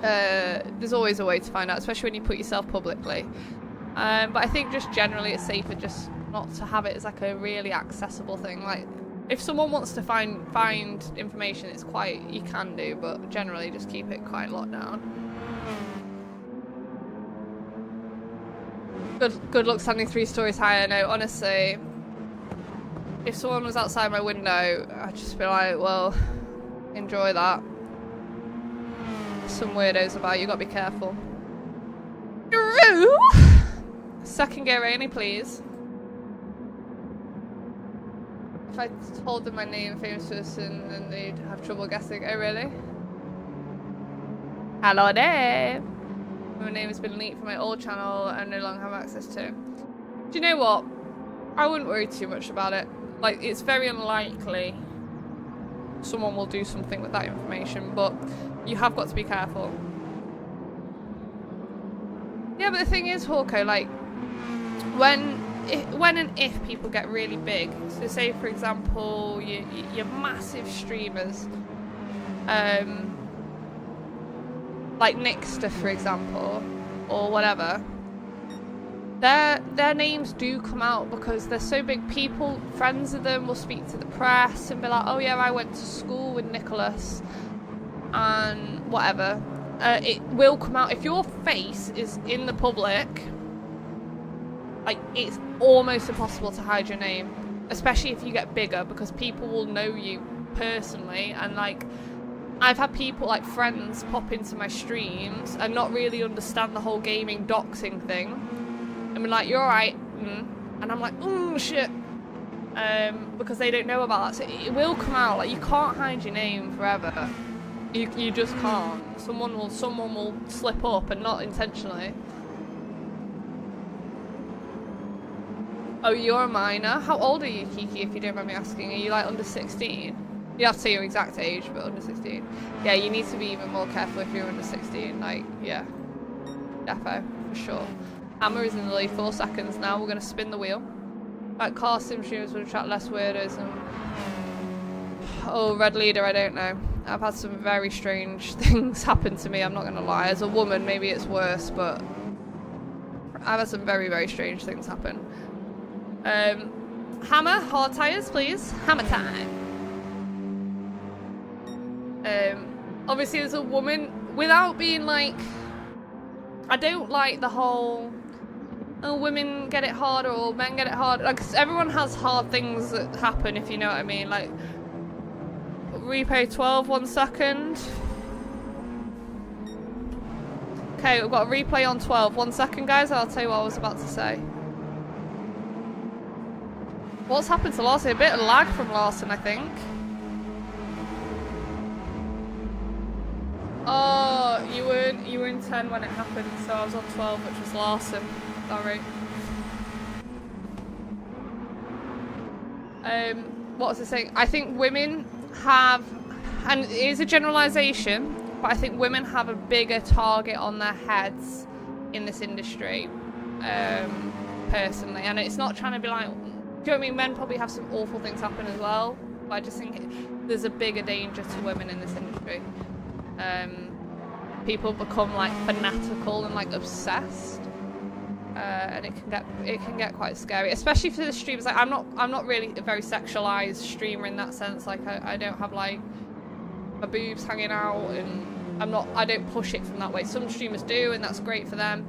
There's always a way to find out, especially when you put yourself publicly. But I think just generally it's safer just not to have it as like a really accessible thing. Like, if someone wants to find information, it's quite, you can do, but generally just keep it quite locked down. Good luck standing 3 stories higher. No, honestly, if someone was outside my window, I'd just be like, well, enjoy that. Some weirdos about, you gotta be careful. Second gear Rainy, please. If I told them my name, famous person, then they'd have trouble guessing. Oh, really? Hello there. My name has been leaked from my old channel and no longer have access to. Do you know what? I wouldn't worry too much about it. Like, it's very unlikely someone will do something with that information, but you have got to be careful. Yeah, but the thing is, Hawko, like, when and if people get really big, so say for example you're massive streamers, like Nixter for example, or whatever, their names do come out because they're so big. People, friends of them, will speak to the press and be like, oh yeah, I went to school with Nicholas and whatever. It will come out if your face is in the public. Like, it's almost impossible to hide your name, especially if you get bigger, because people will know you personally. And like, I've had people, like friends, pop into my streams and not really understand the whole gaming doxing thing, and be like, you're alright, and I'm like, shit, because they don't know about that. So it will come out. Like, you can't hide your name forever. You just can't. Someone will slip up, and not intentionally. Oh, you're a minor? How old are you, Kiki, if you don't mind me asking? Are you like under 16? You have to say your exact age, but under 16. Yeah, you need to be even more careful if you're under 16. Like, yeah. Defo, for sure. Hammer is in the lead, 4 seconds now. We're going to spin the wheel. Like, car sim streamers would attract less weirdos. And... oh, red leader, I don't know. I've had some very strange things happen to me, I'm not going to lie. As a woman, maybe it's worse, but I've had some very, very strange things happen. Hammer, hard tires, please. Hammer time. Obviously, as a woman, without being like, I don't like the whole, oh, women get it harder or men get it harder. Like, 'cause everyone has hard things that happen, if you know what I mean. Like, replay 12, 1 second. Okay, we've got a replay on 12. 1 second, guys. I'll tell you what I was about to say. What's happened to Larson? A bit of lag from Larson, I think. Oh, you were in 10 when it happened, so I was on 12, which was Larson. Sorry. What was I saying? I think women have, and it is a generalisation, but I think women have a bigger target on their heads in this industry, personally. And it's not trying to be like, do you know what I mean? Men probably have some awful things happen as well, but I just think there's a bigger danger to women in this industry. People become like fanatical and like obsessed, and it can get quite scary, especially for the streamers. Like, I'm not really a very sexualized streamer in that sense. Like, I don't have like my boobs hanging out, and I don't push it from that way. Some streamers do, and that's great for them.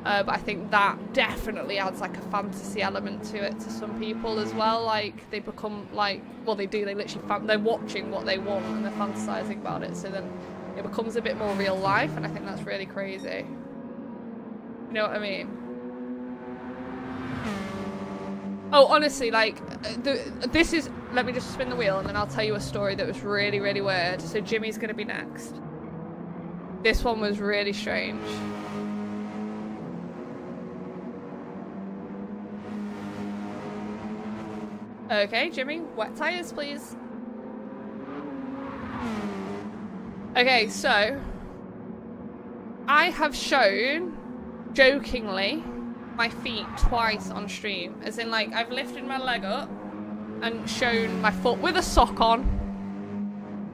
But I think that definitely adds like a fantasy element to it to some people as well. Like, they become like, well, they do, they literally, they're watching what they want and they're fantasizing about it. So then it becomes a bit more real life, and I think that's really crazy. You know what I mean? Oh, honestly, like, this is, let me just spin the wheel and then I'll tell you a story that was really, really weird. So Jimmy's gonna be next. This one was really strange. Okay, Jimmy, wet tires, please. Okay, so I have shown, jokingly, my feet twice on stream. As in, like, I've lifted my leg up and shown my foot with a sock on,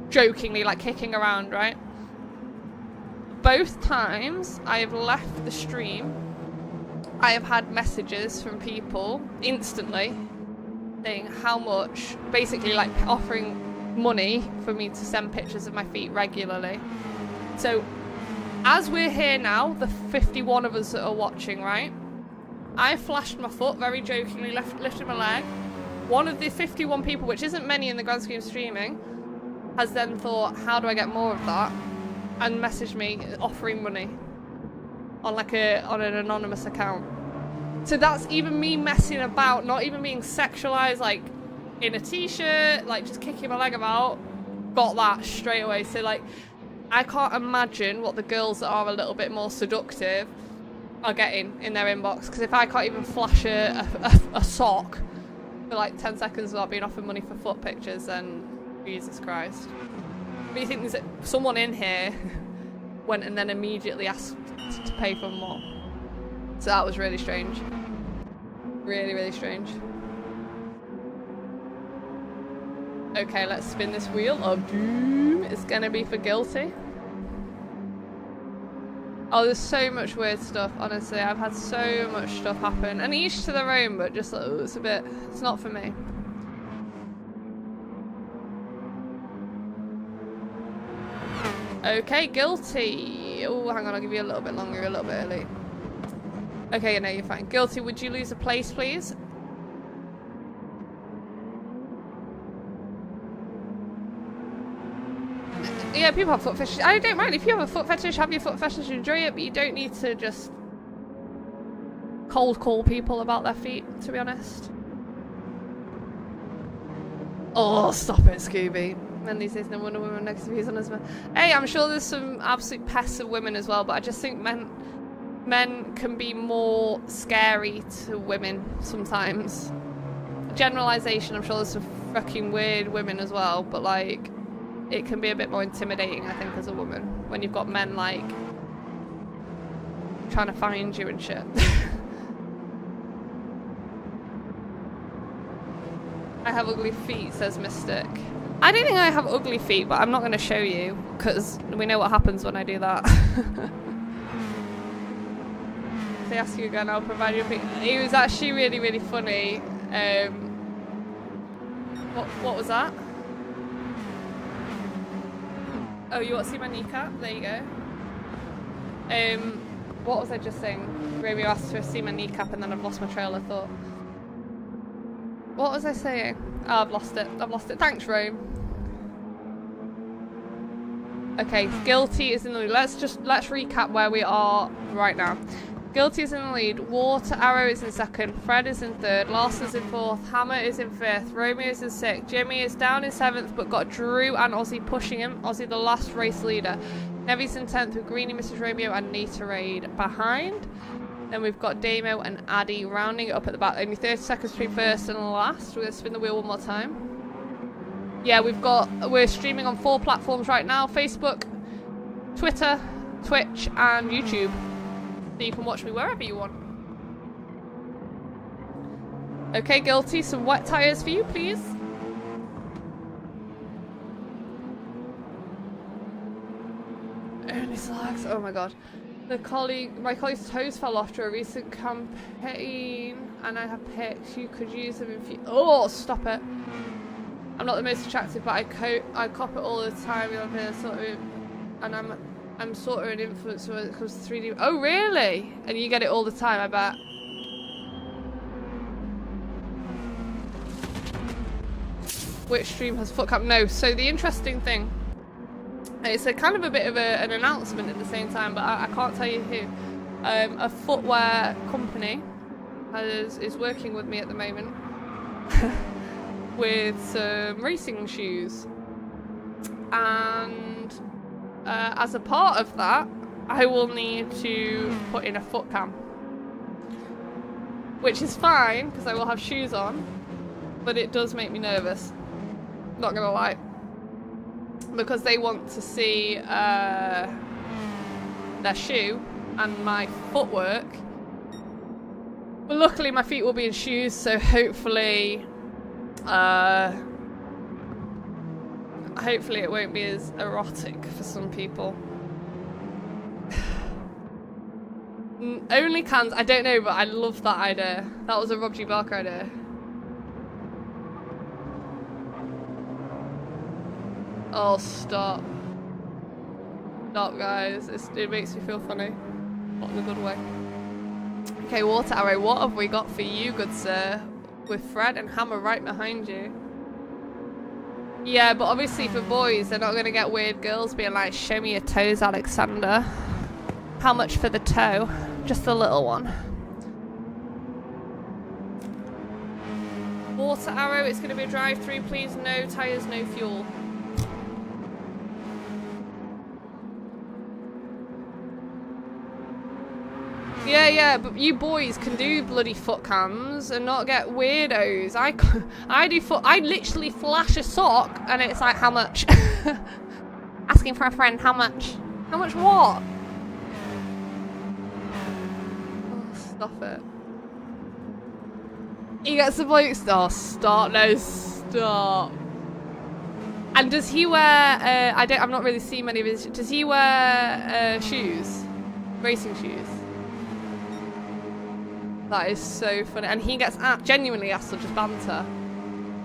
jokingly, like kicking around, right? both times I have left the stream, I have had messages from people instantly saying how much, basically like offering money for me to send pictures of my feet regularly. So as we're here now, the 51 of us that are watching, right? I flashed my foot very jokingly, lifted my leg. One of the 51 people, which isn't many in the grand scheme of streaming, has then thought, how do I get more of that? And messaged me offering money on like on an anonymous account. So that's even me messing about, not even being sexualized, like in a t-shirt, like just kicking my leg about, got that straight away. So like, I can't imagine what the girls that are a little bit more seductive are getting in their inbox, because if I can't even flash a sock for like 10 seconds without being offered money for foot pictures, then Jesus Christ. But you think there's someone in here went and then immediately asked to pay for more. So that was really strange. Really, really strange. Okay, let's spin this wheel of doom. It's gonna be for guilty. Oh, there's so much weird stuff, honestly. I've had so much stuff happen. And each to their own, but just, oh, it's not for me. Okay, guilty. Oh, hang on, I'll give you a little bit longer, a little bit early. Okay, no, you're fine. Guilty, would you lose a place, please? Yeah, people have foot fetishes. I don't mind. If you have a foot fetish, have your foot fetish, enjoy it, but you don't need to just cold call people about their feet, to be honest. Oh, stop it, Scooby. Men these days, no wonder women have negative views on us. Hey, I'm sure there's some absolute pests of women as well, but I just think men can be more scary to women sometimes. Generalization, I'm sure there's some fucking weird women as well, but like, it can be a bit more intimidating, I think, as a woman, when you've got men like trying to find you and shit. I have ugly feet, says Mystic. I don't think I have ugly feet, but I'm not going to show you, because we know what happens when I do that. If they ask you again, I'll provide you a pic. It was actually really, really funny. What was that? Oh, you want to see my kneecap? There you go. What was I just saying? Romeo asked to see my kneecap and then I've lost my trail of thought. What was I saying? Oh, I've lost it. I've lost it. Thanks, Rome. Okay, guilty is in the lead. Let's recap where we are right now. Guilty is in the lead. Water Arrow is in second. Fred is in third. Larson's in fourth. Hammer is in fifth. Romeo is in sixth. Jimmy is down in seventh, but got Drew and Ozzy pushing him. Ozzy, the last race leader. Nevy's in 10th with Greenie, Mrs. Romeo, and Nita Raid behind. Then we've got Damo and Addy rounding it up at the back. Only 30 seconds between first and last. We're going to spin the wheel one more time. Yeah, we're streaming on 4 platforms right now. Facebook, Twitter, Twitch, and YouTube. So you can watch me wherever you want. Okay, Guilty, some wet tires for you, please. Only slags. Oh my god. My colleague's toes fell off to a recent campaign, and I have pics. You could use them if you. Oh, stop it! I'm not the most attractive, but I cop it all the time. And I'm sort of an influencer when it comes to 3D. Oh, really? And you get it all the time, I bet. Which stream has foot cam? No. So the interesting thing, it's a kind of a bit of an announcement at the same time, but I can't tell you who. A footwear company is working with me at the moment with some racing shoes, and as a part of that, I will need to put in a foot cam, which is fine because I will have shoes on, but it does make me nervous, not gonna lie, because they want to see their shoe and my footwork. But luckily my feet will be in shoes, so hopefully it won't be as erotic for some people. Only cans, I don't know, but I love that idea. That was a Rob G. Barker idea. Oh, stop. Stop, guys. It makes me feel funny. Not in a good way. Okay, Water Arrow, what have we got for you, good sir? With Fred and Hammer right behind you. Yeah, but obviously for boys, they're not going to get weird girls being like, show me your toes, Alexander. How much for the toe? Just the little one. Water Arrow, it's going to be a drive-through, please. No tyres, no fuel. Yeah, but you boys can do bloody foot cams and not get weirdos. I literally flash a sock and it's like, how much? Asking for a friend, how much? How much what? Oh, stop it. He gets the blokes. Oh, stop. No, stop. And does he wear, I've not really seen many of his, does he wear shoes? Racing shoes? That is so funny. And he gets genuinely asked to just banter.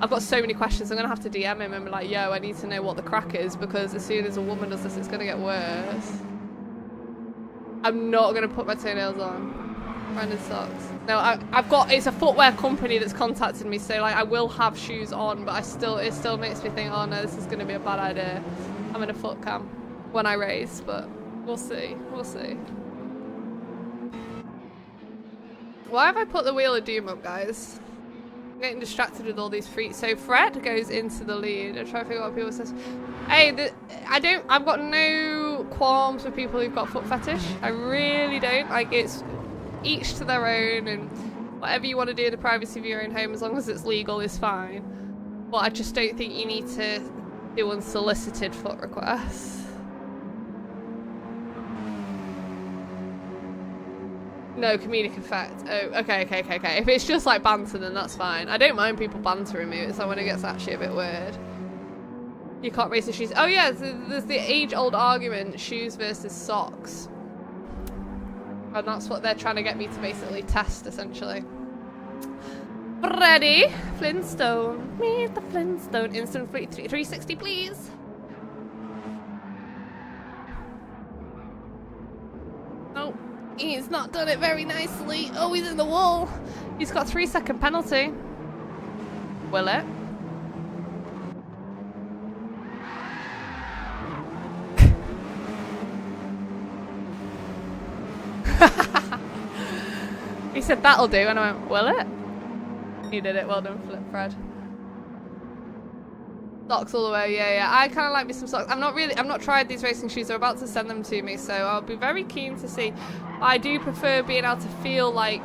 I've got so many questions. I'm going to have to DM him and be like, yo, I need to know what the crack is, because as soon as a woman does this, it's going to get worse. I'm not going to put my toenails on. Branded socks. No, it's a footwear company that's contacted me, so like I will have shoes on, but it still makes me think, oh no, this is going to be a bad idea. I'm in a foot cam when I race, but we'll see. We'll see. Why have I put the Wheel of Doom up, guys? I'm getting distracted with all these freaks. So Fred goes into the lead. I'm trying to figure out what people say. Hey, I've got no qualms with people who've got foot fetish. I really don't. Like, it's each to their own, and whatever you want to do in the privacy of your own home, as long as it's legal, is fine. But I just don't think you need to do unsolicited foot requests. No, comedic effect. Oh, okay. If it's just like banter, then that's fine. I don't mind people bantering me. It's like when it gets actually a bit weird. You can't race the shoes. Oh yeah, there's the age-old argument, shoes versus socks. And that's what they're trying to get me to basically test, essentially. Ready? Flintstone. Meet the Flintstone. Instant 360, please. Oh. He's not done it very nicely. Oh, he's in the wall. He's got a 3-second penalty. Will it? He said that'll do, and I went, will it? He did it. Well done, Fred. Socks all the way, yeah. I kind of like me some socks. I've not tried these racing shoes. They're about to send them to me, so I'll be very keen to see. I do prefer being able to feel like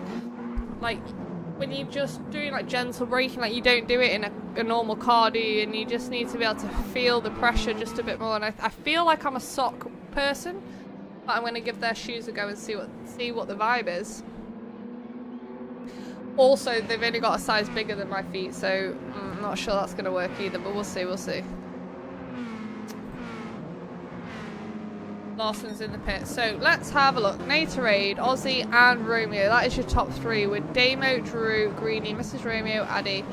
when you're just doing like gentle braking, like you don't do it in a normal car, do you? And you just need to be able to feel the pressure just a bit more. And I feel like I'm a sock person, but I'm going to give their shoes a go and see what the vibe is. Also, they've only got a size bigger than my feet, so I'm not sure that's going to work either, but we'll see. Larson's in the pit. So let's have a look. Natorade, Aussie and Romeo. That is your top 3 with Damo, Drew, Greenie, Mrs. Romeo, Addy,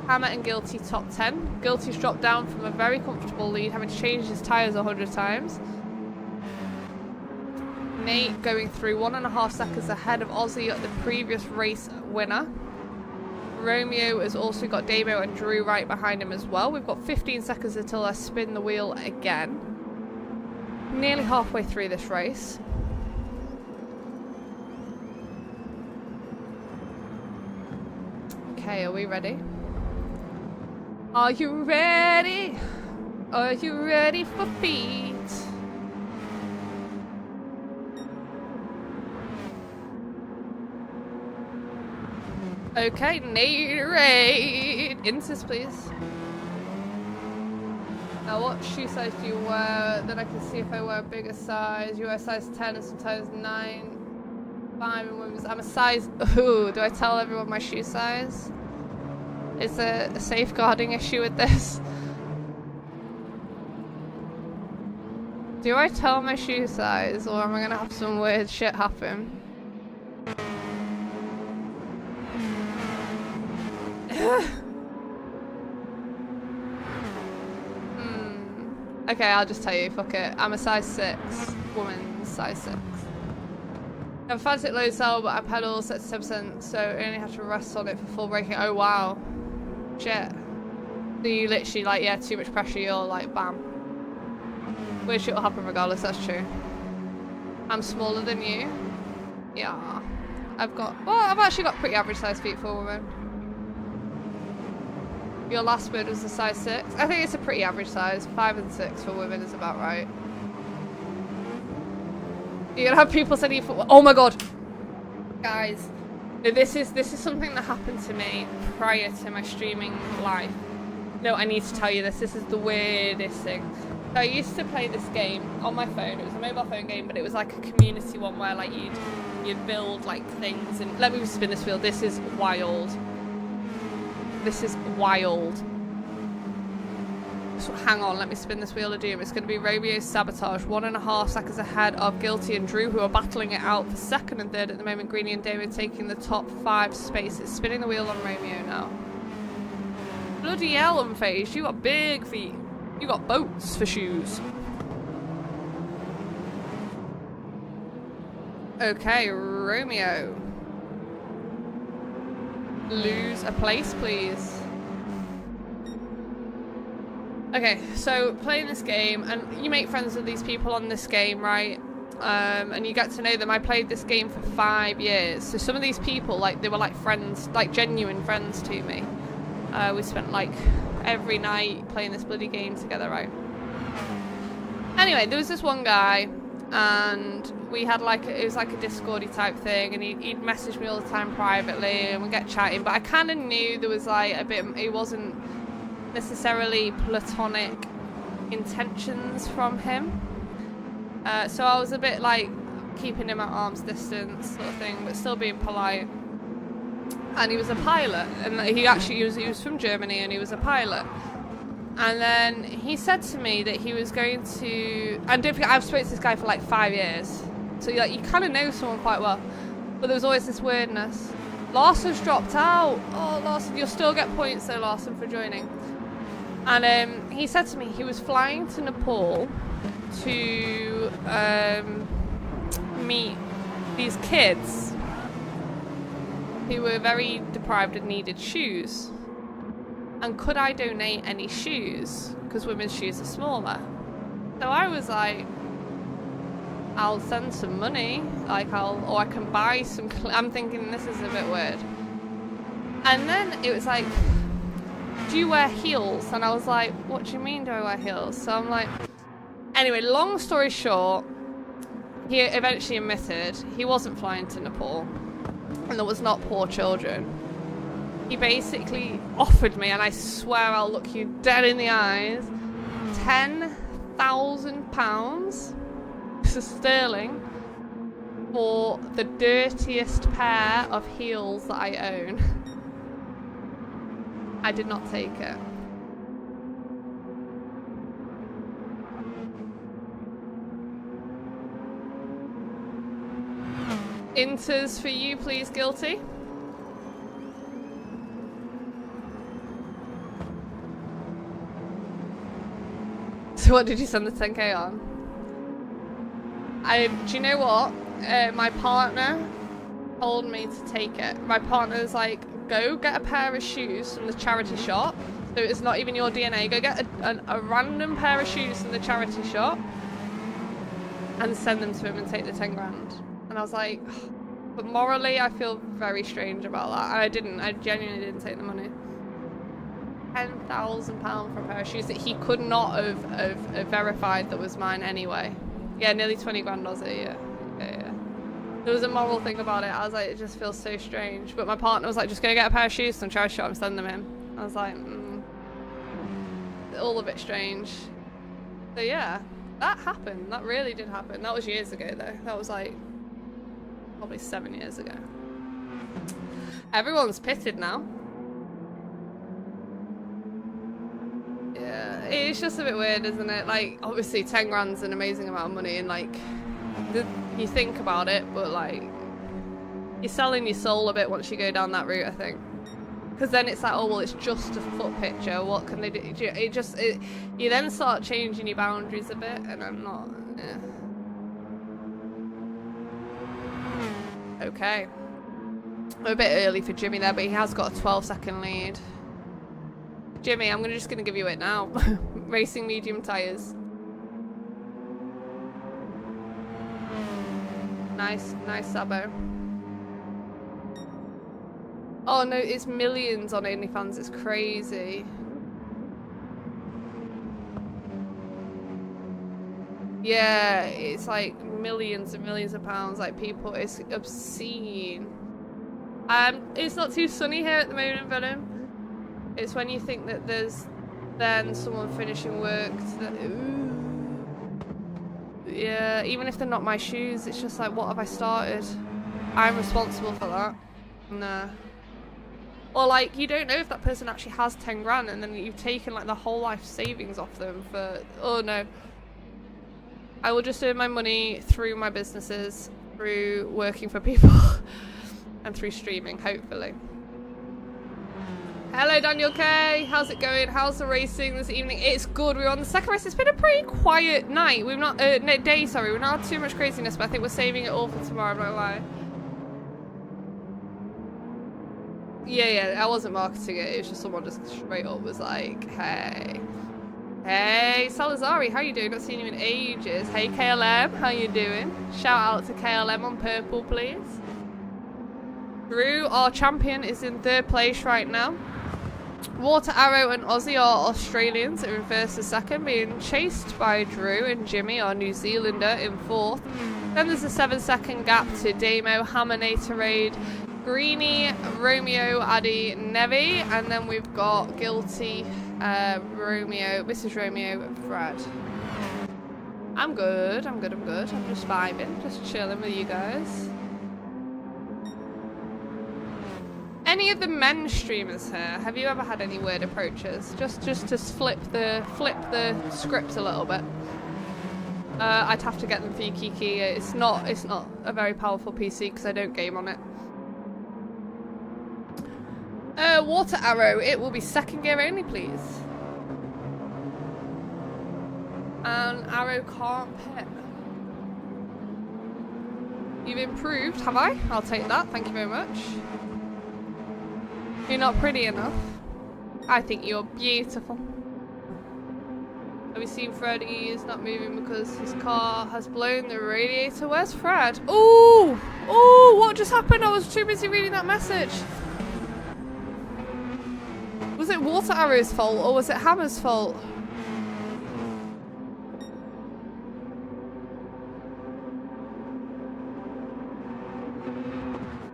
Hammer and Guilty top 10. Guilty's dropped down from a very comfortable lead, having to change his tyres 100 times. Nate going through 1.5 seconds ahead of Aussie at the previous race winner. Romeo has also got Damo and Drew right behind him as well. We've got 15 seconds until I spin the wheel again. Nearly halfway through this race. Okay, are we ready? Are you ready? Are you ready for feet? Okay, Natorade. Insist, please. Now, what shoe size do you wear? Then I can see if I wear a bigger size. You wear size 10 and sometimes 9, 5 in women's. I'm a size... Ooh, do I tell everyone my shoe size? Is there a safeguarding issue with this? Do I tell my shoe size, or am I going to have some weird shit happen? Okay, I'll just tell you, fuck it. I'm a size 6, woman, size 6. I have a fantastic low cell, but I pedal set to 10%, so I only have to rest on it for full braking. Oh wow. Shit. So you literally, like, yeah, too much pressure, you're like, bam. Weird shit will happen regardless, that's true. I'm smaller than you. Yeah. I've actually got pretty average size feet for a woman. Your last word was a size 6. I think it's a pretty average size. 5 and 6 for women is about right. You're gonna have people sending you for. Oh my god, guys, this is something that happened to me prior to my streaming life. No, I need to tell you this. This is the weirdest thing. So I used to play this game on my phone. It was a mobile phone game, but it was like a community one where like you'd build like things. And let me spin this wheel. This is wild. This is wild. So hang on, let me spin this wheel of doom. It's going to be Romeo's Sabotage, 1.5 seconds ahead of Guilty and Drew, who are battling it out for 2nd and 3rd at the moment. Greenie and Damon taking the top 5 spaces. Spinning the wheel on Romeo now. Bloody hell, Unfazed, you got big feet. You got boats for shoes. Okay, Romeo. Lose a place, please. Okay, so playing this game, and you make friends with these people on this game, right? And you get to know them. I played this game for 5 years. So some of these people, like, they were like friends, like genuine friends to me. We spent like every night playing this bloody game together, right? Anyway, there was this one guy, and we had like, it was like a Discordy type thing, and he'd message me all the time privately, and we'd get chatting, but I kind of knew there was like a bit, it wasn't necessarily platonic intentions from him. So I was a bit like keeping him at arm's distance sort of thing, but still being polite. And he was a pilot, and he was from Germany, and he was a pilot. And then he said to me that he was going to, and don't forget, I've spoken to this guy for like 5 years, so like you kind of know someone quite well, but there was always this weirdness. Larson's dropped out. Oh, Larson, you'll still get points though, Larson, for joining. And he said to me he was flying to Nepal to meet these kids who were very deprived and needed shoes. And could I donate any shoes? Because women's shoes are smaller. So I was like, I'll send some money, like or I can buy some. I'm thinking this is a bit weird. And then it was like, do you wear heels? And I was like, what do you mean do I wear heels? So I'm like, anyway, long story short, he eventually admitted he wasn't flying to Nepal, and there was not poor children. He basically offered me, and I swear I'll look you dead in the eyes, £10,000, this is sterling, for the dirtiest pair of heels that I own. I did not take it. Inters for you, please, Guilty. So what did you send the 10k on? Do you know what? My partner told me to take it. My partner was like, go get a pair of shoes from the charity shop. So it's not even your DNA. Go get a random pair of shoes from the charity shop and send them to him and take the 10 grand. And I was like, but morally I feel very strange about that. And I didn't. I genuinely didn't take the money. £10,000 for a pair of shoes that he could not have verified that was mine anyway. Yeah, nearly 20 grand Aussie, yeah. There was a moral thing about it. I was like, it just feels so strange. But my partner was like, just go get a pair of shoes from charity shop and send them in. I was like, all a bit strange. So yeah, that happened. That really did happen. That was years ago though. That was like, probably 7 years ago. Everyone's pitted now. Yeah, it's just a bit weird, isn't it? Like, obviously 10 grand's an amazing amount of money, and like, you think about it, but like, you're selling your soul a bit once you go down that route, I think. Because then it's like, oh well, it's just a foot picture. What can they do? You then start changing your boundaries a bit, and I'm not. Okay. We're a bit early for Jimmy there, but he has got a 12-second lead. Jimmy, I'm just gonna give you it now. Racing medium tires. Nice Sabo. Oh no, it's millions on OnlyFans. It's crazy. Yeah, it's like millions and millions of pounds. Like people, it's obscene. It's not too sunny here at the moment, Venom. It's when you think that there's then someone finishing work that, ooh. Yeah, even if they're not my shoes, it's just like, what have I started? I'm responsible for that. Nah. Or like, you don't know if that person actually has 10 grand and then you've taken like the whole life savings off them for, oh no. I will just earn my money through my businesses, through working for people, and through streaming, hopefully. Hello Daniel K, how's it going? How's the racing this evening? It's good. We're on the second race. It's been a pretty quiet night. We've not day, sorry. We've not had too much craziness, but I think we're saving it all for tomorrow, I'm not gonna lie. Yeah, I wasn't marketing it. It was just someone just straight up was like, hey. Hey Salazari, how you doing? Not seen you in ages. Hey KLM, how you doing? Shout out to KLM on purple, please. Drew, our champion, is in 3rd place right now. Water Arrow and Aussie are Australians in 1st and 2nd, being chased by Drew and Jimmy, our New Zealander, in 4th. Then there's a 7-second gap to Damo, Hammernatorade, Greenie, Romeo, Addy, Nevi, and then we've got Guilty, Romeo, Mrs. Romeo, and Fred. I'm good. I'm just vibing, just chilling with you guys. Any of the men streamers here, have you ever had any weird approaches? Just to flip the script a little bit. I'd have to get them for you, Kiki. It's not a very powerful PC because I don't game on it. Water Arrow, it will be 2nd gear only, please. And Arrow can't pit. You've improved, have I? I'll take that, thank you very much. You're not pretty enough. I think you're beautiful. Have you seen Fred? He is not moving because his car has blown the radiator. Where's Fred? Ooh! Ooh, what just happened? I was too busy reading that message. Was it Water Arrow's fault or was it Hammer's fault?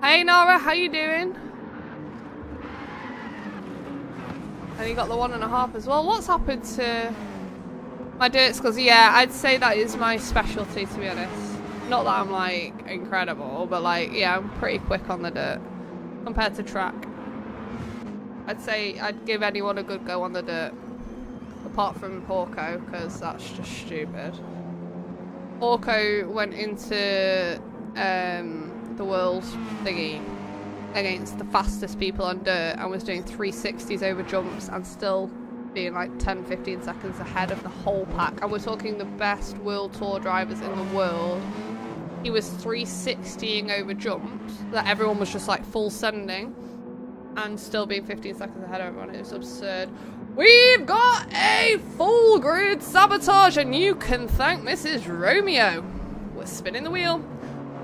Hey Nara, how you doing? And he got the 1.5 as well. What's happened to my dirt skills? Yeah, I'd say that is my specialty, to be honest. Not that I'm like incredible, but like, yeah, I'm pretty quick on the dirt compared to track. I'd say I'd give anyone a good go on the dirt, apart from Porco, because that's just stupid. Porco went into the world thingy against the fastest people on dirt and was doing 360s over jumps and still being like 10-15 seconds ahead of the whole pack. And we're talking the best world tour drivers in the world. He was 360ing over jumps that everyone was just like full sending and still being 15 seconds ahead of everyone. It was absurd. We've got a full grid sabotage and you can thank Mrs. Romeo. We're spinning the wheel.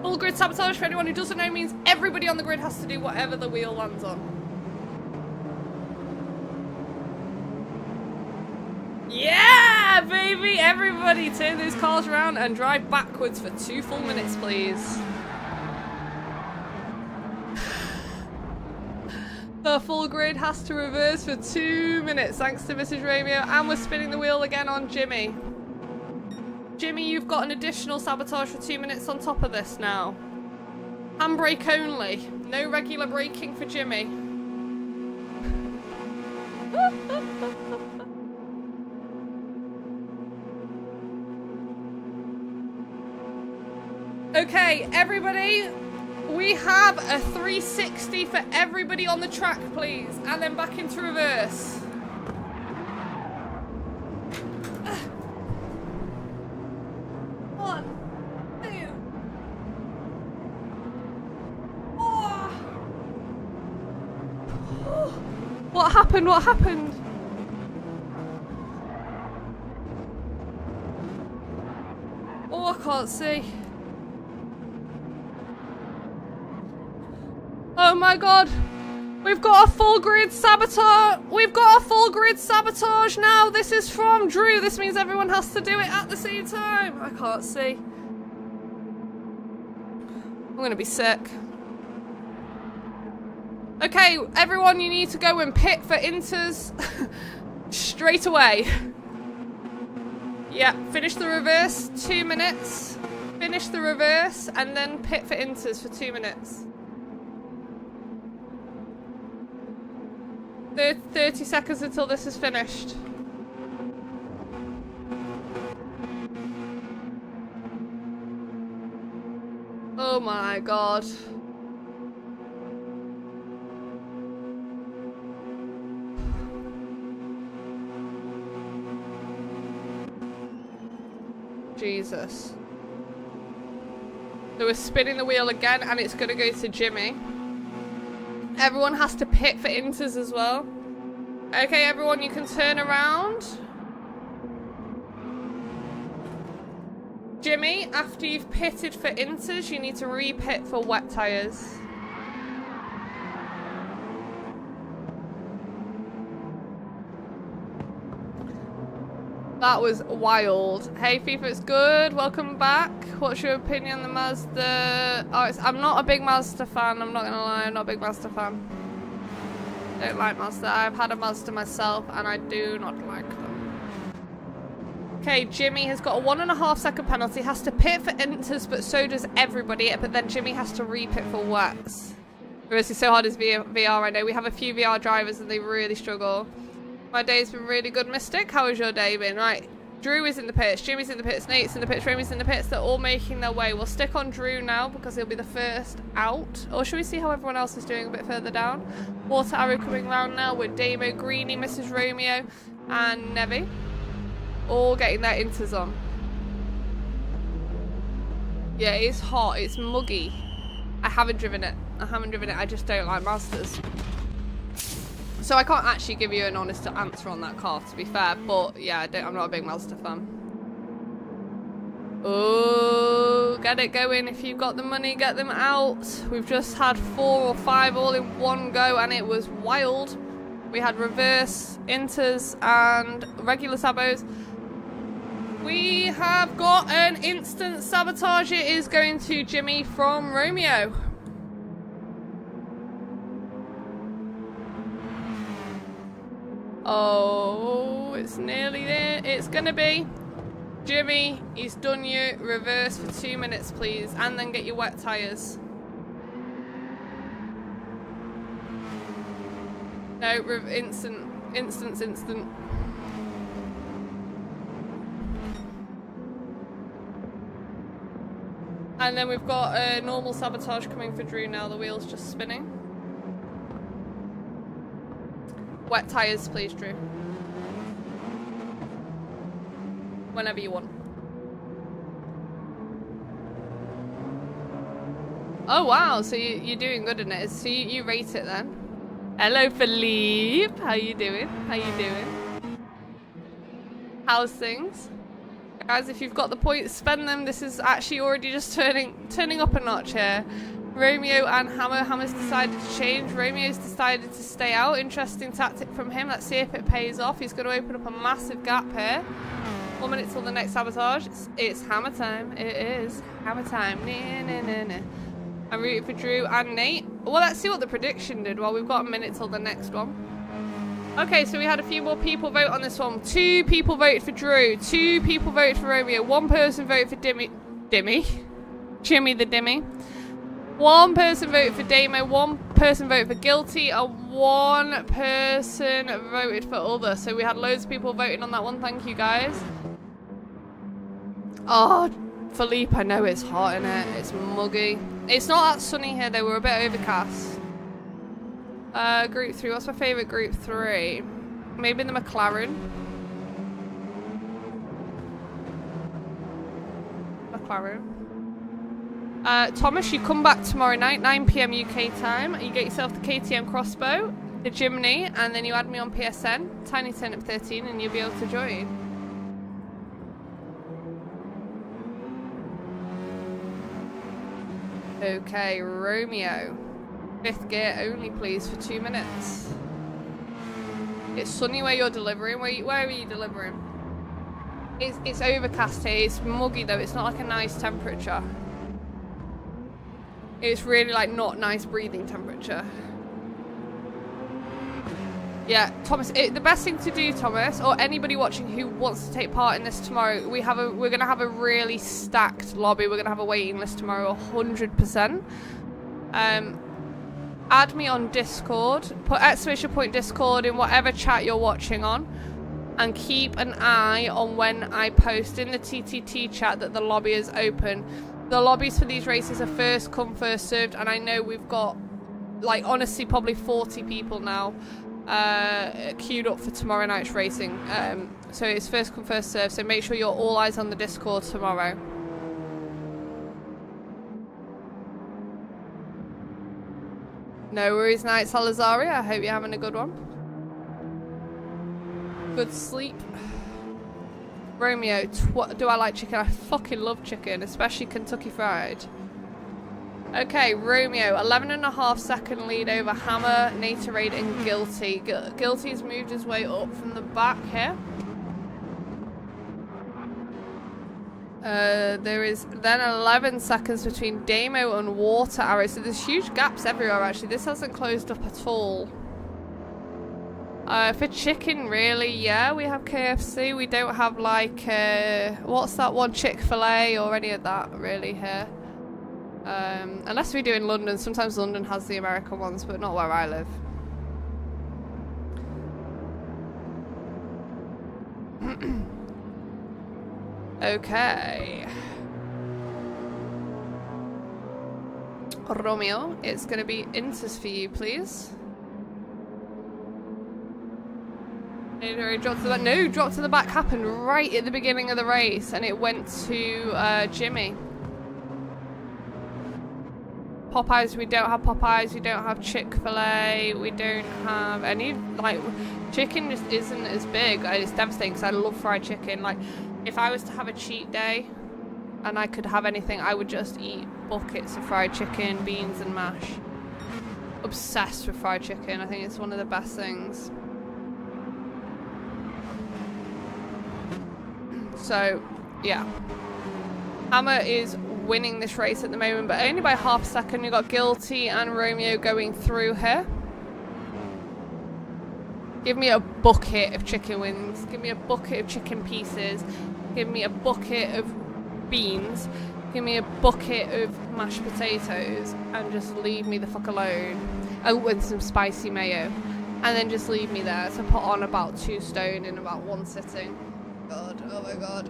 Full grid sabotage, for anyone who doesn't know, means everybody on the grid has to do whatever the wheel lands on. Yeah, baby! Everybody turn those cars around and drive backwards for 2 full minutes, please. The full grid has to reverse for 2 minutes, thanks to Mrs. Romeo, and we're spinning the wheel again on Jimmy. Jimmy, you've got an additional sabotage for 2 minutes on top of this now. Handbrake only. No regular braking for Jimmy. Okay, everybody, We have a 360 for everybody on the track, please. And then back into reverse. One, two. Oh. What happened? What happened? Oh, I can't see. Oh my god. We've got a full grid sabotage. We've got a full grid sabotage now. This is from Drew. This means everyone has to do it at the same time. I can't see. I'm gonna be sick. Okay, everyone, you need to go and pit for inters straight away. Yeah, finish the reverse, 2 minutes. Finish the reverse and then pit for inters for 2 minutes. 30 seconds until this is finished. Oh my god. Jesus. So we're spinning the wheel again and it's gonna go to Jimmy. Everyone has to pit for inters as well. Okay, everyone, you can turn around. Jimmy, after you've pitted for inters, you need to re-pit for wet tyres. That was wild. Hey FIFA, it's good. Welcome back. What's your opinion on the Mazda? Oh, I'm not a big Mazda fan. I'm not gonna lie. I'm not a big Mazda fan. Don't like Mazda. I've had a Mazda myself and I do not like them. Okay, Jimmy has got a 1.5 second penalty. Has to pit for inters, but so does everybody. But then Jimmy has to re-pit for wets. This is so hard as VR. I know we have a few VR drivers and they really struggle. My day's been really good, Mystic. How has your day been? Right, Drew is in the pits, Jimmy's in the pits, Nate's in the pits, Ramey's in the pits. They're all making their way. We'll stick on Drew now because he'll be the first out. Or should we see how everyone else is doing a bit further down? Water Arrow coming round now with Damo, Greenie, Mrs. Romeo, and Nevi. All getting their inters on. Yeah, it's hot. It's muggy. I haven't driven it. I just don't like Mazdas. So I can't actually give you an honest answer on that car, to be fair. But yeah, I'm not a big Mazda fan. Oh, get it going. If you've got the money, get them out. We've just had 4 or 5 all in one go, and it was wild. We had reverse, inters, and regular sabos. We have got an instant sabotage. It is going to Jimmy from Romeo. Oh, it's nearly there. It's gonna be. Jimmy, he's done you. Reverse for 2 minutes, please. And then get your wet tyres. No, instant. And then we've got a normal sabotage coming for Drew now. The wheel's just spinning. Wet tyres, please, Drew. Whenever you want. Oh, wow. So you're doing good in it. So you rate it then. Hello, Philippe. How you doing? How's things? Guys, if you've got the points, spend them. This is actually already just turning up a notch here. Romeo and Hammer's decided to change. Romeo's decided to stay out. Interesting tactic from him. Let's see if it pays off. He's going to open up a massive gap here. 1 minute till the next sabotage. It's Hammer time. It is Hammer time. I'm rooting for Drew and Nate. Well, let's see what the prediction did. Well, we've got a minute till the next one. Okay, so we had a few more people vote on this one. 2 people voted for Drew. 2 people voted for Romeo. 1 person voted for Jimmy the Dimmy. 1 person voted for Damo, 1 person voted for Guilty, and 1 person voted for Other. So we had loads of people voting on that one. Thank you, guys. Oh, Philippe, I know it's hot in it. It's muggy. It's not that sunny here though. We're a bit overcast. Group 3. What's my favourite group 3? Maybe the McLaren. Thomas, you come back tomorrow night, 9 PM UK time. You get yourself the KTM Crossbow, the Jimny, and then you add me on PSN, Tiny Turnip 13, and you'll be able to join. Okay, Romeo. 5th gear only, please, for 2 minutes. It's sunny where you're delivering. Where are you delivering? It's overcast here. It's muggy though. It's not like a nice temperature. It's really like not nice breathing temperature. Yeah, Thomas. The best thing to do, Thomas, or anybody watching who wants to take part in this tomorrow, we're gonna have a really stacked lobby. We're gonna have a waiting list tomorrow, 100%. Add me on Discord. Put !point Discord in whatever chat you're watching on. And keep an eye on when I post in the TTT chat that the lobby is open. The lobbies for these races are first come, first served. And I know we've got, like, honestly, probably 40 people now queued up for tomorrow night's racing. So it's first come, first served. So make sure you're all eyes on the Discord tomorrow. No worries, Night Salazari. I hope you're having a good one. Good sleep. Romeo, do I like chicken? I fucking love chicken, especially Kentucky Fried. Okay, Romeo, 11.5 second lead over Hammer, Natorade, and Guilty. Guilty's moved his way up from the back here. There is then 11 seconds between Damo and Water Arrow, so there's huge gaps everywhere actually. This hasn't closed up at all. For chicken, really, yeah, we have KFC. We don't have like, what's that one, Chick-fil-A or any of that really here. Unless we do in London. Sometimes London has the American ones, but not where I live. Okay. Romeo, it's going to be Inters for you, please. Dropped to the, no, drop to the back happened right at the beginning of the race, and it went to Jimmy. Popeyes, we don't have Popeyes, we don't have Chick-fil-A, we don't have any, like, chicken just isn't as big. It's devastating because I love fried chicken. Like, if I was to have a cheat day and I could have anything, I would just eat buckets of fried chicken, beans and mash. Obsessed with fried chicken. I think it's one of the best things. So, yeah. Hammer is winning this race at the moment, but only by half a second. You've got Guilty and Romeo going through here. Give me a bucket of chicken wings. Give me a bucket of chicken pieces. Give me a bucket of beans. Give me a bucket of mashed potatoes. And just leave me the fuck alone. Oh, with some spicy mayo. And then just leave me there to put on about 2 stone in about 1 sitting. God, oh my god.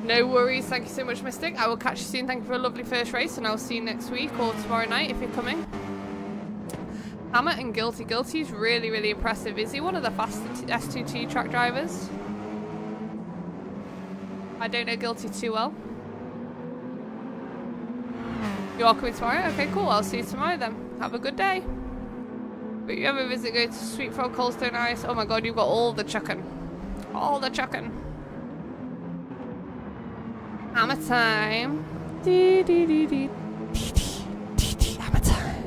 No worries, thank you so much, Mystic. I will catch you soon. Thank you for a lovely first race, and I'll see you next week or tomorrow night if you're coming. Hammer and Guilty. Guilty's really, really impressive. Is he one of the fastest S2T track drivers? I don't know Guilty too well. You are coming tomorrow? Okay, cool. I'll see you tomorrow then. Have a good day. But you have a visit, go to Sweet Frog, Coldstone Ice. Oh my god, you've got all the chicken. All the chicken. Hammer time. Hammer time.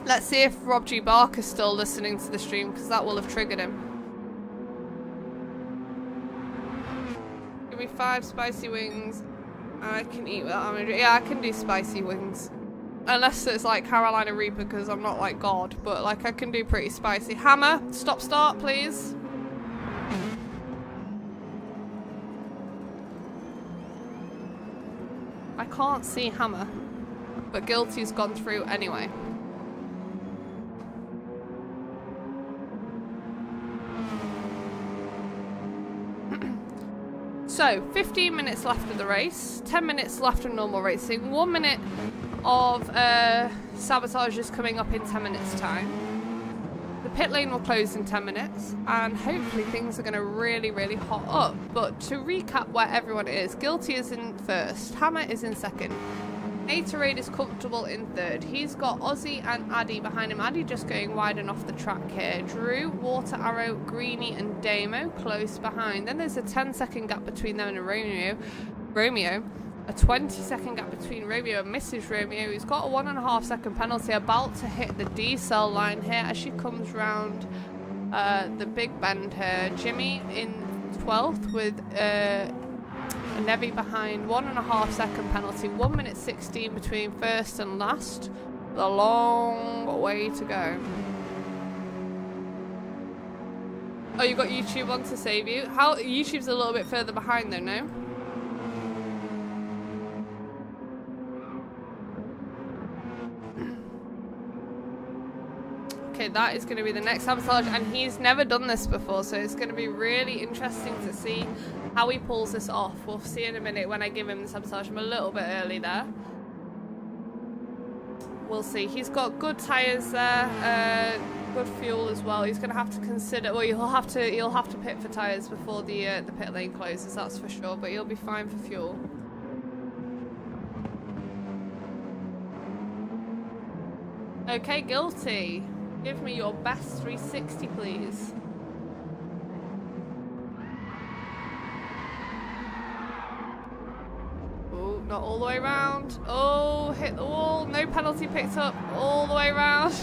Let's see if Rob G. Barker's still listening to the stream, because that will have triggered him. Give me 5 spicy wings. I can eat without. Yeah, I can do spicy wings. Unless it's like Carolina Reaper, because I'm not like God, but like I can do pretty spicy. Hammer, stop start, please. I can't see Hammer, but Guilty's gone through anyway. So, 15 minutes left of the race, 10 minutes left of normal racing, 1 minute of sabotage is coming up in 10 minutes time. The pit lane will close in 10 minutes, and hopefully things are going to really, really hot up. But to recap where everyone is, Guilty is in first, Hammer is in second, Majori is comfortable in third. He's got Ozzy and Addy behind him. Addy just going wide and off the track here. Drew, Water Arrow, Greenie and Damo close behind. Then there's a 10-second gap between them and Romeo. A 20-second gap between Romeo and Mrs. Romeo, who's got a 1.5-second penalty, about to hit the D-cell line here as she comes round the big bend here. Jimmy in 12th with Nevi behind, 1.5-second penalty, 1 minute 16 between first and last. A long way to go. Oh, you got YouTube on to save you? How YouTube's a little bit further behind though, no? Okay, that is going to be the next sabotage, and he's never done this before, so it's going to be really interesting to see how he pulls this off. We'll see in a minute when I give him the sabotage. I'm a little bit early there. We'll see. He's got good tyres there, good fuel as well. He's going to have to consider. Well, he'll have to pit for tyres before the pit lane closes. That's for sure. But he'll be fine for fuel. Okay, Guilty. Give me your best 360, please. Oh, not all the way around. Oh, hit the wall. No penalty picked up. All the way around.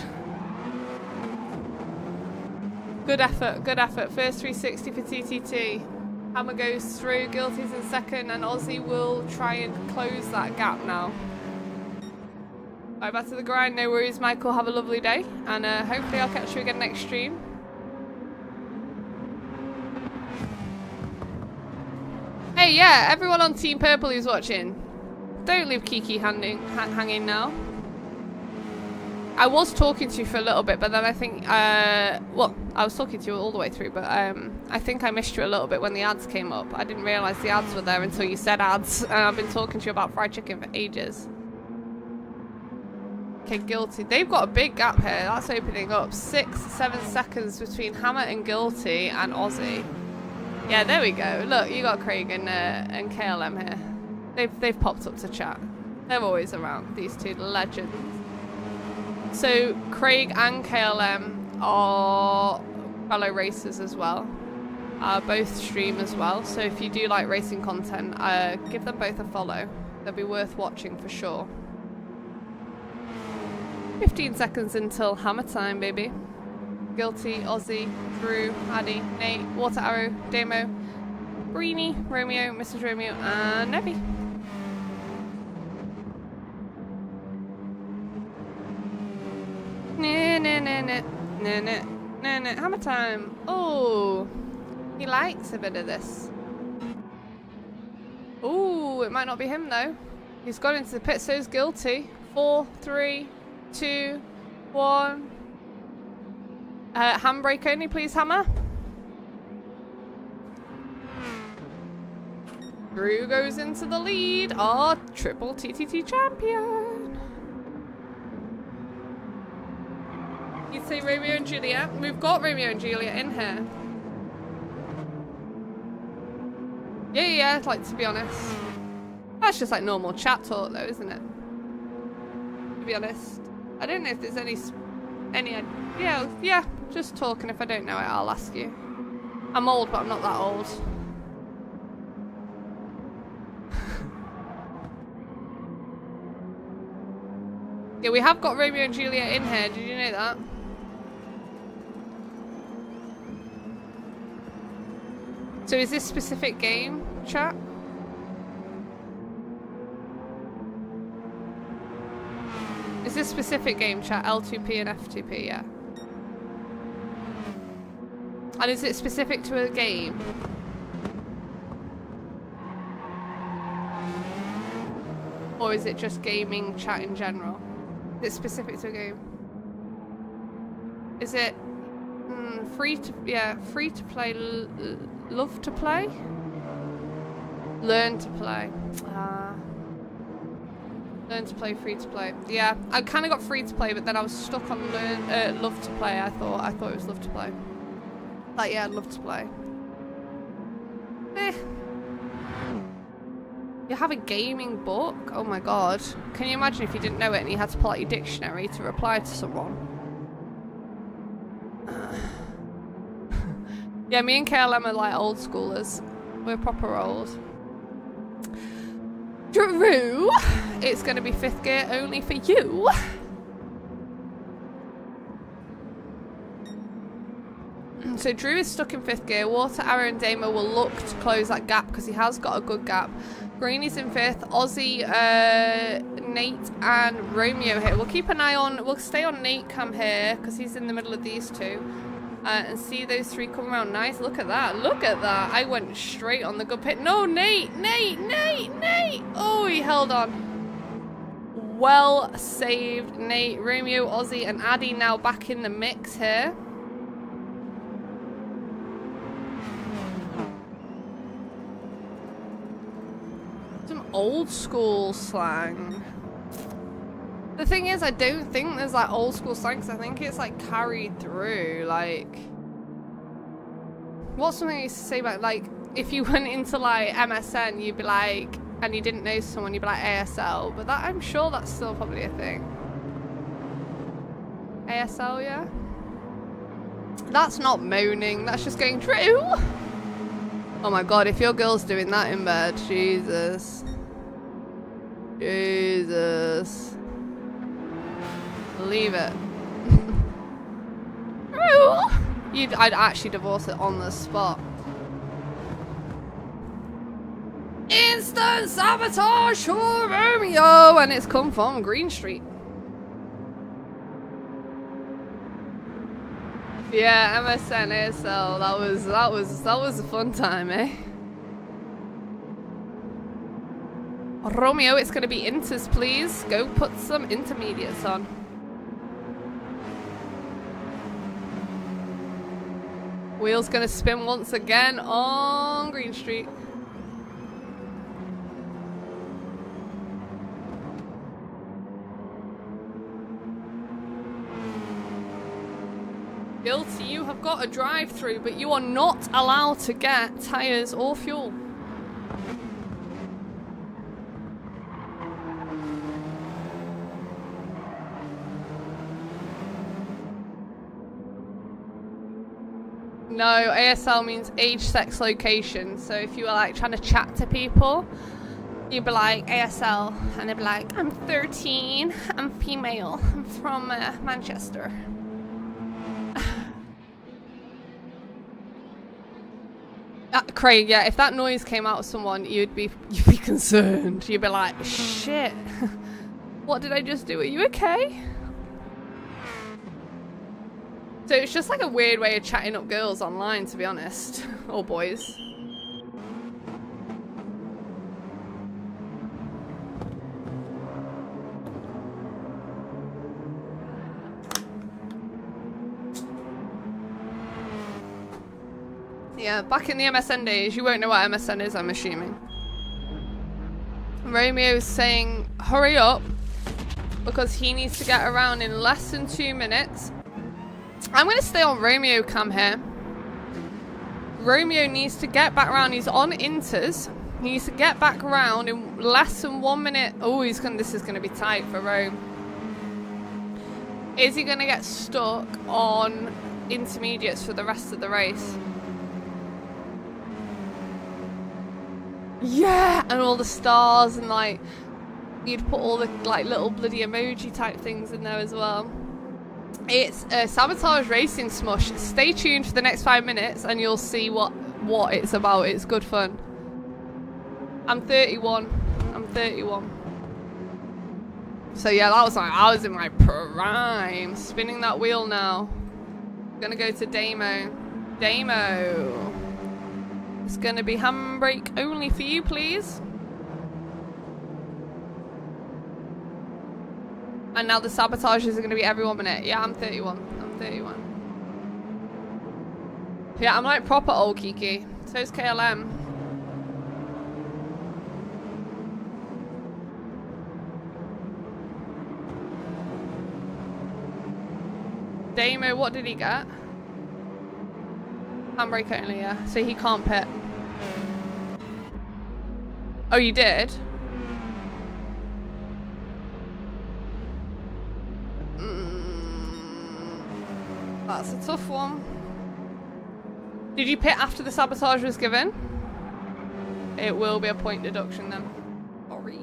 Good effort, good effort. First 360 for TTT. Hammer goes through. Guilty's in second, and Aussie will try and close that gap now. Right, back to the grind. No worries, Michael. Have a lovely day, and hopefully I'll catch you again next stream. Hey, yeah, everyone on Team Purple who's watching, don't leave Kiki hanging now. I was talking to you for a little bit, but then I think, well, I was talking to you all the way through, but I think I missed you a little bit when the ads came up. I didn't realise the ads were there until you said ads, and I've been talking to you about fried chicken for ages. Okay, Guilty. They've got a big gap here. That's opening up. 6-7 seconds between Hammer and Guilty and Aussie. Yeah, there we go. Look, you got Craig and KLM here. They've popped up to chat. They're always around, these two legends. So Craig and KLM are fellow racers as well. Both stream as well. So if you do like racing content, give them both a follow. They'll be worth watching for sure. 15 seconds until hammer time, baby. Guilty, Aussie, Drew, Addy, Nate, Water Arrow, Damo, Greenie, Romeo, Mrs. Romeo, and Nevi. Hammer time. Oh, he likes a bit of this. Oh, it might not be him though. He's gone into the pit, so's Guilty. 4, 3, 2, 1. Handbrake only, please, Hammer. Drew goes into the lead. Our triple TTT champion. You'd say Romeo and Juliet? We've got Romeo and Juliet in here. Yeah, like, to be honest. That's just like normal chat talk though, isn't it? To be honest. I don't know if there's any yeah, just talking. If I don't know it, I'll ask you. I'm old, but I'm not that old. Yeah, we have got Romeo and Juliet in here. Did you know that? So is this specific game, chat? Is this specific game, chat? L2P and F2P, yeah. And is it specific to a game? Or is it just gaming chat in general? Is it specific to a game? Is it free to play, love to play? Learn to play. Learn to play, free to play. Yeah, I kind of got free to play, but then I was stuck on love to play. I thought it was love to play. Like, yeah, love to play. You have a gaming book? Oh my god. Can you imagine if you didn't know it and you had to pull out your dictionary to reply to someone? Yeah, me and KLM are like old schoolers. We're proper old. Drew, it's going to be 5th gear only for you. So Drew is stuck in 5th gear. Water, Arrow and Damo will look to close that gap because he has got a good gap. Greeny's in 5th. Aussie, Nate and Romeo here. We'll keep an eye on, we'll stay on Nate Cam here because he's in the middle of these two. And see those three come around. Nice, look at that, look at that. I went straight on the good pit. No, Nate. Oh, he held on. Well saved, Nate. Romeo, Aussie and Addy now back in the mix here. Some old school slang. The thing is, I don't think there's like old school slang because I think it's like carried through. Like, what's something I used to say about, like, if you went into like MSN, you'd be like, and you didn't know someone, you'd be like ASL. But that, I'm sure that's still probably a thing. ASL, yeah. That's not moaning. That's just going true. Oh my god, if your girl's doing that in bed, Jesus. Jesus. Leave it. I'd actually divorce it on the spot. Instant sabotage for Romeo, and it's come from Green Street. Yeah, MSN ASL. That was a fun time, eh? Romeo, it's gonna be inters, please. Go put some intermediates on. Wheel's gonna spin once again on Green Street. Guilty, you have got a drive-through, but you are not allowed to get tyres or fuel. No, ASL means age, sex, location. So if you were like trying to chat to people, you'd be like ASL, and they'd be like, I'm 13, I'm female, I'm from Manchester. Craig, yeah, if that noise came out of someone, you'd be concerned. You'd be like, shit, what did I just do? Are you okay? So it's just like a weird way of chatting up girls online, to be honest. Or boys. Yeah, back in the MSN days, you won't know what MSN is, I'm assuming. Romeo's saying, hurry up, because he needs to get around in less than 2 minutes. I'm going to stay on Romeo cam here. Romeo needs to get back around. He's on inters. He needs to get back around in less than 1 minute. Oh, this is going to be tight for Rome. Is he going to get stuck on intermediates for the rest of the race? Yeah, and all the stars and like you'd put all the like little bloody emoji type things in there as well. It's a sabotage racing smush. Stay tuned for the next 5 minutes and you'll see what it's about. It's good fun. I'm 31. So yeah, that was like I was in my prime. Spinning that wheel now. Gonna go to Damo. It's gonna be handbrake only for you, please. And now the sabotages are gonna be every 1 minute. Yeah, I'm 31. Yeah, I'm like proper old Kiki. So is KLM. Damo, what did he get? Handbrake only, yeah. So he can't pit. Oh, you did? That's a tough one. Did you pit after the sabotage was given? It will be a point deduction then. Sorry.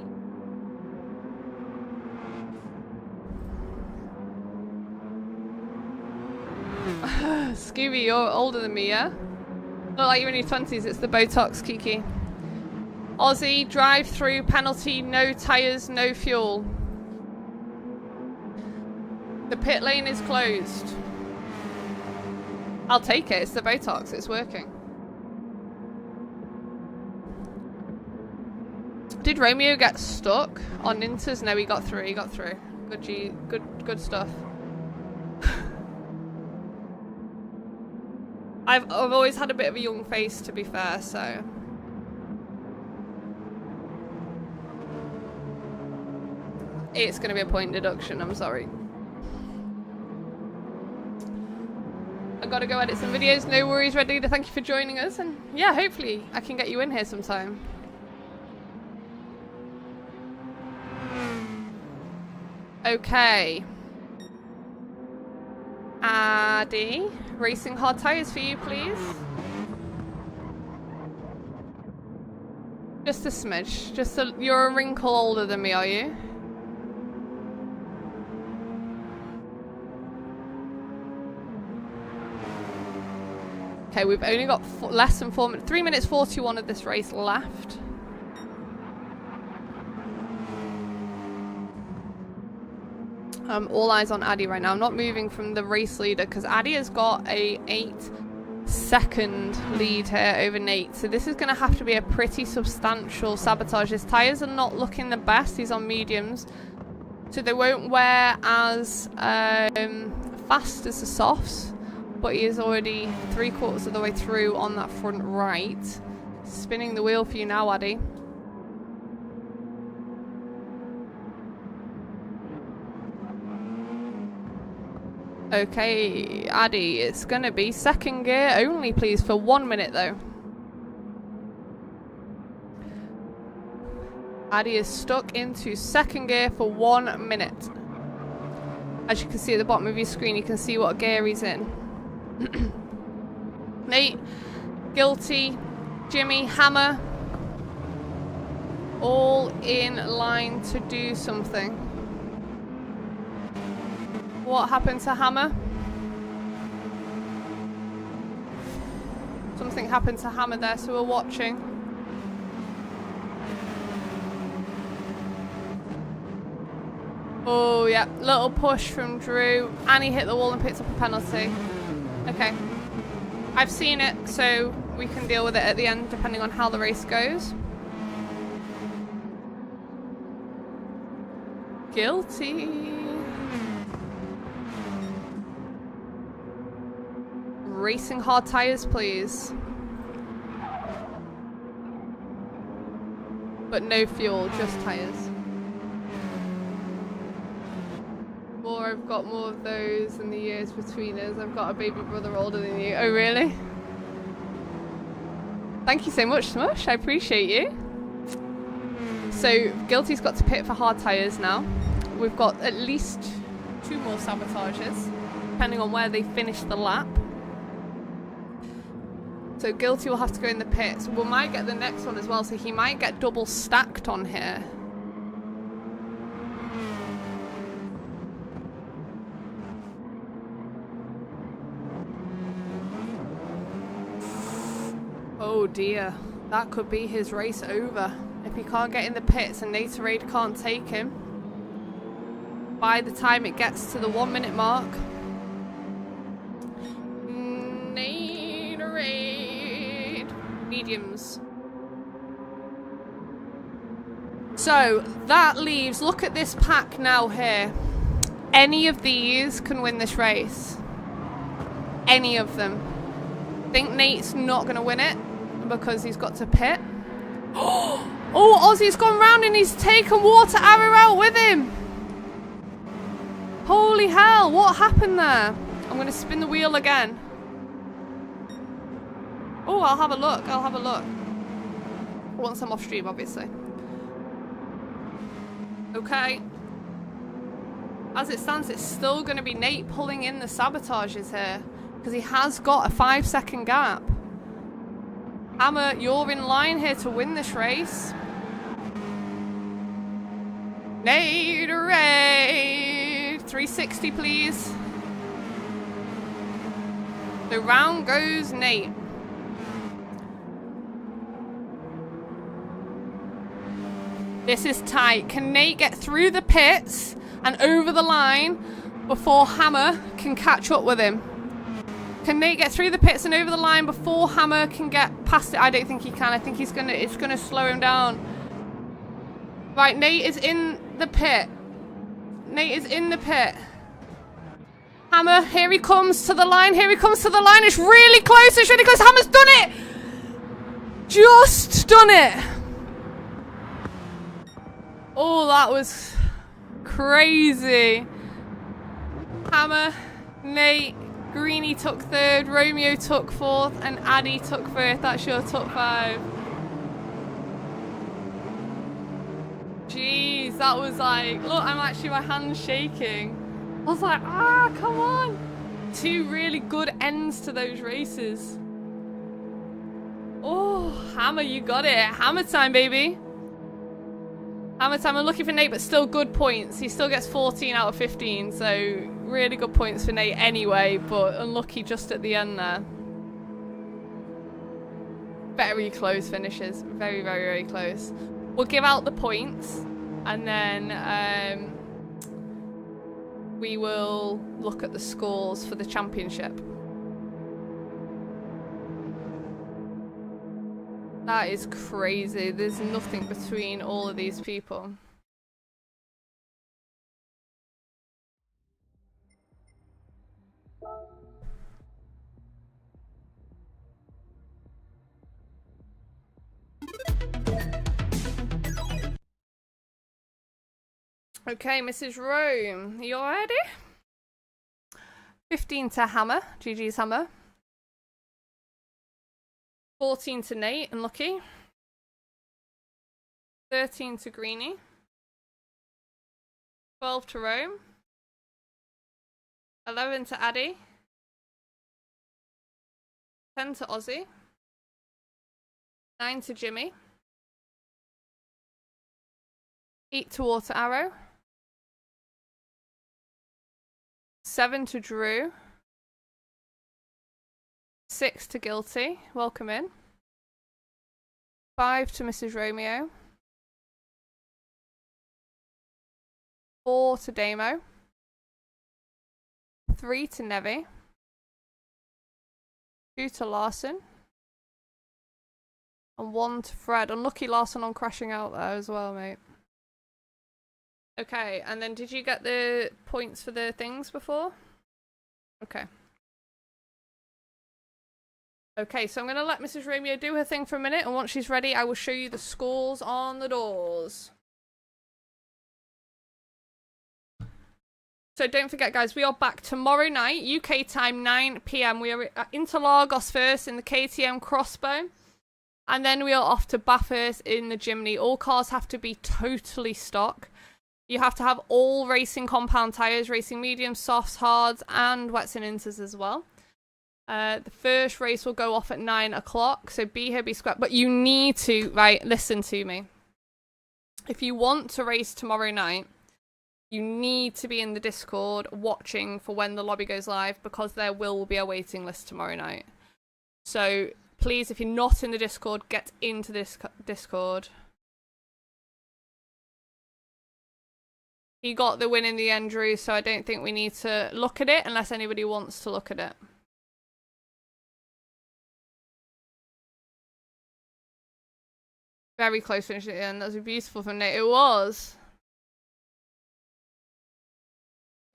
Scooby, you're older than me, yeah? Not like you're in your 20s, it's the Botox, Kiki. Aussie, drive through, penalty, no tyres, no fuel. The pit lane is closed. I'll take it, it's the Botox, it's working. Did Romeo get stuck on Inters? No, he got through, he got through. Good stuff. I've always had a bit of a young face, to be fair, so. It's going to be a point deduction, I'm sorry. I've got to go edit some videos, no worries, Red Leader, thank you for joining us, and yeah, hopefully I can get you in here sometime. Okay. Addy, racing hard tyres for you, please. Just a smidge. You're a wrinkle older than me, are you? Okay, we've only got less than 4 minutes. 3 minutes 41 of this race left. All eyes on Addy right now. I'm not moving from the race leader because Addy has got a 8-second lead here over Nate. So this is going to have to be a pretty substantial sabotage. His tyres are not looking the best. He's on mediums. So they won't wear as fast as the softs. But he is already 3/4 of the way through on that front right. Spinning the wheel for you now, Addy. Okay, Addy, it's going to be second gear only, please, for 1 minute, though. Addy is stuck into second gear for 1 minute. As you can see at the bottom of your screen, you can see what gear he's in. Nate, Guilty, Jimmy, Hammer, all in line to do something. What happened to Hammer? Something happened to Hammer there, so we're watching. Oh, yeah. Little push from Drew. And he hit the wall and picked up a penalty. Okay. I've seen it, so we can deal with it at the end, depending on how the race goes. Guilty. Racing hard tyres, please. But no fuel, just tyres. I've got more of those in the years between us. I've got a baby brother older than you. Oh, really? Thank you so much, Smush. I appreciate you. So, Guilty's got to pit for hard tyres now. We've got at least 2 more sabotages, depending on where they finish the lap. So Guilty will have to go in the pits. We might get the next one as well, so he might get double stacked on here. Oh dear, that could be his race over. If he can't get in the pits and Natorade can't take him by the time it gets to the 1 minute mark. Natorade. Mediums. So that leaves, look at this pack now here. Any of these can win this race. Any of them. I think Nate's not going to win it because he's got to pit. Oh, Ozzy's gone round and he's taken Water Arrow out with him. Holy hell, what happened there? I'm going to spin the wheel again. Oh, I'll have a look. I'll have a look. Once I'm off stream, obviously. Okay. As it stands, it's still going to be Nate pulling in the sabotages here. Because he has got a 5-second gap. Hammer, you're in line here to win this race. Nate, hooray! 360, please. The round goes Nate. This is tight. Can Nate get through the pits and over the line before Hammer can catch up with him? Can Nate get through the pits and over the line before Hammer can get past it? I don't think he can. I think it's gonna slow him down. Right, Nate is in the pit. Nate is in the pit. Hammer, here he comes to the line. Here he comes to the line. It's really close. It's really close. Hammer's done it. Just done it. Oh, that was crazy. Hammer, Nate, Greenie took third, Romeo took fourth, and Addy took fifth. That's your top 5. Jeez, that was like, look, I'm actually, my hand's shaking. I was like, ah, come on. 2 really good ends to those races. Oh, Hammer, you got it. Hammer time, baby. Hammer time. I'm looking for Nate, but still good points. He still gets 14 out of 15, so really good points for Nate anyway, but unlucky just at the end there. Very close finishes. Very, very, very close. We'll give out the points, and then we will look at the scores for the championship. That is crazy. There's nothing between all of these people. Okay, Mrs. Rome, you all ready? 15 to Hammer, GG's Hammer. 14 to Nate, unlucky. 13 to Greenie. 12 to Rome. 11 to Addy. 10 to Ozzy. 9 to Jimmy. 8 to Water Arrow. 7 to Drew. 6 to Guilty. Welcome in. 5 to Mrs. Romeo. 4 to Damo. 3 to Nevi. 2 to Larson. And 1 to Fred. Unlucky Larson on crashing out there as well, mate. Okay, and then did you get the points for the things before? Okay. Okay, so I'm going to let Mrs. Romeo do her thing for a minute, and once she's ready, I will show you the scores on the doors. So don't forget, guys, we are back tomorrow night, UK time, 9 PM. We are at Interlagos first in the KTM Crossbow, and then we are off to Bathurst in the Jimny. All cars have to be totally stock. You have to have all racing compound tyres, racing mediums, softs, hards, and wets and inters as well. The first race will go off at 9 o'clock, so be here, be square. But you need to, right, listen to me. If you want to race tomorrow night, you need to be in the Discord watching for when the lobby goes live, because there will be a waiting list tomorrow night. So please, if you're not in the Discord, get into this Discord. He got the win in the end, Drew, so I don't think we need to look at it unless anybody wants to look at it. Very close finish at the end. That was a beautiful from Nate. It was.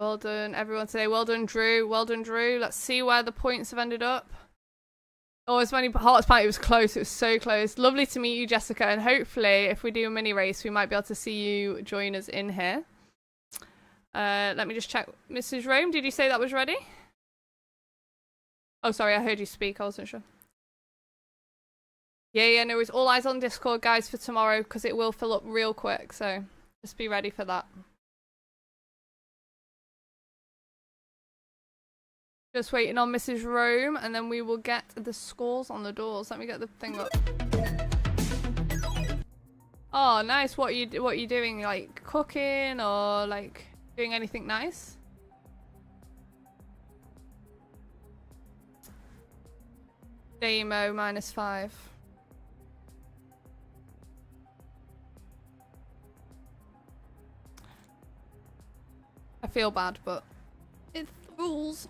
Well done, everyone today. Well done, Drew. Well done, Drew. Let's see where the points have ended up. Oh, it's funny. Hearts Pint, it was close. It was so close. Lovely to meet you, Jessica. And hopefully, if we do a mini race, we might be able to see you join us in here. Let me just check. Mrs. Rome, did you say that was ready? Oh, sorry, I heard you speak. I wasn't sure. Yeah, no, it's all eyes on Discord, guys, for tomorrow, because it will fill up real quick, so just be ready for that. Just waiting on Mrs. Rome, and then we will get the scores on the doors. Let me get the thing up. Oh, nice. What are you doing? Like cooking or like doing anything nice? Demo -5. I feel bad, but it's the rules.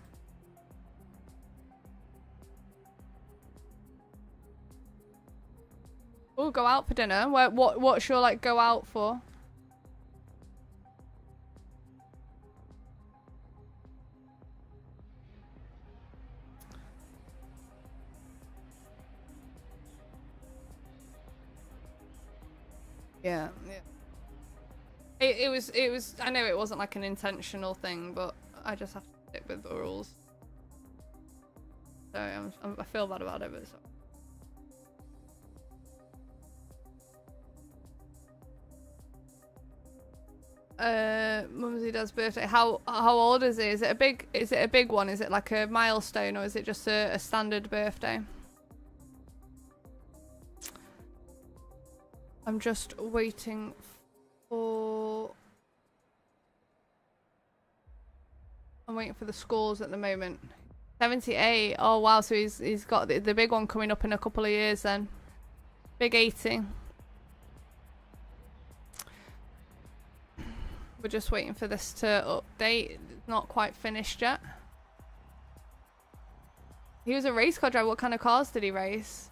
Oh, go out for dinner. What's your like go out for? Yeah. It was I know it wasn't like an intentional thing, but I just have to stick with the rules. So I feel bad about it, but it's Mumsy Dad's birthday. How old is it? Is it a big one? Is it like a milestone, or is it just a standard birthday? I'm just waiting for the scores at the moment. 78. Oh wow, so he's got the big one coming up in a couple of years then. Big 80. We're just waiting for this to update. It's not quite finished yet. He was a race car driver. What kind of cars did he race?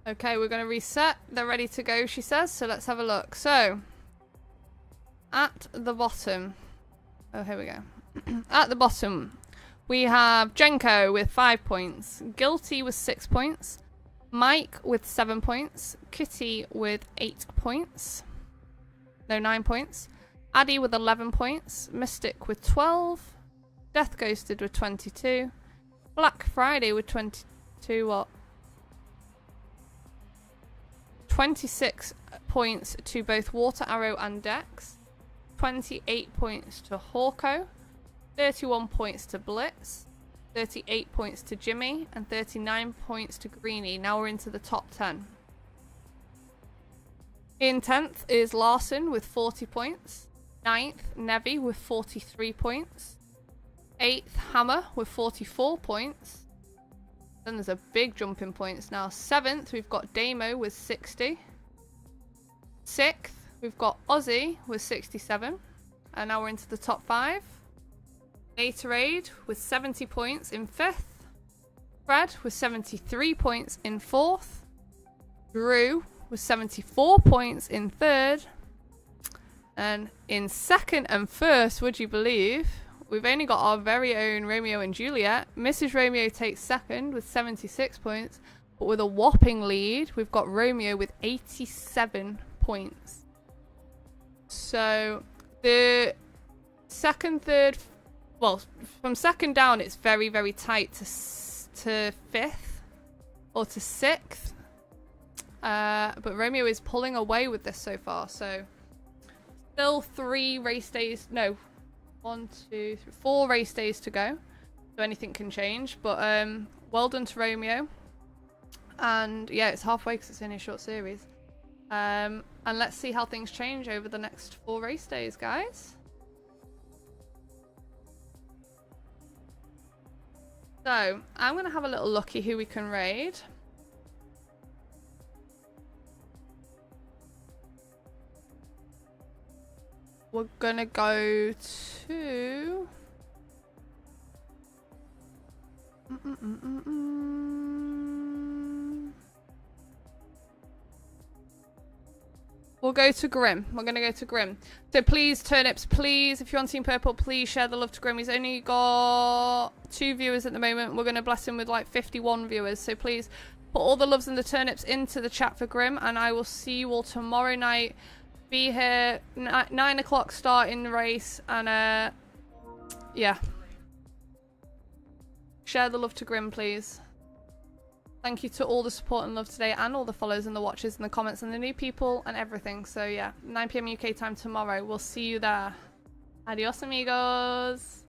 Okay, we're going to reset. They're ready to go, she says. So let's have a look. So, at the bottom. Oh, here we go. At the bottom, we have Jenko with 5 points. Guilty with 6 points. Mike with 7 points. Kitty with 8 points. No, 9 points. Addy with 11 points. Mystic with 12. Death Ghosted with 22. Black Friday with 22 what? 26 points to both Water Arrow and Dex, 28 points to Hawko, 31 points to Blitz, 38 points to Jimmy, and 39 points to Greenie. Now we're into the top 10. In 10th is Larson with 40 points, 9th Nevi with 43 points, 8th Hammer with 44 points. Then there's a big jump in points now. 7th, we've got Damo with 60. 6th, we've got Ozzy with 67. And now we're into the top 5. Gatorade with 70 points in 5th. Fred with 73 points in 4th. Drew with 74 points in 3rd. And in 2nd and 1st, would you believe, we've only got our very own Romeo and Juliet. Mrs. Romeo takes 2nd with 76 points. But with a whopping lead, we've got Romeo with 87 points. So the 2nd, 3rd... Well, from 2nd down, it's very, very tight to 5th. Or to 6th. But Romeo is pulling away with this so far. So still 3 race days... No. 1, 2, 3, 4 race days to go, so anything can change. But well done to Romeo, and yeah, it's halfway because it's only a short series. And let's see how things change over the next 4 race days, guys. So I'm gonna have a little looky who we can raid. We're gonna go to... We'll go to Grim. We're gonna go to Grim. So please, Turnips, please, if you're on Team Purple, please share the love to Grim. He's only got 2 viewers at the moment. We're gonna bless him with like 51 viewers. So please, Put all the loves and the turnips into the chat for Grim, and I will see you all tomorrow night. Be here 9 o'clock starting the race, and yeah. Share the love to Grim, please. Thank you to all the support and love today, and all the follows and the watches and the comments and the new people and everything. So yeah, 9 PM UK time tomorrow. We'll see you there. Adios, amigos.